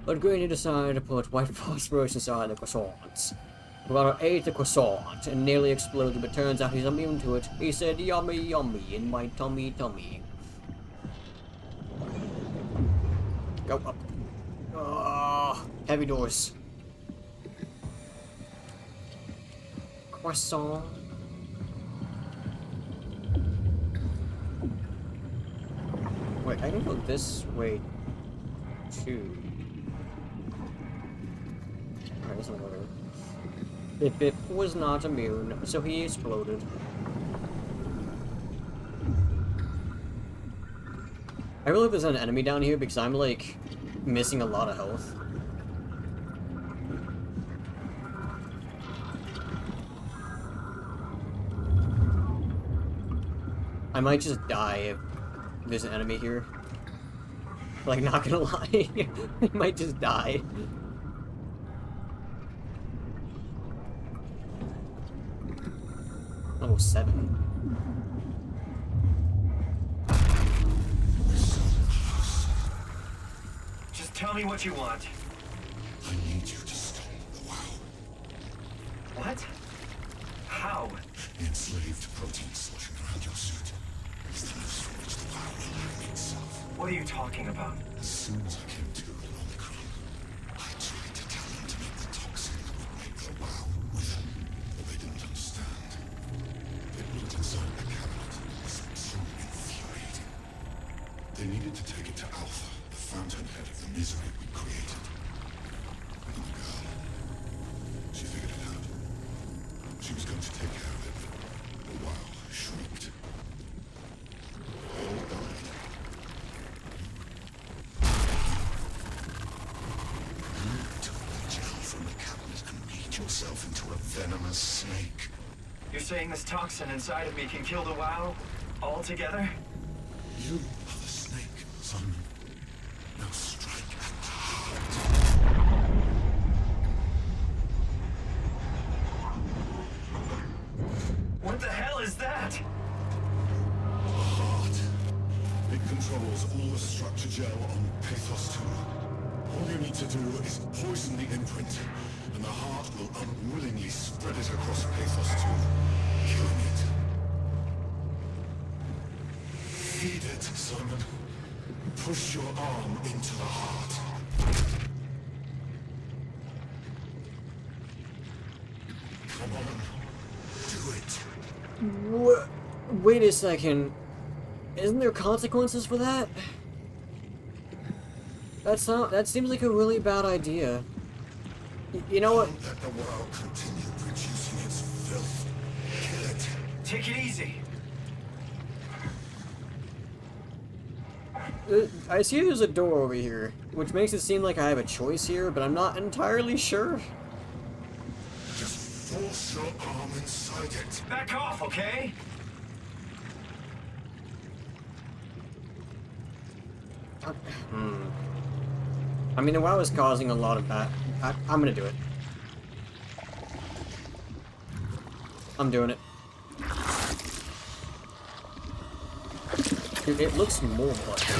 But Granny decided to put white phosphorus inside the croissants. Avocato ate the croissant and nearly exploded, but turns out he's immune to it. He said, "Yummy, yummy, in my tummy, tummy." Go up. Heavy doors. Croissant. Wait, I can go this way too. Alright, that's not over. Bip was not immune, so he exploded. I really hope there's an enemy down here because I'm like missing a lot of health. I might just die if there's an enemy here. Like, not gonna lie. I might just die. Level 7. Just tell me what you want. I need you to stop the WoW. What? How? The enslaved protein sloshing around your suit is the most from which the WoW will hack itself. What are you talking about? As soon as I came to Omicron, I tried to tell them to make the toxin that would make the WoW wither, but they didn't understand. It looked inside the cabinet as so infuriating. They needed to take it to Alpha, the fountainhead of the misery we created. And the girl, she figured it out. She was going to take care of it, but the WoW shrieked. They all died. You took the gel from the cabinet and made yourself into a venomous snake. You're saying this toxin inside of me can kill the WoW altogether? You are the snake, son. Now strike at the heart. What the hell is that? The heart. controls all the structure gel on Pathos 2. All you need to do is poison the imprint, and the heart will unwillingly spread it across Pathos 2, killing it. Feed it, Simon. Push your arm into the heart. Come on. Do it. Wait a second. Isn't there consequences for that? That seems like a really bad idea. You know what? Don't let the world continue producing its filth. Kill it. Take it easy. I see there's a door over here, which makes it seem like I have a choice here, but I'm not entirely sure. Just force your arm inside it. Back off, okay? I mean, the WoW is causing a lot of bad. I'm gonna do it. I'm doing it. Dude, it looks more button.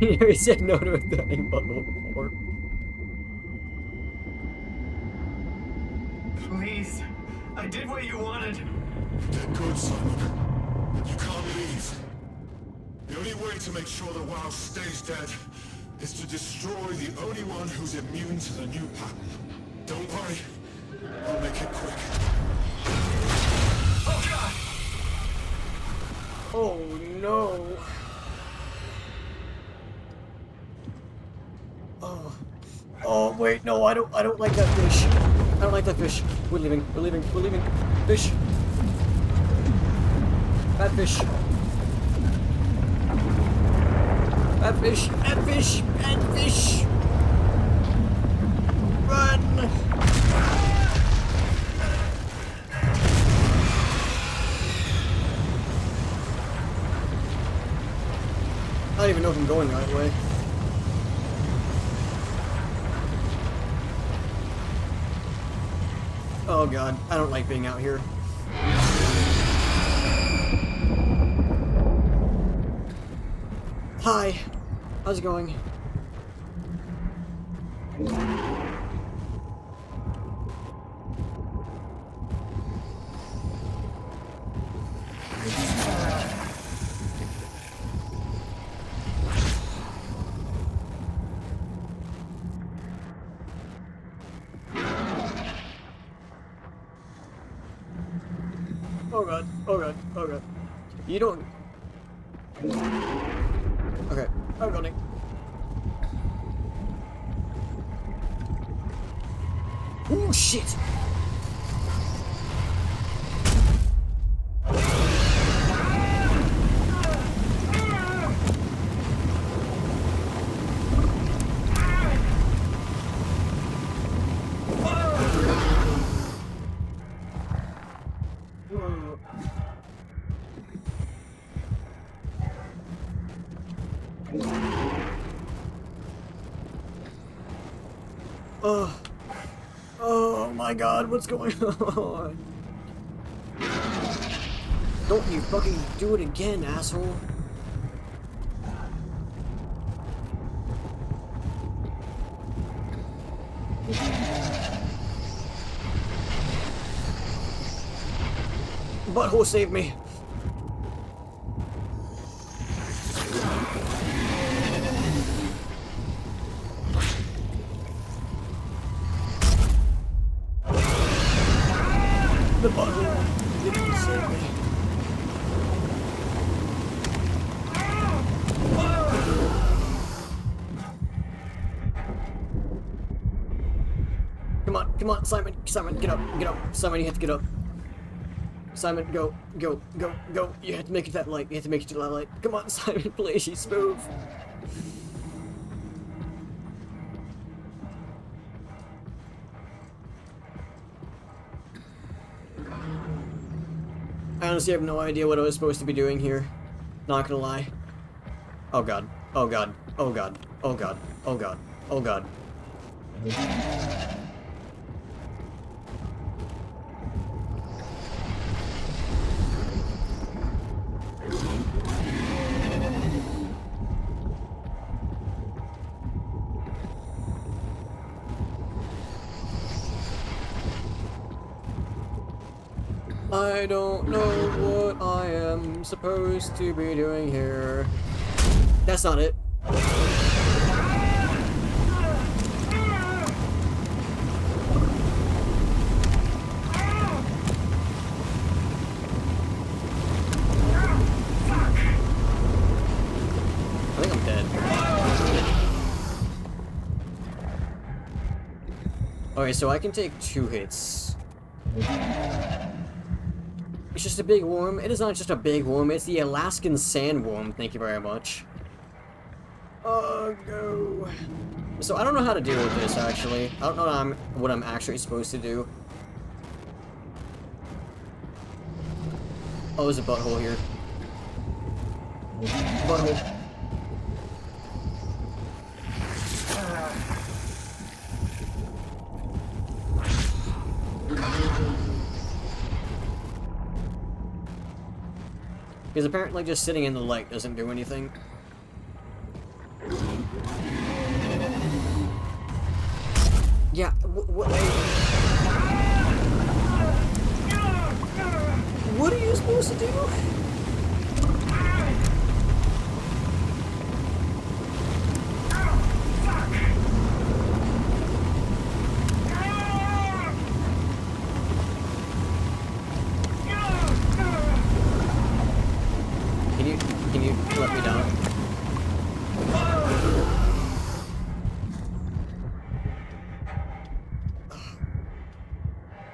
He said no to a dying bubble before. Please. I did what you wanted. Get good, Simon. You can't leave. The only way to make sure the WoW stays dead is to destroy the only one who's immune to the new pattern. Don't worry. I'll make it quick. Oh, God! Oh, no. Oh wait, no, I don't like that fish. I don't like that fish. We're leaving. Fish. Bad fish. Bad fish. Run. I don't even know if I'm going the right way. Oh god, I don't like being out here. Hi, how's it going? Oh god. You don't... Okay, I'm running. Oh shit! Oh my god, what's going on? Don't you fucking do it again, asshole. Butthole saved me. The butthole didn't save me. Come on, Simon, get up. Simon, you have to get up. Simon, go. You have to make it that light. Come on, Simon, please, move. I honestly have no idea what I was supposed to be doing here. Not gonna lie. Oh god. Oh god. Oh god. Oh god. Oh god. Oh god. I don't know what I am supposed to be doing here. That's not it. I think I'm dead. Okay, so I can take 2 hits. It's just a big worm. It is not just a big worm, it's the Alaskan sandworm. Thank you very much. Oh, no. So I don't know how to deal with this, actually. I don't know what I'm actually supposed to do. Oh, there's a butthole here. Butthole. Because apparently just sitting in the light doesn't do anything. Yeah, what are you supposed to do? Can you let me down?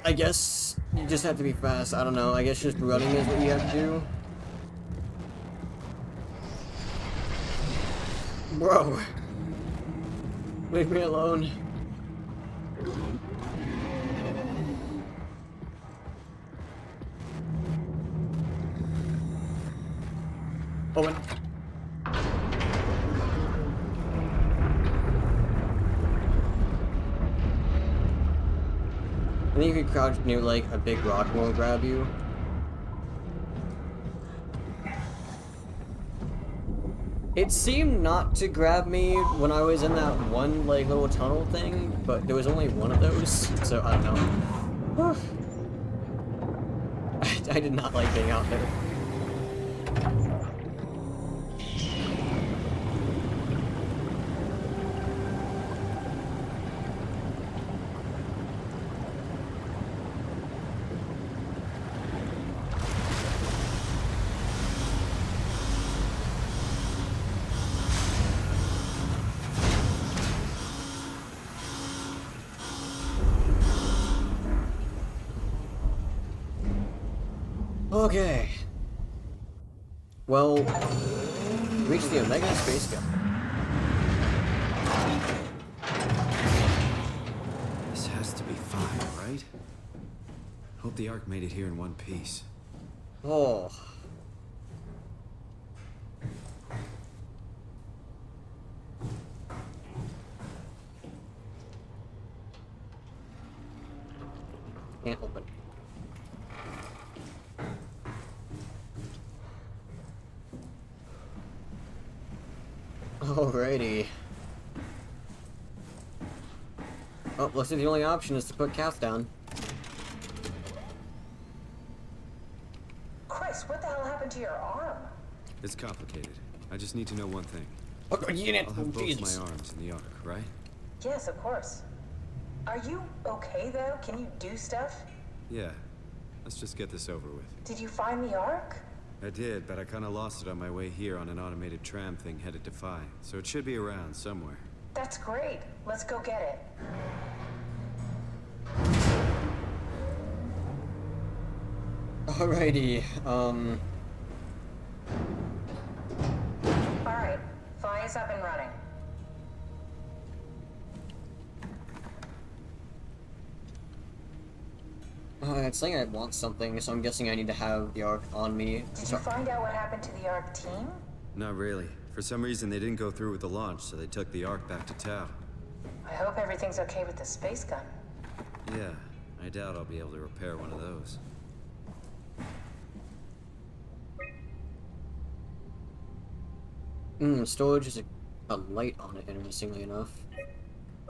I guess you just have to be fast. I don't know. I guess just running is what you have to do. Bro. Leave me alone. Owen. I think if you crouch near like a big rock won't grab you. It seemed not to grab me when I was in that one like little tunnel thing, but there was only one of those, so I don't know. I did not like being out there. Okay. Well, reach the Omega space gun. This has to be fine, right? Hope the Ark made it here in one piece. Oh. Can't open. Alrighty. Oh, looks like the only option is to put Cass down. Chris, what the hell happened to your arm? It's complicated. I just need to know one thing. Oh, you I'll have both my arms in the Ark, right? Yes, of course. Are you okay, though? Can you do stuff? Yeah. Let's just get this over with. Did you find the Ark? I did, but I kind of lost it on my way here on an automated tram thing headed to Phi. So it should be around somewhere. That's great. Let's go get it. Alrighty, Alright, Phi is up and running. It's saying I want something, so I'm guessing I need to have the Ark on me. Did you find out what happened to the ARC team? Not really. For some reason, they didn't go through with the launch, so they took the Ark back to Tau. I hope everything's okay with the space gun. Yeah, I doubt I'll be able to repair one of those. Storage is a light on it, interestingly enough.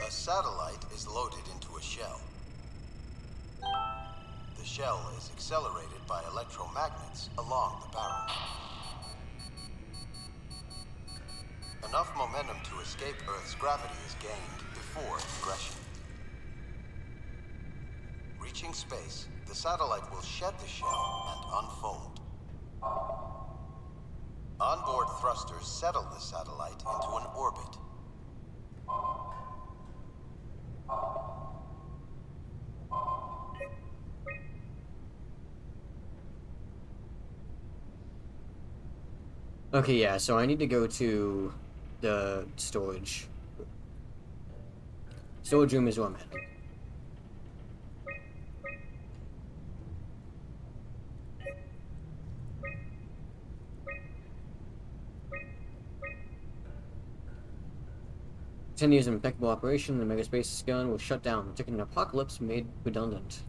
A satellite is loaded into a shell. The shell is accelerated by electromagnets along the barrel. Enough momentum to escape Earth's gravity is gained before regression. Reaching space, the satellite will shed the shell and unfold. Onboard thrusters settle the satellite into an orbit. Okay, yeah, so I need to go to the storage. Storage room is where I'm heading. Continues impeccable operation, the megaspace gun was shut down, taking an apocalypse made redundant.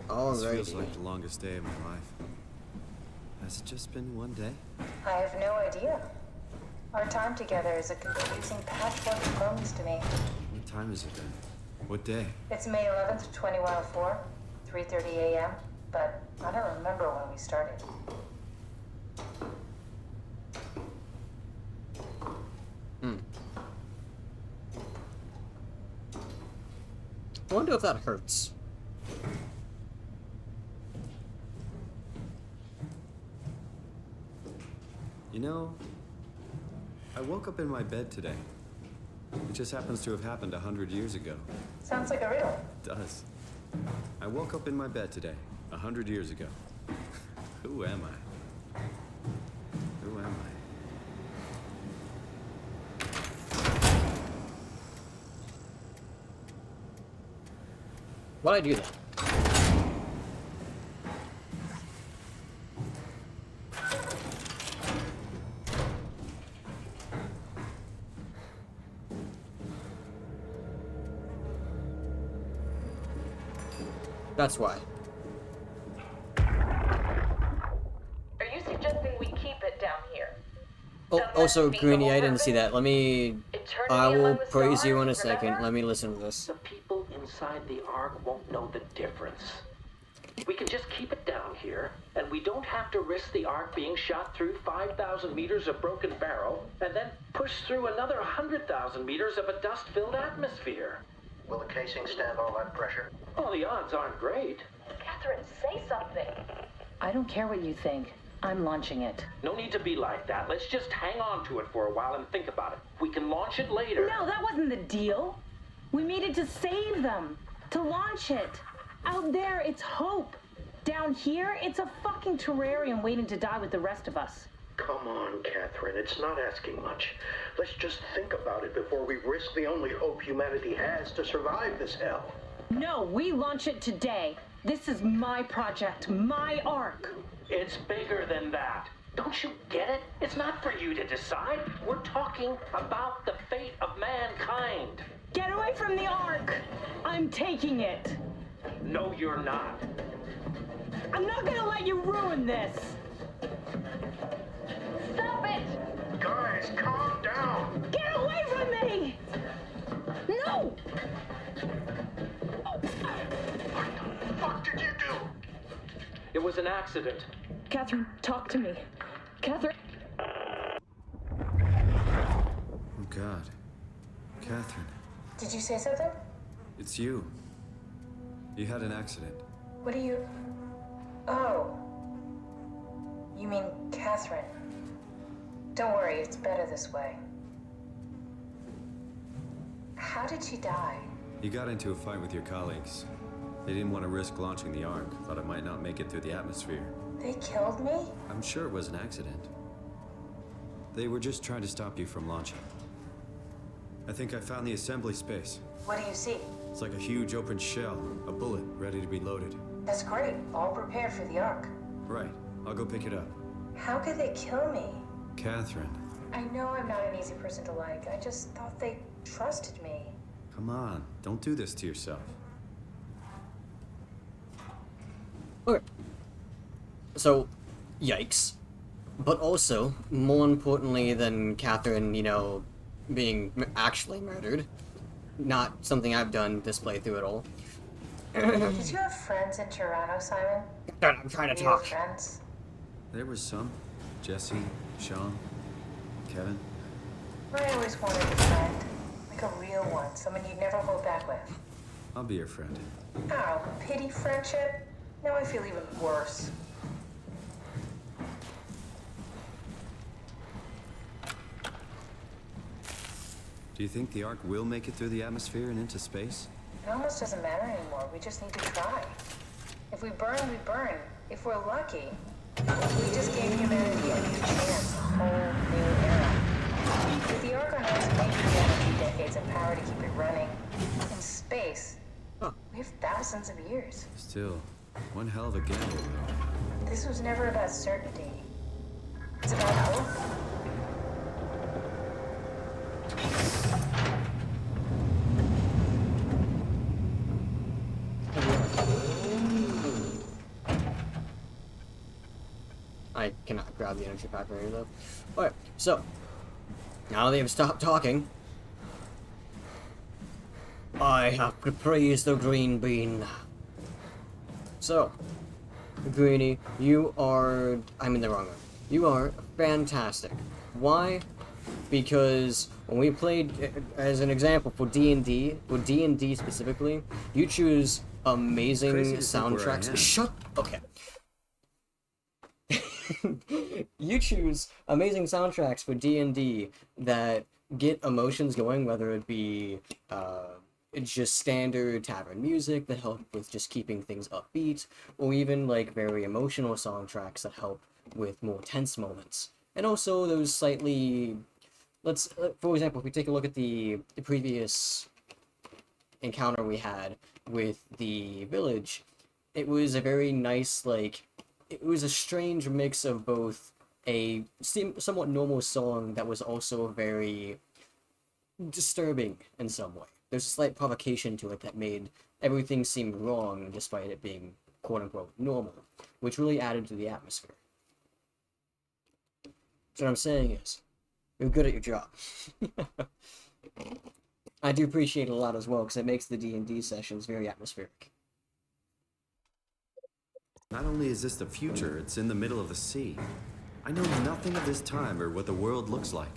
This feels Alrighty. like the longest day of my life. Has it just been one day? I have no idea. Our time together is a confusing patchwork of moments to me. What time is it then? What day? It's May 11th, 2004, 3:30 a.m., but I don't remember when we started. I wonder if that hurts. You know, I woke up in my bed today. It just happens to have happened 100 years ago. Sounds like a riddle. It does. I woke up in my bed today, 100 years ago. Who am I? Who am I? Why'd I do that? That's why. Are you suggesting we keep it down here? Oh, also, Greenie, I didn't see that. Let me... I will among the praise you stars, in a second. remember? Uh-huh. Let me listen to this. The people inside the Ark won't know the difference. We can just keep it down here, and we don't have to risk the Ark being shot through 5,000 meters of broken barrel, and then push through another 100,000 meters of a dust-filled atmosphere. Will the casing stand all that pressure? Well, the odds aren't great. Catherine, say something. I don't care what you think. I'm launching it. No need to be like that. Let's just hang on to it for a while and think about it. We can launch it later. No, that wasn't the deal. We made it to save them, to launch it. Out there, it's hope. Down here, it's a fucking terrarium waiting to die with the rest of us. Come on, Catherine. It's not asking much. Let's just think about it before we risk the only hope humanity has to survive this hell. No, we launch it today. This is my project, my Ark. It's bigger than that. Don't you get it? It's not for you to decide. We're talking about the fate of mankind. Get away from the Ark. I'm taking it. No, you're not. I'm not gonna let you ruin this. Stop it! Guys, calm down. Get away from me! No! What the fuck did you do? It was an accident. Catherine, talk to me. Catherine. Oh, God. Catherine, Did you say something? it's you. You had an accident. What do you... Oh. You mean Catherine. Don't worry, it's better this way. How did she die? You got into a fight with your colleagues. They didn't want to risk launching the Ark. Thought it might not make it through the atmosphere. They killed me? I'm sure it was an accident. They were just trying to stop you from launching. I think I found the assembly space. What do you see? It's like a huge open shell, a bullet ready to be loaded. That's great. All prepared for the Ark. Right. I'll go pick it up. How could they kill me? Catherine. I know I'm not an easy person to like. I just thought they trusted me. Come on. Don't do this to yourself. Okay. So, yikes. But also, more importantly than Catherine, you know, being actually murdered, not something I've done this playthrough at all. Did you have friends in Toronto, Simon? I'm trying to Real talk. friends? There was some. Jesse, Sean, Kevin. I always wanted a friend. Like a real one. Someone you'd never hold back with. I'll be your friend. Oh, pity friendship? Now I feel even worse. Do you think the Ark will make it through the atmosphere and into space? It almost doesn't matter anymore. We just need to try. If we burn, we burn. If we're lucky, we just gave humanity a new chance, a whole new era. With the Ark on Earth, maybe we have a few decades of power to keep it running. In space, we have thousands of years. Still, one hell of a gamble. This was never about certainty. It's about hope. I cannot grab the energy pack right here, though. Alright, so, now they have stopped talking, I have to praise the green bean. So, Greenie, you are... I'm in the wrong one. You are fantastic. Why? Because when we played, as an example, for D&D, for D&D specifically, you choose amazing soundtracks. Shut... Okay. You choose amazing soundtracks for D&D that get emotions going, whether it be it's just standard tavern music that help with just keeping things upbeat, or even like very emotional soundtracks that help with more tense moments. And also those slightly, let's for example, if we take a look at the previous encounter we had with the village, it was a very nice, like, it was a strange mix of both a somewhat normal song that was also very disturbing in some way. There's a slight provocation to it that made everything seem wrong despite it being quote-unquote normal, which really added to the atmosphere. So what I'm saying is, you're good at your job. I do appreciate it a lot as well, because it makes the D&D sessions very atmospheric. Not only is this the future, it's in the middle of the sea. I know nothing of this time or what the world looks like.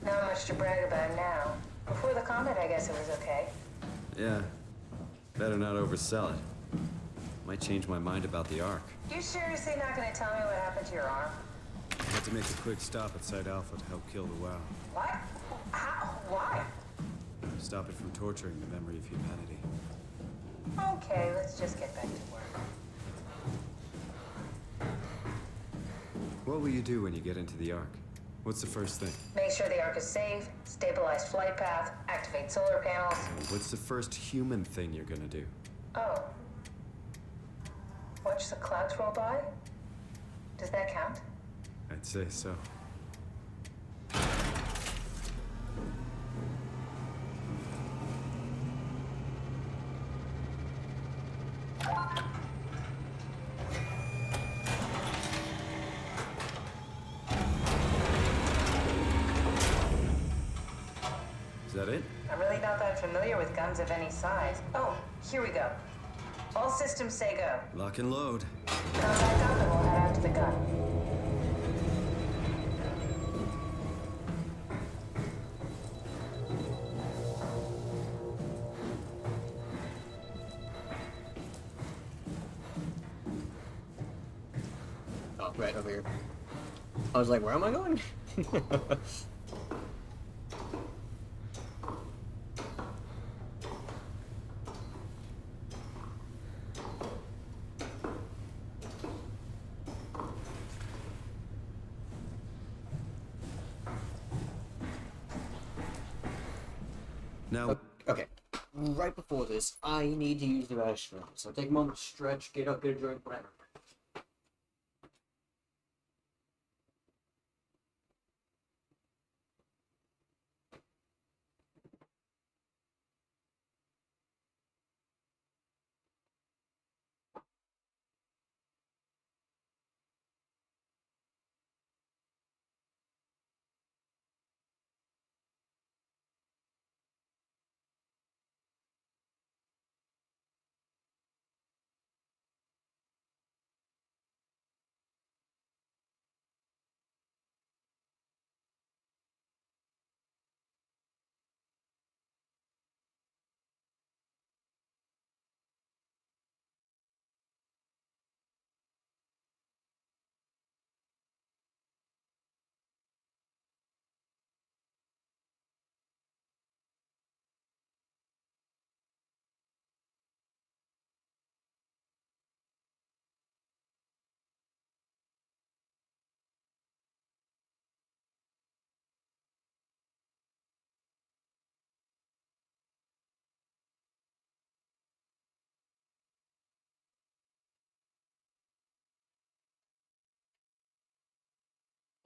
Not much to brag about now. Before the combat, I guess it was okay. Yeah, better not oversell it. Might change my mind about the Ark. You seriously not gonna tell me what happened to your arm? I had to make a quick stop at Site Alpha to help kill the WoW. What? How? Why? Stop it from torturing the memory of humanity. Okay, let's just get back to work. What will you do when you get into the Ark? What's the first thing? Make sure the Ark is safe, stabilize flight path, activate solar panels. What's the first human thing you're gonna do? Oh. Watch the clouds roll by? Does that count? I'd say so. Is that it? I'm really not that familiar with guns of any size. Oh, here we go. All systems say go. Lock and load. Come back up and we'll head out to the gun. Oh, right over here. I was like, where am I going? Now... Okay. Right before this, I need to use the restroom. So take a moment to stretch, get up, get a drink, whatever.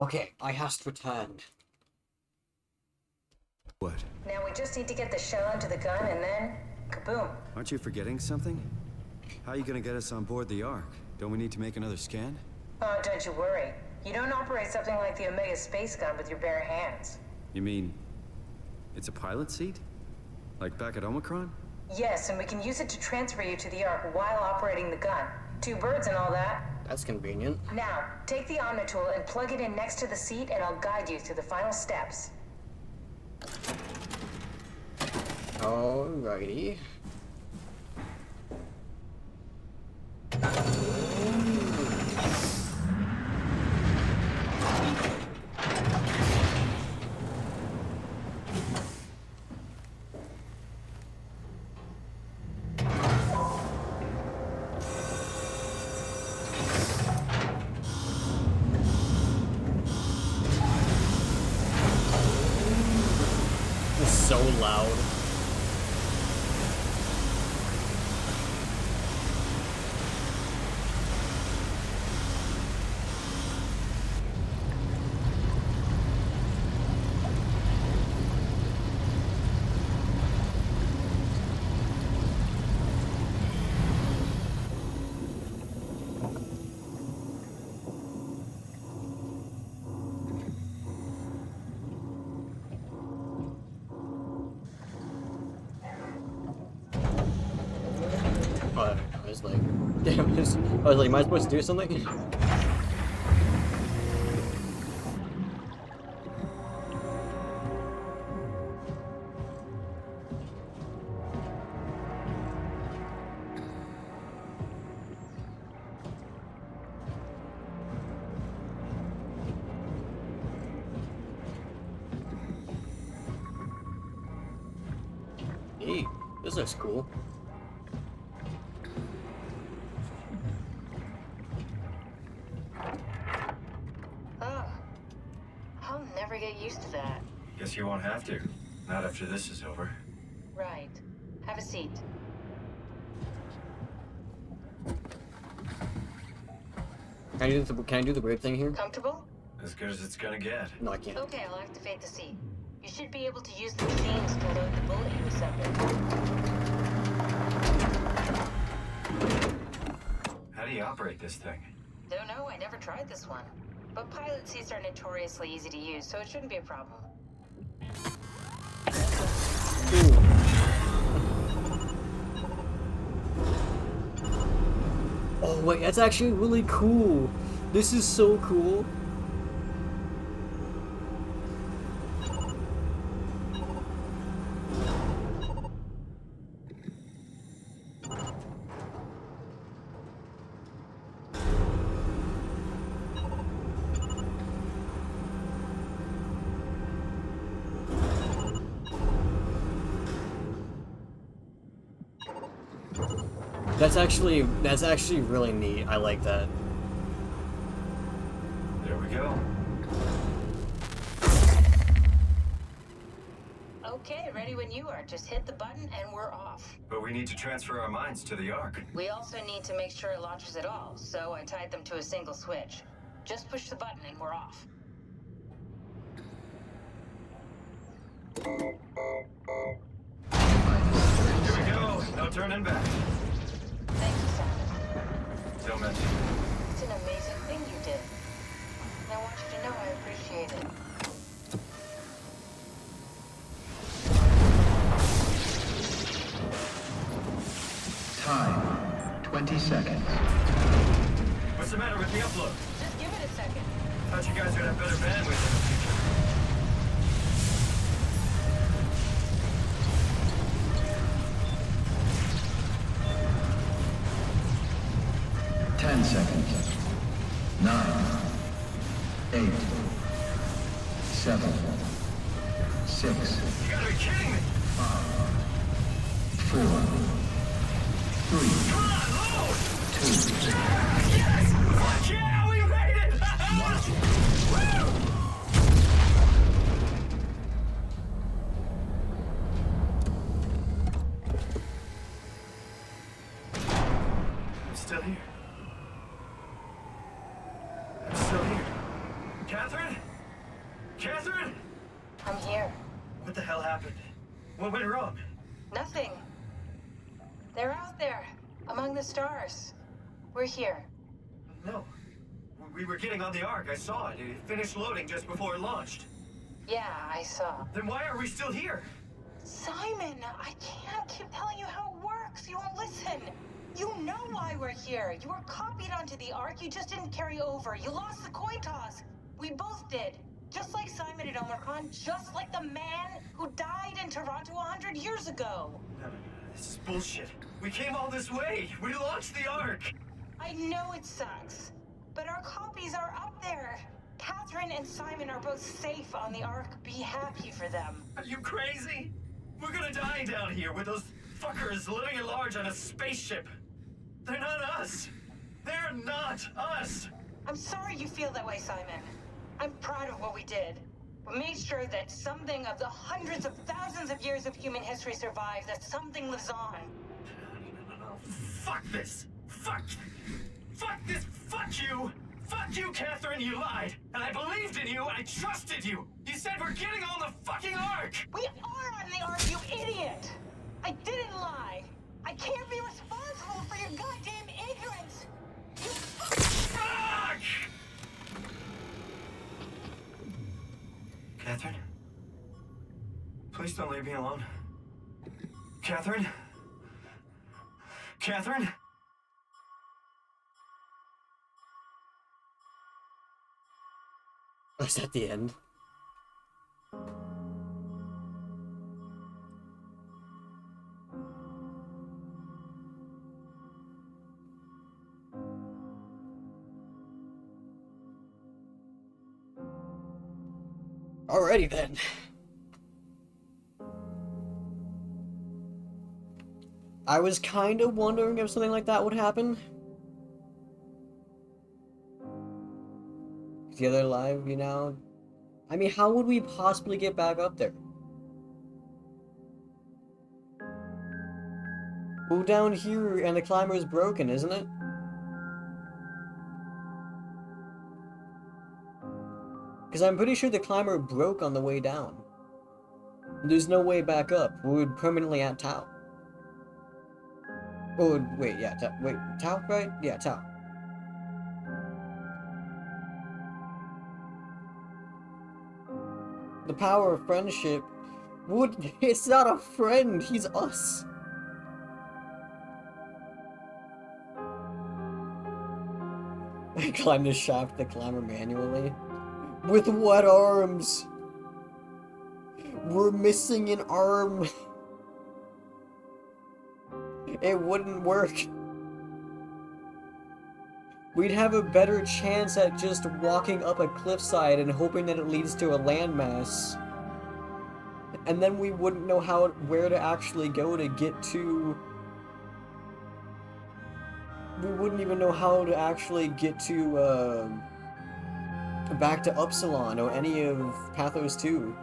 Okay, I has returned. What? Now we just need to get the shell into the gun and then, kaboom. Aren't you forgetting something? How are you gonna get us on board the Ark? Don't we need to make another scan? Oh, don't you worry. You don't operate something like the Omega space gun with your bare hands. You mean... it's a pilot seat? Like back at Omicron? Yes, and we can use it to transfer you to the Ark while operating the gun. 2 birds and all that. That's convenient. Now, take the Omnitool and plug it in next to the seat and I'll guide you through the final steps. Alrighty. It's so loud. I was like, damn, I was like, am I supposed to do something? Hey, this looks cool. Oh, I'll never get used to that. Guess you won't have to. Not after this is over. Right. Have a seat. Can I do the weird thing here? Comfortable? As good as it's gonna get. No, I can't. Okay, I'll activate the seat. You should be able to use the machines to load the bullet you assembled. How do you operate this thing? Don't know, I never tried this one. But pilot seats are notoriously easy to use, so it shouldn't be a problem. Oh wait, that's actually really cool. This is so cool. That's actually really neat. I like that. There we go. Okay, ready when you are. Just hit the button and we're off. But we need to transfer our minds to the Ark. We also need to make sure it launches at all, so I tied them to a single switch. Just push the button and we're off. Here we go. No turning back. Thank you, Simon. Don't mention. It's an amazing thing you did. And I want you to know I appreciate it. Time, 20 seconds. What's the matter with the upload? Just give it a second. Thought you guys would have better bandwidth in the future. Seconds. 9, 8, 7, 6. You gotta be kidding me! 5, 4, 3, Come on, load! 2. Yes! Fuck yeah, we made it! Woo! I'm still here. I'm still here. Catherine? Catherine? I'm here. What the hell happened? What went wrong? Nothing. They're out there, among the stars. We're here. No. We were getting on the Ark. I saw it. It finished loading just before it launched. Yeah, I saw. Then why are we still here? Simon, I can't keep telling you how it works. You won't listen. You know why we're here. You were copied onto the Ark. You just didn't carry over. You lost the coin toss. We both did. Just like Simon at Omicron. Just like the man who died in Toronto 100 years ago. No. This is bullshit. We came all this way. We launched the Ark. I know it sucks, but our copies are up there. Catherine and Simon are both safe on the Ark. Be happy for them. Are you crazy? We're gonna die down here with those fuckers living at large on a spaceship. They're not us. They're not us. I'm sorry you feel that way, Simon. I'm proud of what we did. We made sure that something of the hundreds of thousands of years of human history survives, that something lives on. No. Fuck this. Fuck this. Fuck you. Fuck you, Catherine. You lied. And I believed in you. I trusted you. You said we're getting on the fucking Ark. We are on the Ark, you idiot. I didn't lie. I can't be responsible for your goddamn ignorance. You Fuck! Catherine? Please don't leave me alone. Catherine? Catherine? That's at the end. Alrighty then. I was kind of wondering if something like that would happen. The other live, you know? I mean, how would we possibly get back up there? Well, down here, and the climber is broken, isn't it? Because I'm pretty sure the climber broke on the way down. There's no way back up. We're permanently at Tau. Oh, wait, yeah, Tau, right? Yeah, Tau. The power of friendship would... It's not a friend, he's us. I climbed the shaft to climber manually. With what arms? We're missing an arm. It wouldn't work. We'd have a better chance at just walking up a cliffside and hoping that it leads to a landmass. And then we wouldn't know where to actually go to get to... We wouldn't even know how to actually get to, back to Upsilon or any of Pathos 2.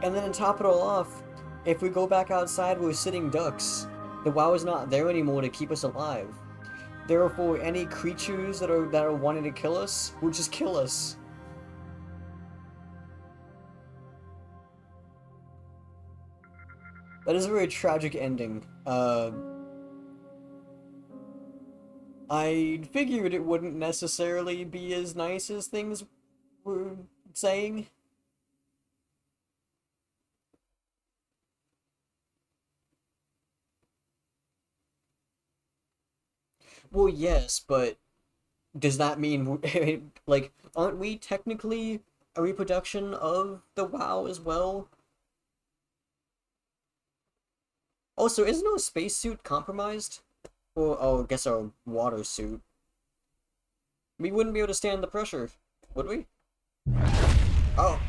And then to top it all off, if we go back outside, we're sitting ducks. The WoW is not there anymore to keep us alive. Therefore, any creatures that are wanting to kill us will just kill us. That is a very tragic ending. I figured it wouldn't necessarily be as nice as things were saying. Well, yes, but does that mean, like, aren't we technically a reproduction of the WoW as well? Also, isn't our spacesuit compromised? Or, oh, I guess our water suit. We wouldn't be able to stand the pressure, would we? Oh.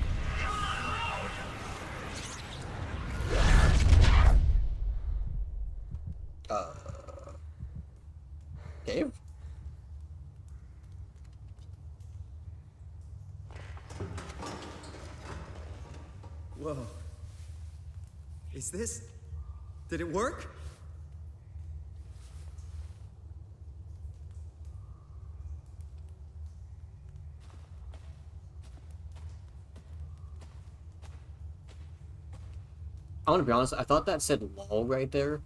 Dave? Whoa. Is this... Did it work? I want to be honest, I thought that said lol right there.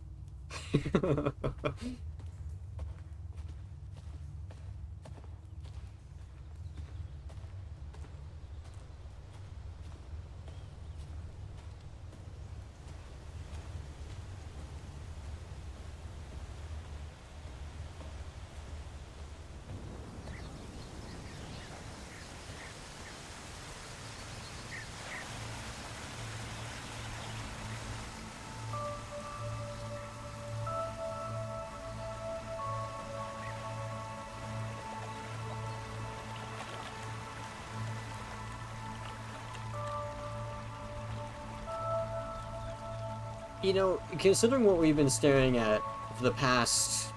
You know, considering what we've been staring at for the past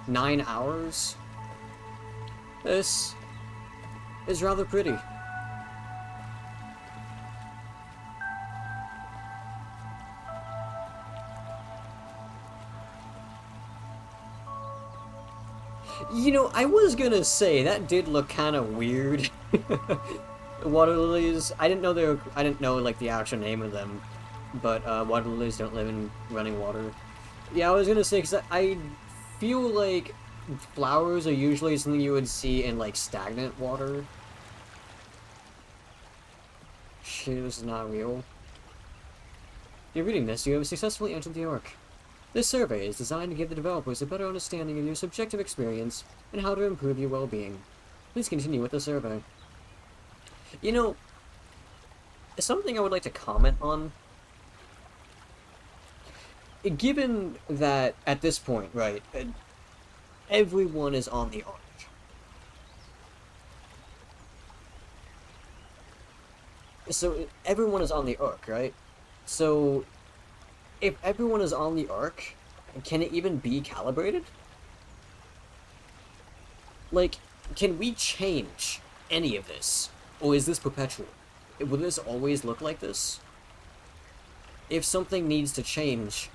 9 hours, this is rather pretty. You know, I was gonna say, that did look kind of weird. Water lilies, I didn't know like the actual name of them. But water lilies don't live in running water. Yeah, I was gonna say, because I feel like flowers are usually something you would see in, like, stagnant water. Shit, this is not real. If you're reading this, you have successfully entered the Ark. This survey is designed to give the developers a better understanding of your subjective experience and how to improve your well-being. Please continue with the survey. You know, something I would like to comment on. Given that, at this point, right, everyone is on the Ark. So, everyone is on the Ark, right? So, if everyone is on the Ark, can it even be calibrated? Like, can we change any of this? Or is this perpetual? Will this always look like this? If something needs to change,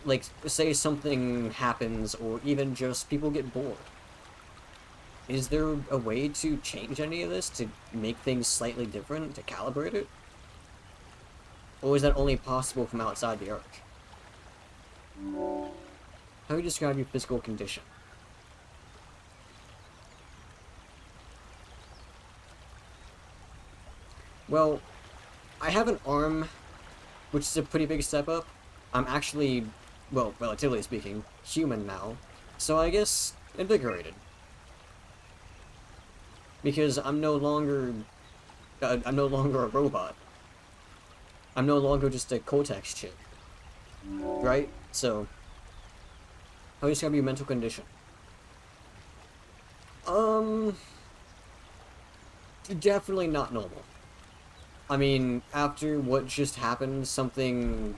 like, say something happens, or even just people get bored, is there a way to change any of this, to make things slightly different, to calibrate it? Or is that only possible from outside the Ark? How do you describe your physical condition? Well, I have an arm, which is a pretty big step up. I'm actually, well, relatively speaking, human now, so I guess invigorated. Because I'm no longer a robot. I'm no longer just a Cortex chip. Right? So, how do you describe your mental condition? Definitely not normal. I mean, after what just happened, they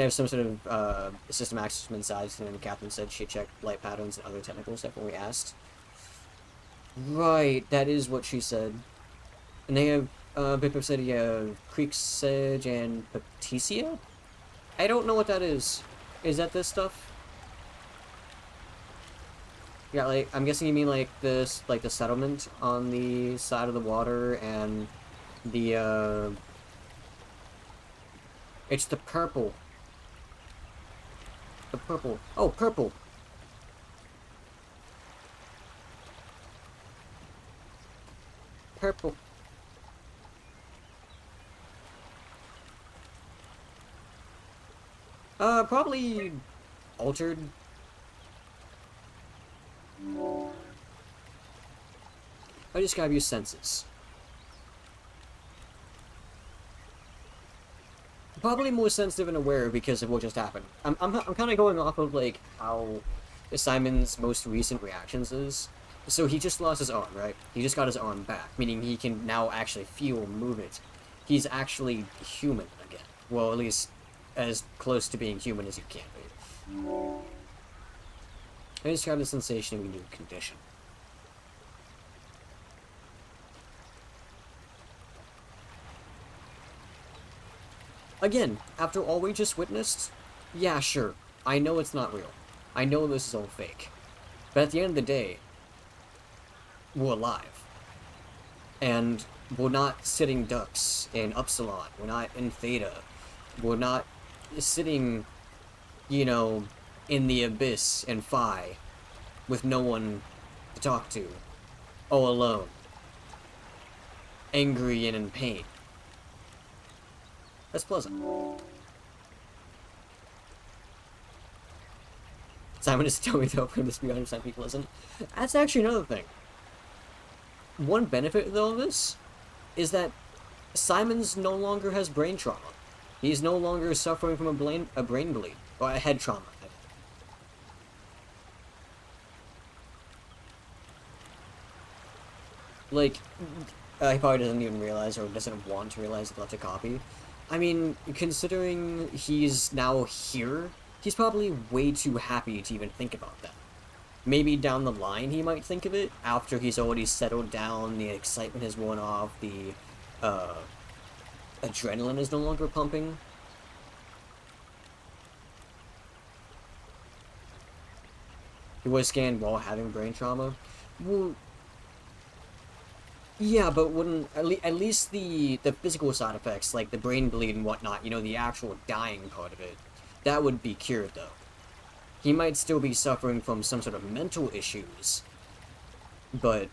have some sort of system access from inside, and Catherine said she checked light patterns and other technical stuff when we asked. Right, that is what she said. And they have Bipper said, yeah, Creek Sedge and Patricia? I don't know what that is. Is that this stuff? Yeah, like, I'm guessing you mean, like, this, like, the settlement on the side of the water, and the, it's the purple. The purple. Oh, purple! Purple. Probably altered. I describe your senses. Probably more sensitive and aware because of what just happened. I'm kind of going off of, like, how Simon's most recent reactions is. So he just lost his arm, right? He just got his arm back, meaning he can now actually feel movement. He's actually human again. Well, at least as close to being human as you can be. I describe the sensation of a new condition. Again, after all we just witnessed, yeah, sure, I know it's not real. I know this is all fake. But at the end of the day, we're alive. And we're not sitting ducks in Upsilon. We're not in Theta. We're not sitting, you know, in the Abyss and Phi with no one to talk to. All alone. Angry and in pain. That's pleasant. Simon is telling me though, for this 300% people listen. That's actually another thing. One benefit though of this is that Simon's no longer has brain trauma. He's no longer suffering from a brain bleed or a head trauma. Like, he probably doesn't even realize or doesn't want to realize he left a copy. I mean, considering he's now here, he's probably way too happy to even think about that. Maybe down the line he might think of it, after he's already settled down, the excitement has worn off, the adrenaline is no longer pumping. He was scanned while having brain trauma. Well, yeah, but wouldn't at least the physical side effects, like the brain bleed and whatnot, you know, the actual dying part of it, that would be cured though. He might still be suffering from some sort of mental issues, but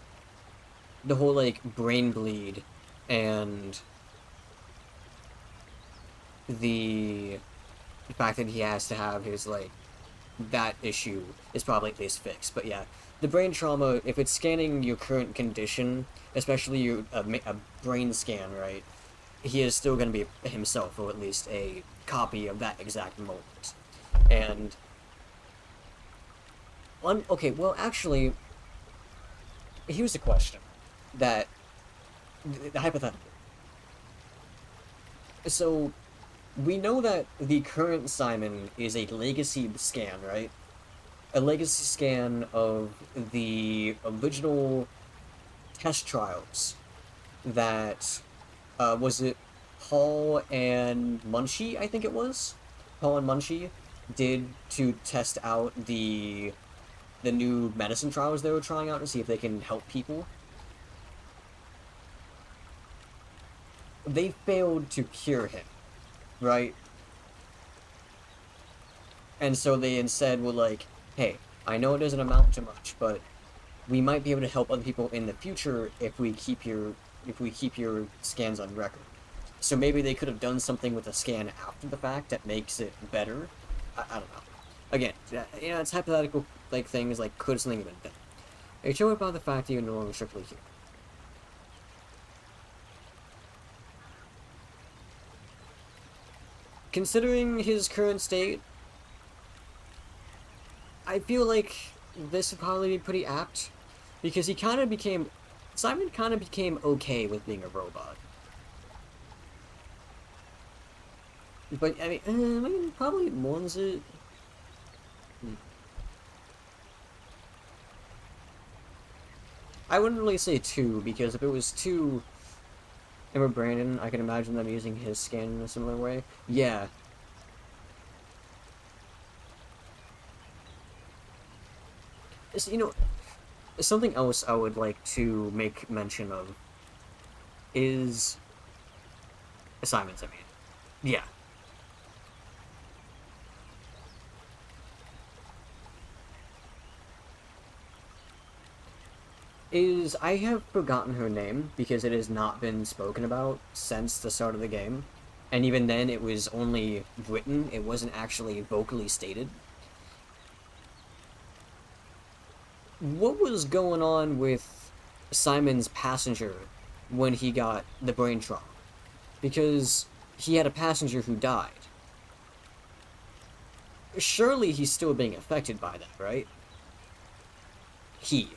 the whole like brain bleed and the fact that he has to have his like that issue is probably at least fixed. But yeah, the brain trauma, if it's scanning your current condition, especially your a brain scan, right, he is still going to be himself, or at least a copy of that exact moment. And okay, well actually, here's a question that the hypothetical. So we know that the current Simon is a legacy scan, right? A legacy scan of the original test trials that, was it Paul and Munchie, I think it was? Paul and Munchie did to test out the new medicine trials they were trying out to see if they can help people. They failed to cure him, right? And so they instead were like, hey, I know it doesn't amount to much, but we might be able to help other people in the future if we keep your scans on record. So maybe they could have done something with a scan after the fact that makes it better. I don't know. Again, you know, it's hypothetical like things like could something have been done. It's show about the fact that you're no longer strictly here. Considering his current state, I feel like this would probably be pretty apt, because Simon kind of became okay with being a robot. But, I mean, probably mourns it. I wouldn't really say 2, because if it was 2, Remember Brandon? I can imagine them using his skin in a similar way. Yeah. So, you know, something else I would like to make mention of is assignments, I mean. Yeah. Is I have forgotten her name because it has not been spoken about since the start of the game. And even then it was only written, it wasn't actually vocally stated. What was going on with Simon's passenger when he got the brain trauma? Because he had a passenger who died. Surely he's still being affected by that, right?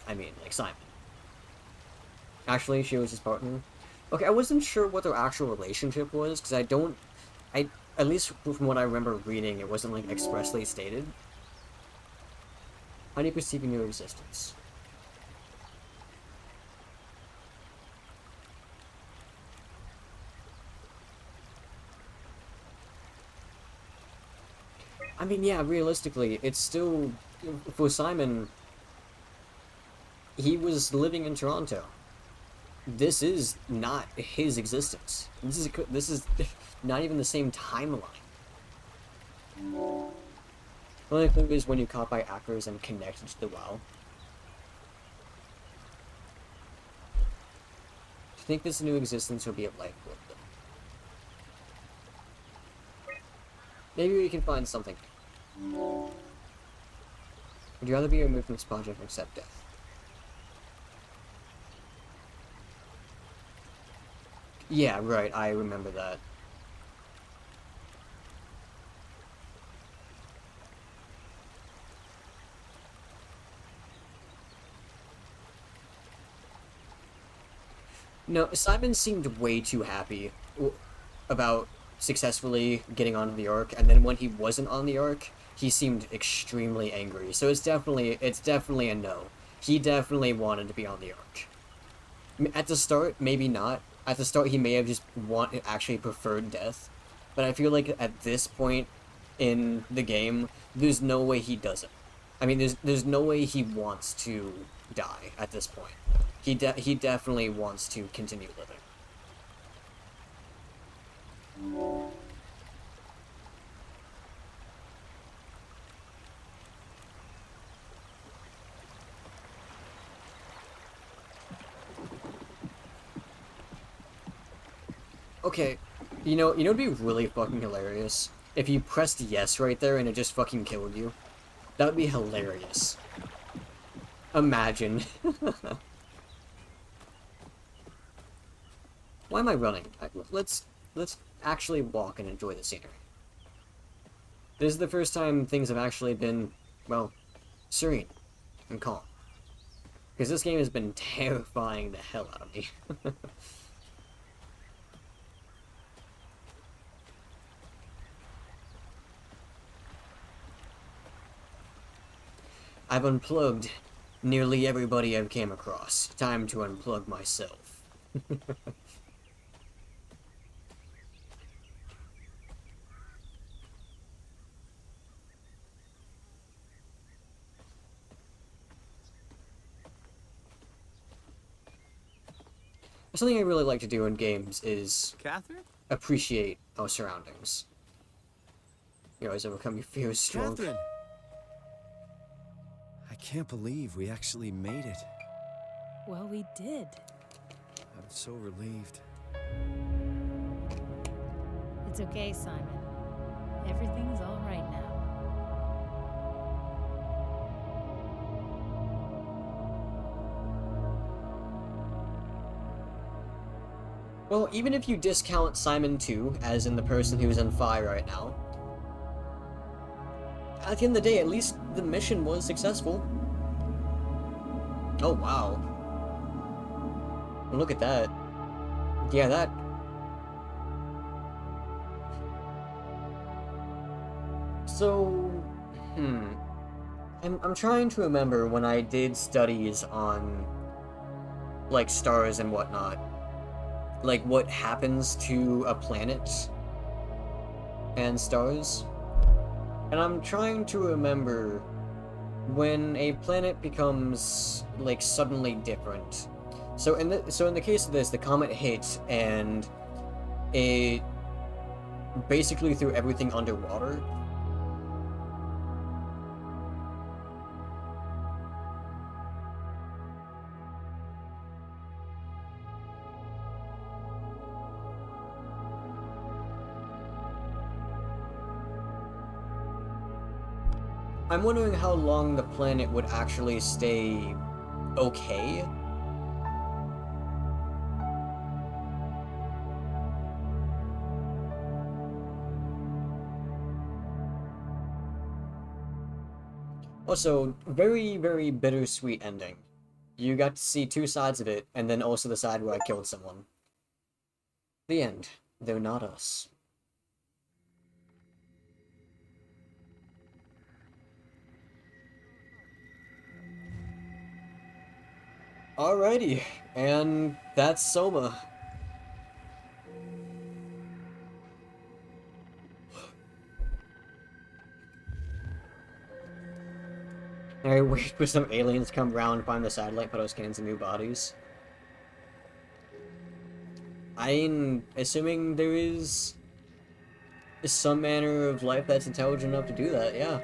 I mean, like Simon. Actually, she was his partner. Okay, I wasn't sure what their actual relationship was, because at least from what I remember reading, it wasn't, like, expressly stated. How do you perceive your existence? I mean, yeah, realistically, it's still, for Simon, he was living in Toronto. This is not his existence. This is not even the same timeline. The only clue is when you caught by hackers and connected to the WoW. Do you think this new existence will be a life worth living? Maybe we can find something. Would you rather be removed from this project or accept death? Yeah, right, I remember that. No, Simon seemed way too happy about successfully getting onto the Ark, and then when he wasn't on the Ark, he seemed extremely angry. So it's definitely a no. He definitely wanted to be on the Ark. At the start, maybe not. At the start, he may have just actually preferred death. But I feel like at this point in the game, there's no way he doesn't. I mean, there's no way he wants to die at this point. He definitely wants to continue living. Okay, you know it'd be really fucking hilarious if you pressed yes right there and it just fucking killed you. That would be hilarious. Imagine. Why am I running? Let's actually walk and enjoy the scenery. This is the first time things have actually been, well, serene and calm. Because this game has been terrifying the hell out of me. I've unplugged nearly everybody I've came across. Time to unplug myself. Something I really like to do in games is appreciate our surroundings. You always overcome your fears strong. Catherine! I can't believe we actually made it. Well, we did. I'm so relieved. It's okay, Simon. Everything's all right now. Well, even if you discount Simon 2, as in the person who's on fire right now, at the end of the day, at least the mission was successful. Oh, wow. Look at that. Yeah, that... So... I'm trying to remember when I did studies on, like, stars and whatnot. like, what happens to a planet and stars. And I'm trying to remember when a planet becomes, like, suddenly different. So in the case of this, the comet hit and it basically threw everything underwater. I'm wondering how long the planet would actually stay okay. Also, very, very bittersweet ending. You got to see two sides of it, and then also the side where I killed someone. The end. They're not us. Alrighty, and that's Soma. I wait for some aliens to come around and find the satellite photo scans of new bodies. I'm assuming there is some manner of life that's intelligent enough to do that, yeah.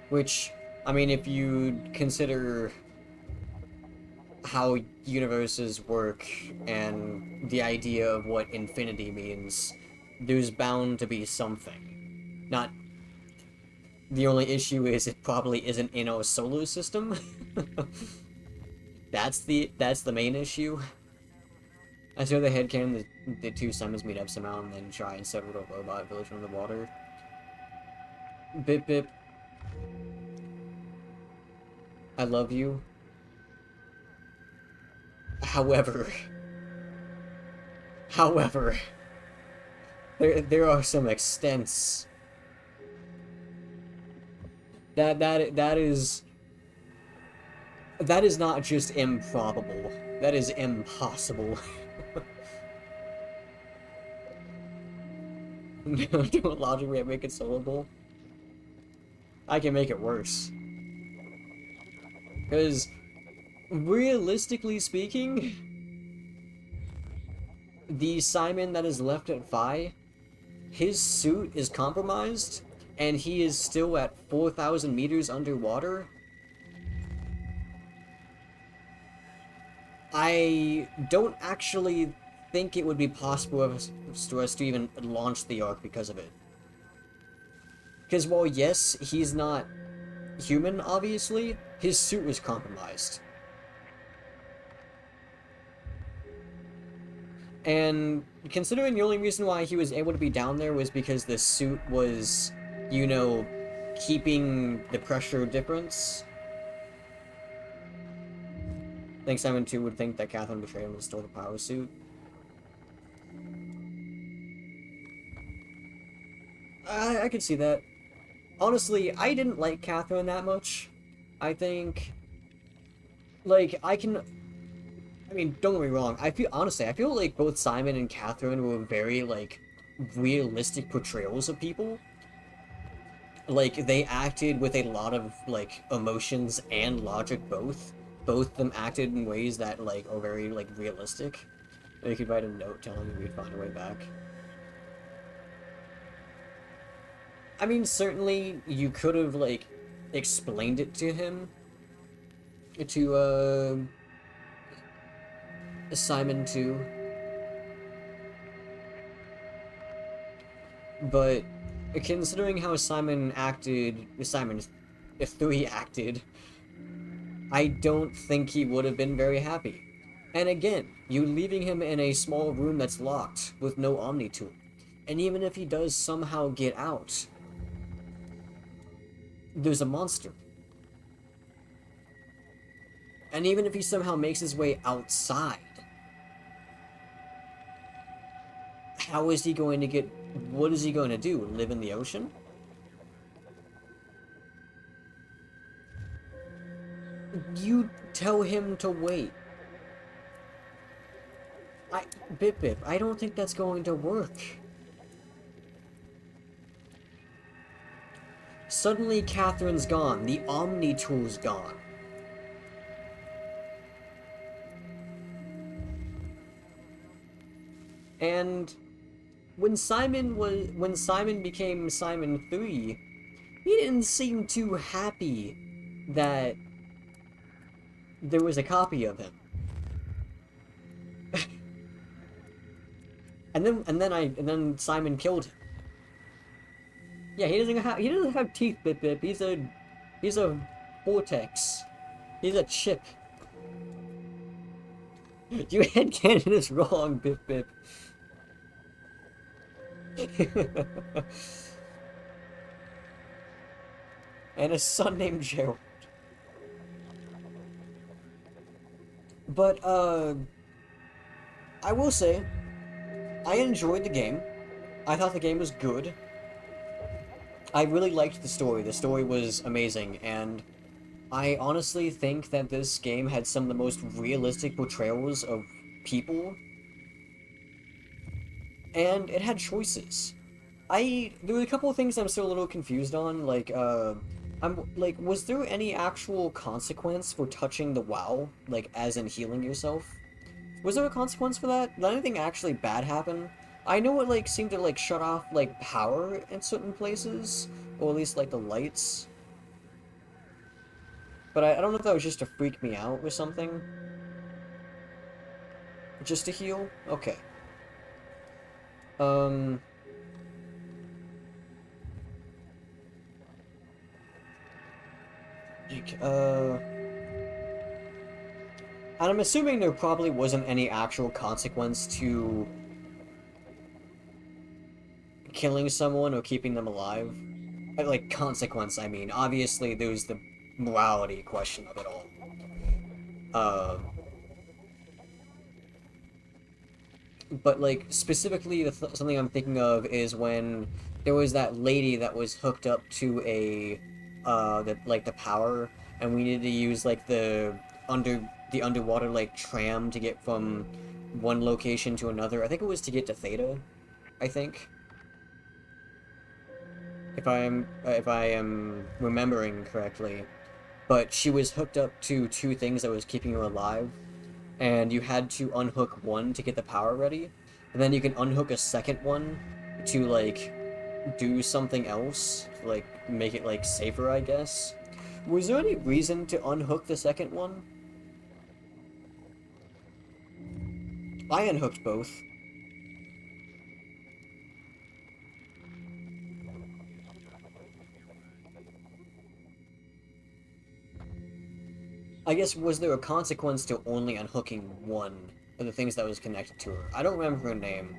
Which, I mean, if you consider how universes work and the idea of what infinity means, there's bound to be something. Not... The only issue is it probably isn't in our solar system. That's the main issue. I saw the headcanon the two summons meet up somehow and then try and settle a robot village under the water. Bip Bip. I love you. However, there are some extents that is not just improbable. That is impossible. Don't logically make it solvable. I can make it worse. Because, realistically speaking, the Simon that is left at Phi, his suit is compromised, and he is still at 4,000 meters underwater. I don't actually think it would be possible for us to even launch the Ark because of it. Because while yes, he's not human, obviously, his suit was compromised. And considering the only reason why he was able to be down there was because the suit was, you know, keeping the pressure difference. I think Simon too would think that Catherine betrayed him to store the power suit. I could see that. Honestly, I didn't like Catherine that much. I think, like, I mean, don't get me wrong, I feel like both Simon and Catherine were very, like, realistic portrayals of people. Like, they acted with a lot of, like, emotions and logic both. Both of them acted in ways that, like, are very, like, realistic. You could write a note telling me we'd find a way back. I mean, certainly, you could have, like, explained it to him. To, Simon too. But, considering how Simon 3 acted, I don't think he would have been very happy. And again, you leaving him in a small room that's locked with no Omni tool. And even if he does somehow get out, there's a monster. And even if he somehow makes his way outside, how is he going to get... What is he going to do? Live in the ocean? You tell him to wait. Bip Bip, I don't think that's going to work. Suddenly, Catherine's gone. The Omni tool's gone. And when Simon became Simon 3, he didn't seem too happy that there was a copy of him. and then Simon killed him. Yeah, he doesn't have teeth, Bip Bip. He's a vortex. He's a chip. You headcanon is wrong, Bip Bip. And a son named Gerald. But, I will say, I enjoyed the game. I thought the game was good. I really liked the story. The story was amazing, and I honestly think that this game had some of the most realistic portrayals of people. And it had choices. There were a couple of things I'm still a little confused on, like, was there any actual consequence for touching the WoW, like, as in healing yourself? Was there a consequence for that? Did anything actually bad happen? I know it, like, seemed to, like, shut off, like, power in certain places, or at least, like, the lights. But I don't know if that was just to freak me out or something. Just to heal? Okay. And I'm assuming there probably wasn't any actual consequence to killing someone or keeping them alive. Like, consequence, I mean. Obviously, there's the morality question of it all. But, like, specifically, something I'm thinking of is when there was that lady that was hooked up to the power, and we needed to use, like, the underwater, like, tram to get from one location to another. I think it was to get to Theta, I think. If I am remembering correctly. But she was hooked up to two things that was keeping her alive, and you had to unhook one to get the power ready, and then you can unhook a second one to, like, do something else, like, make it, like, safer, I guess. Was there any reason to unhook the second one? I unhooked both. I guess, was there a consequence to only unhooking one of the things that was connected to her? I don't remember her name,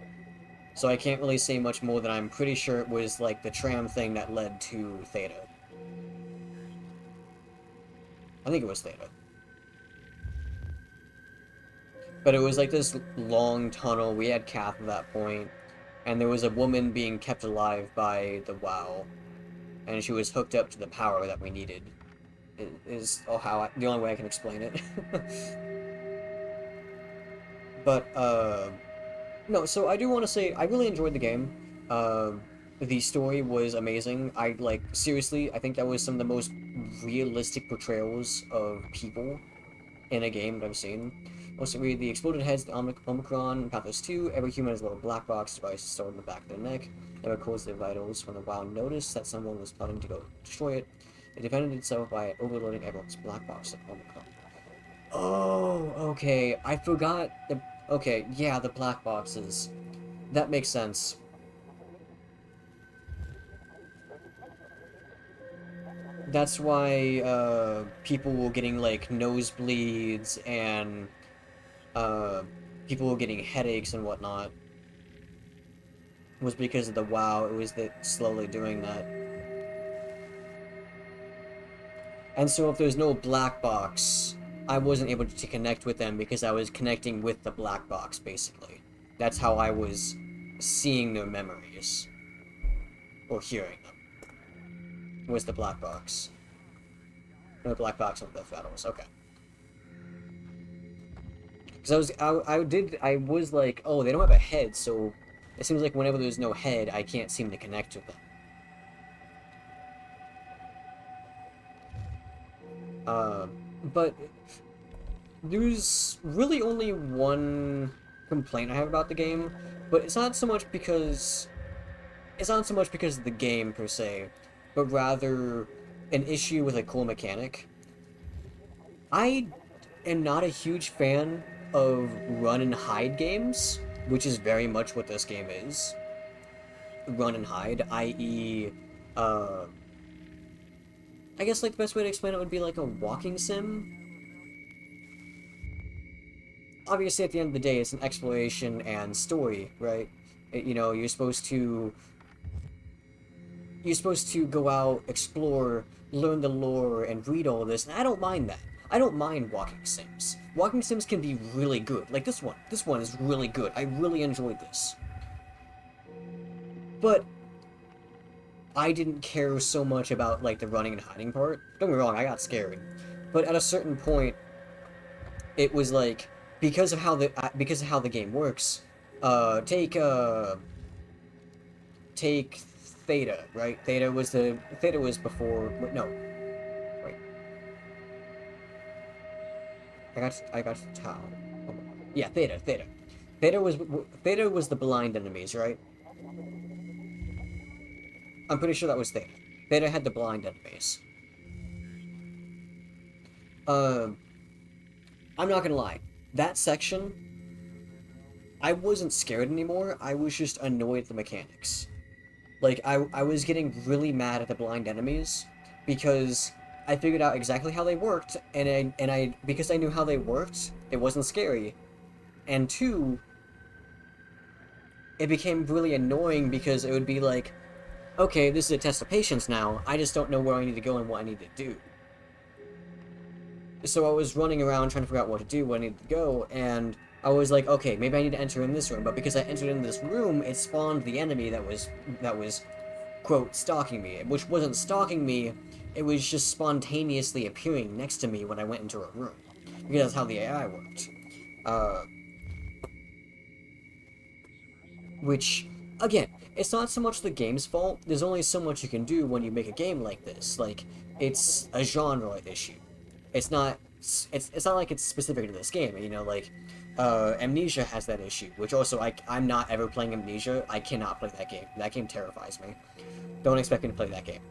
so I can't really say much more than I'm pretty sure it was, like, the tram thing that led to Theta. I think it was Theta. But it was, like, this long tunnel. We had Kath at that point, and there was a woman being kept alive by the WoW, and she was hooked up to the power that we needed. The only way I can explain it. But, no, so I do want to say, I really enjoyed the game. The story was amazing. Seriously, I think that was some of the most realistic portrayals of people in a game that I've seen. Also, read the exploded heads, the Omicron, Pathos 2, every human has a little black box device stored in the back of their neck. It records their vitals when the WoW noticed that someone was plotting to go destroy it. It defended itself by overloading everyone's black box of Omicron. Oh, okay. I forgot the... Okay, yeah, the black boxes. That makes sense. That's why, people were getting, like, nosebleeds and, people were getting headaches and whatnot. Was because of the WoW, it was slowly doing that. And so if there's no black box, I wasn't able to connect with them because I was connecting with the black box, basically. That's how I was seeing their memories. Or hearing them. Was the black box. No, black box of the battles, okay. Because I was like, oh, they don't have a head, so it seems like whenever there's no head, I can't seem to connect with them. But there's really only one complaint I have about the game, but it's not so much because of the game per se, but rather an issue with a core mechanic. I am not a huge fan of run and hide games, which is very much what this game is. Run and hide, i.e., I guess like the best way to explain it would be like a walking sim. Obviously, at the end of the day, it's an exploration and story, right? You know, you're supposed to go out, explore, learn the lore, and read all this, and I don't mind that. I don't mind walking sims. Walking sims can be really good. Like this one. This one is really good. I really enjoyed this. But I didn't care so much about, like, the running and hiding part. Don't get me wrong, I got scared. But at a certain point, it was like, because of how the game works, take Theta, right? Theta was before, no. Wait. I got Tau. Yeah, Theta. Theta was the blind enemies, right? I'm pretty sure that was Theta. Theta had the blind enemies. I'm not gonna lie. That section, I wasn't scared anymore, I was just annoyed at the mechanics. Like, I was getting really mad at the blind enemies, because I figured out exactly how they worked, and because I knew how they worked, it wasn't scary. And two, it became really annoying because it would be like, okay, this is a test of patience now, I just don't know where I need to go and what I need to do. So I was running around trying to figure out what to do, where I needed to go, and I was like, okay, maybe I need to enter in this room, but because I entered in this room, it spawned the enemy that was, quote, stalking me, which wasn't stalking me, it was just spontaneously appearing next to me when I went into a room, because that's how the AI worked. Which, again, it's not so much the game's fault, there's only so much you can do when you make a game like this, like, it's a genre issue. It's not like it's specific to this game, you know, like, Amnesia has that issue, which also, I'm not ever playing Amnesia, I cannot play that game terrifies me. Don't expect me to play that game.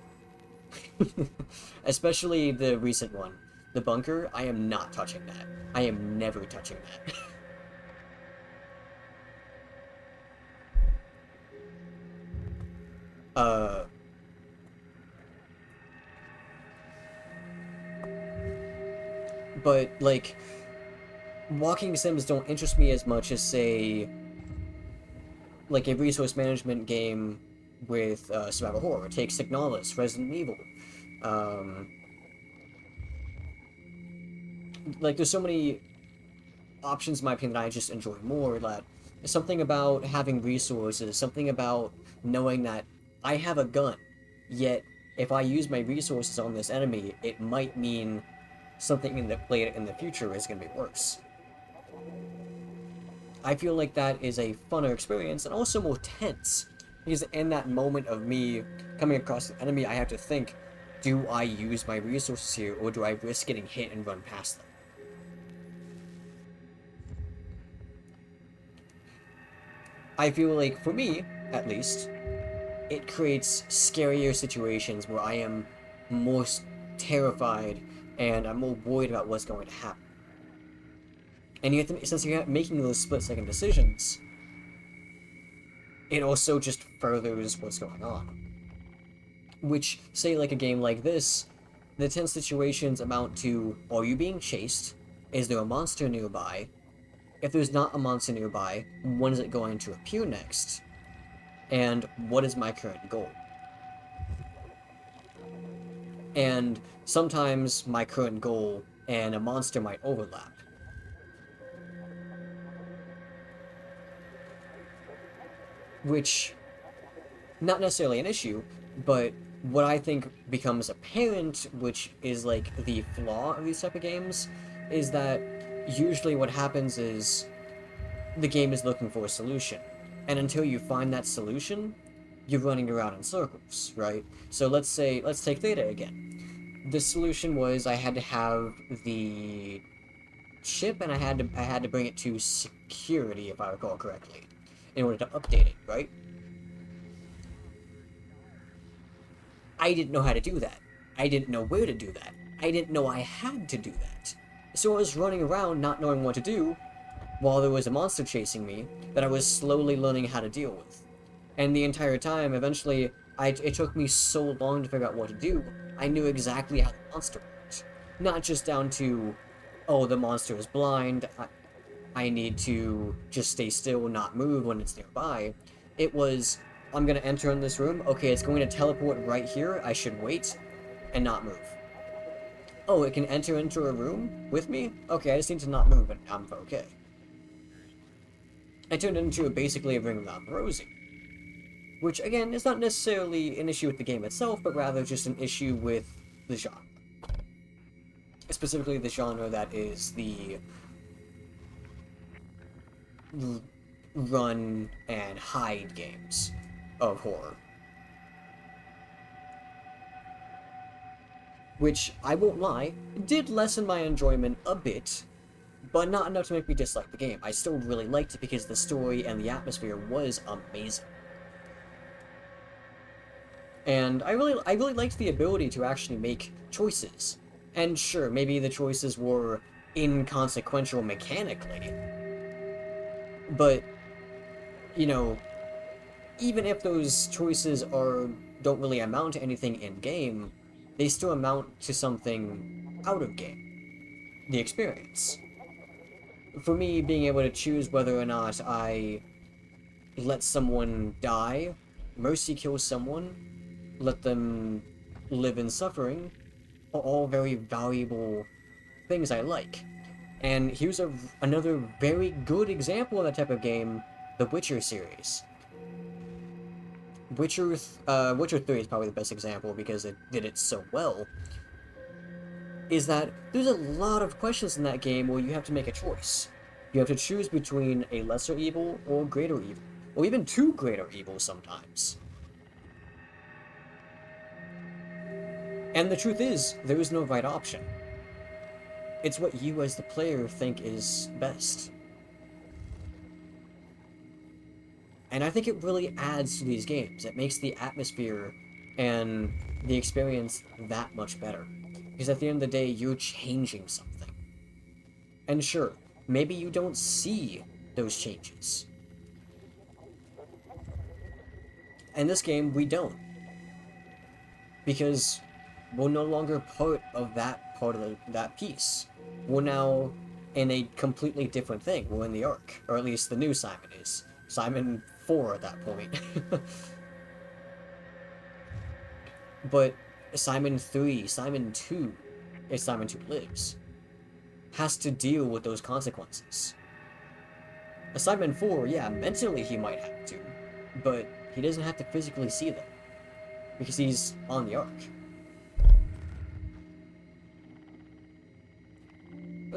Especially the recent one, The Bunker, I am not touching that. I am never touching that. But, like, walking sims don't interest me as much as, say, like a resource management game with survival horror. Take Signalis, Resident Evil. Like, there's so many options, in my opinion, that I just enjoy more. That something about having resources, something about knowing that I have a gun, yet if I use my resources on this enemy, it might mean something later in the future is going to be worse. I feel like that is a funner experience, and also more tense, because in that moment of me coming across an enemy, I have to think, do I use my resources here, or do I risk getting hit and run past them? I feel like, for me, at least, it creates scarier situations where I am more terrified, and I'm more worried about what's going to happen. And you have to, since you're making those split-second decisions, it also just furthers what's going on. Which, say like a game like this, the tense situations amount to, are you being chased? Is there a monster nearby? If there's not a monster nearby, when is it going to appear next? And what is my current goal? And sometimes my current goal and a monster might overlap. Which, not necessarily an issue, but what I think becomes apparent, which is like the flaw of these type of games, is that usually what happens is the game is looking for a solution. And until you find that solution, you're running around in circles, right? So let's take Theta again. The solution was I had to have the ship, and I had to bring it to security, if I recall correctly, in order to update it, right? I didn't know how to do that. I didn't know where to do that. I didn't know I had to do that. So I was running around not knowing what to do, while there was a monster chasing me that I was slowly learning how to deal with. And the entire time, eventually, it took me so long to figure out what to do, I knew exactly how the monster worked. Not just down to, oh, the monster is blind, I need to just stay still and not move when it's nearby. It was, I'm gonna enter in this room, okay, it's going to teleport right here, I should wait, and not move. Oh, it can enter into a room with me? Okay, I just need to not move and I'm okay. I turned it into basically a Ring Around Rosie. Which, again, is not necessarily an issue with the game itself, but rather just an issue with the genre. Specifically the genre that is the run and hide games of horror. Which, I won't lie, did lessen my enjoyment a bit, but not enough to make me dislike the game. I still really liked it because the story and the atmosphere was amazing. And I really liked the ability to actually make choices. And sure, maybe the choices were inconsequential mechanically, but, you know, even if those choices don't really amount to anything in-game, they still amount to something out-of-game. The experience. For me, being able to choose whether or not I let someone die, mercy kill someone, let them live in suffering, are all very valuable things I like. And here's another very good example of that type of game, the Witcher series. Witcher 3 is probably the best example because it did it so well, is that there's a lot of questions in that game where you have to make a choice. You have to choose between a lesser evil or greater evil, or even two greater evils sometimes. And the truth is, there is no right option. It's what you as the player think is best. And I think it really adds to these games. It makes the atmosphere and the experience that much better. Because at the end of the day, you're changing something. And sure, maybe you don't see those changes. In this game, we don't. Because we're no longer part of that piece. We're now in a completely different thing. We're in the Ark. Or at least the new Simon is. Simon 4 at that point. But Simon 3, Simon 2, if Simon 2 lives, has to deal with those consequences. Simon 4, yeah, mentally he might have to, but he doesn't have to physically see them, because he's on the Ark.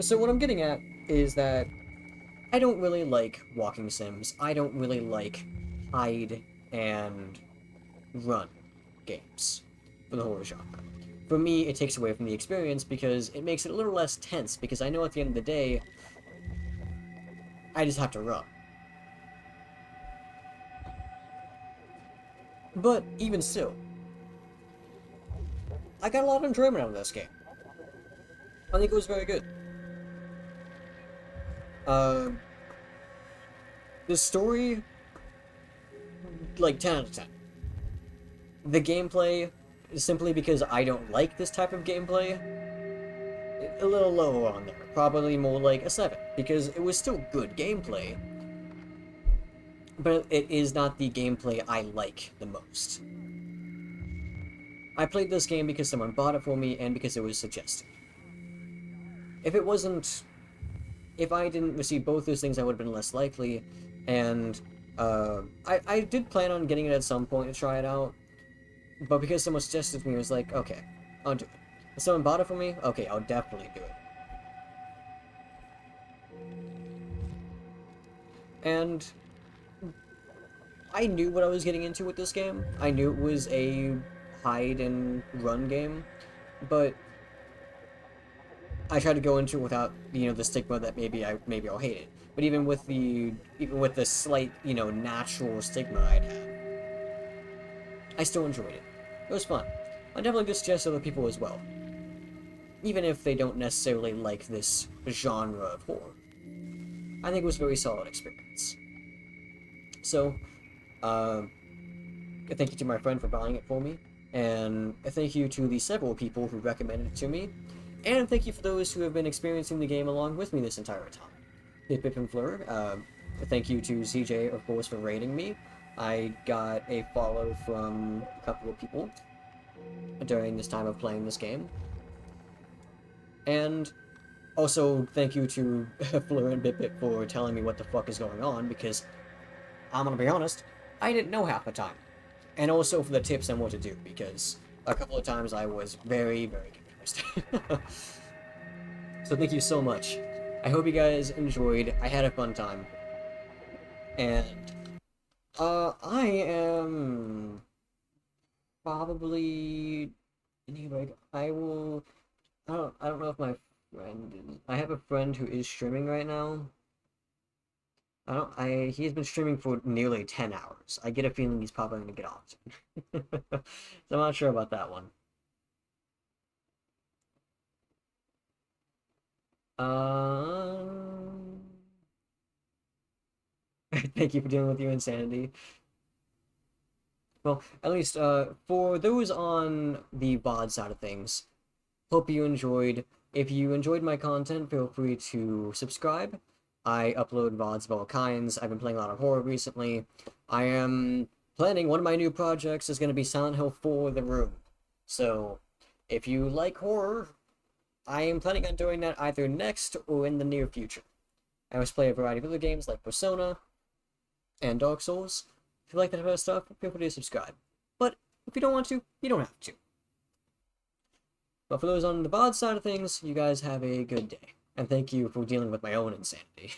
So what I'm getting at is that I don't really like walking sims. I don't really like hide and run games for the horror genre. For me, it takes away from the experience because it makes it a little less tense, because I know at the end of the day, I just have to run. But even still, I got a lot of enjoyment out of this game. I think it was very good. The story, like 10 out of 10. The gameplay, simply because I don't like this type of gameplay, a little lower on there. Probably more like a 7, because it was still good gameplay, but it is not the gameplay I like the most. I played this game because someone bought it for me and because it was suggested. If I didn't receive both those things, I would have been less likely, and I did plan on getting it at some point to try it out, but because someone suggested it to me, I was like, okay, I'll do it. If someone bought it for me, okay, I'll definitely do it. And I knew what I was getting into with this game. I knew it was a hide and run game, but I tried to go into it without, you know, the stigma that maybe I'll hate it. But even with the slight, you know, natural stigma I'd had, I still enjoyed it. It was fun. I definitely would suggest other people as well, even if they don't necessarily like this genre of horror. I think it was a very solid experience. So, a thank you to my friend for buying it for me, and a thank you to the several people who recommended it to me, and thank you for those who have been experiencing the game along with me this entire time. Pip Pip and Fleur, a thank you to CJ, of course, for rating me. I got a follow from a couple of people during this time of playing this game. And also, thank you to Fleur and Pip Pip for telling me what the fuck is going on, because, I'm gonna be honest, I didn't know half the time. And also for the tips on what to do, because a couple of times I was very, very confused. So thank you so much. I hope you guys enjoyed. I had a fun time. And, I am probably... Anyway, I don't know if my friend is... I have a friend who is streaming right now. He's been streaming for nearly 10 hours. I get a feeling he's probably gonna get off soon. So I'm not sure about that one. Thank you for dealing with your insanity. Well, at least, for those on the VOD side of things, hope you enjoyed. If you enjoyed my content, feel free to subscribe. I upload VODs of all kinds. I've been playing a lot of horror recently. I am planning, one of my new projects is going to be Silent Hill 4 The Room. So, if you like horror, I am planning on doing that either next or in the near future. I always play a variety of other games like Persona and Dark Souls. If you like that kind of stuff, feel free to subscribe. But if you don't want to, you don't have to. But for those on the VOD side of things, you guys have a good day. And thank you for dealing with my own insanity.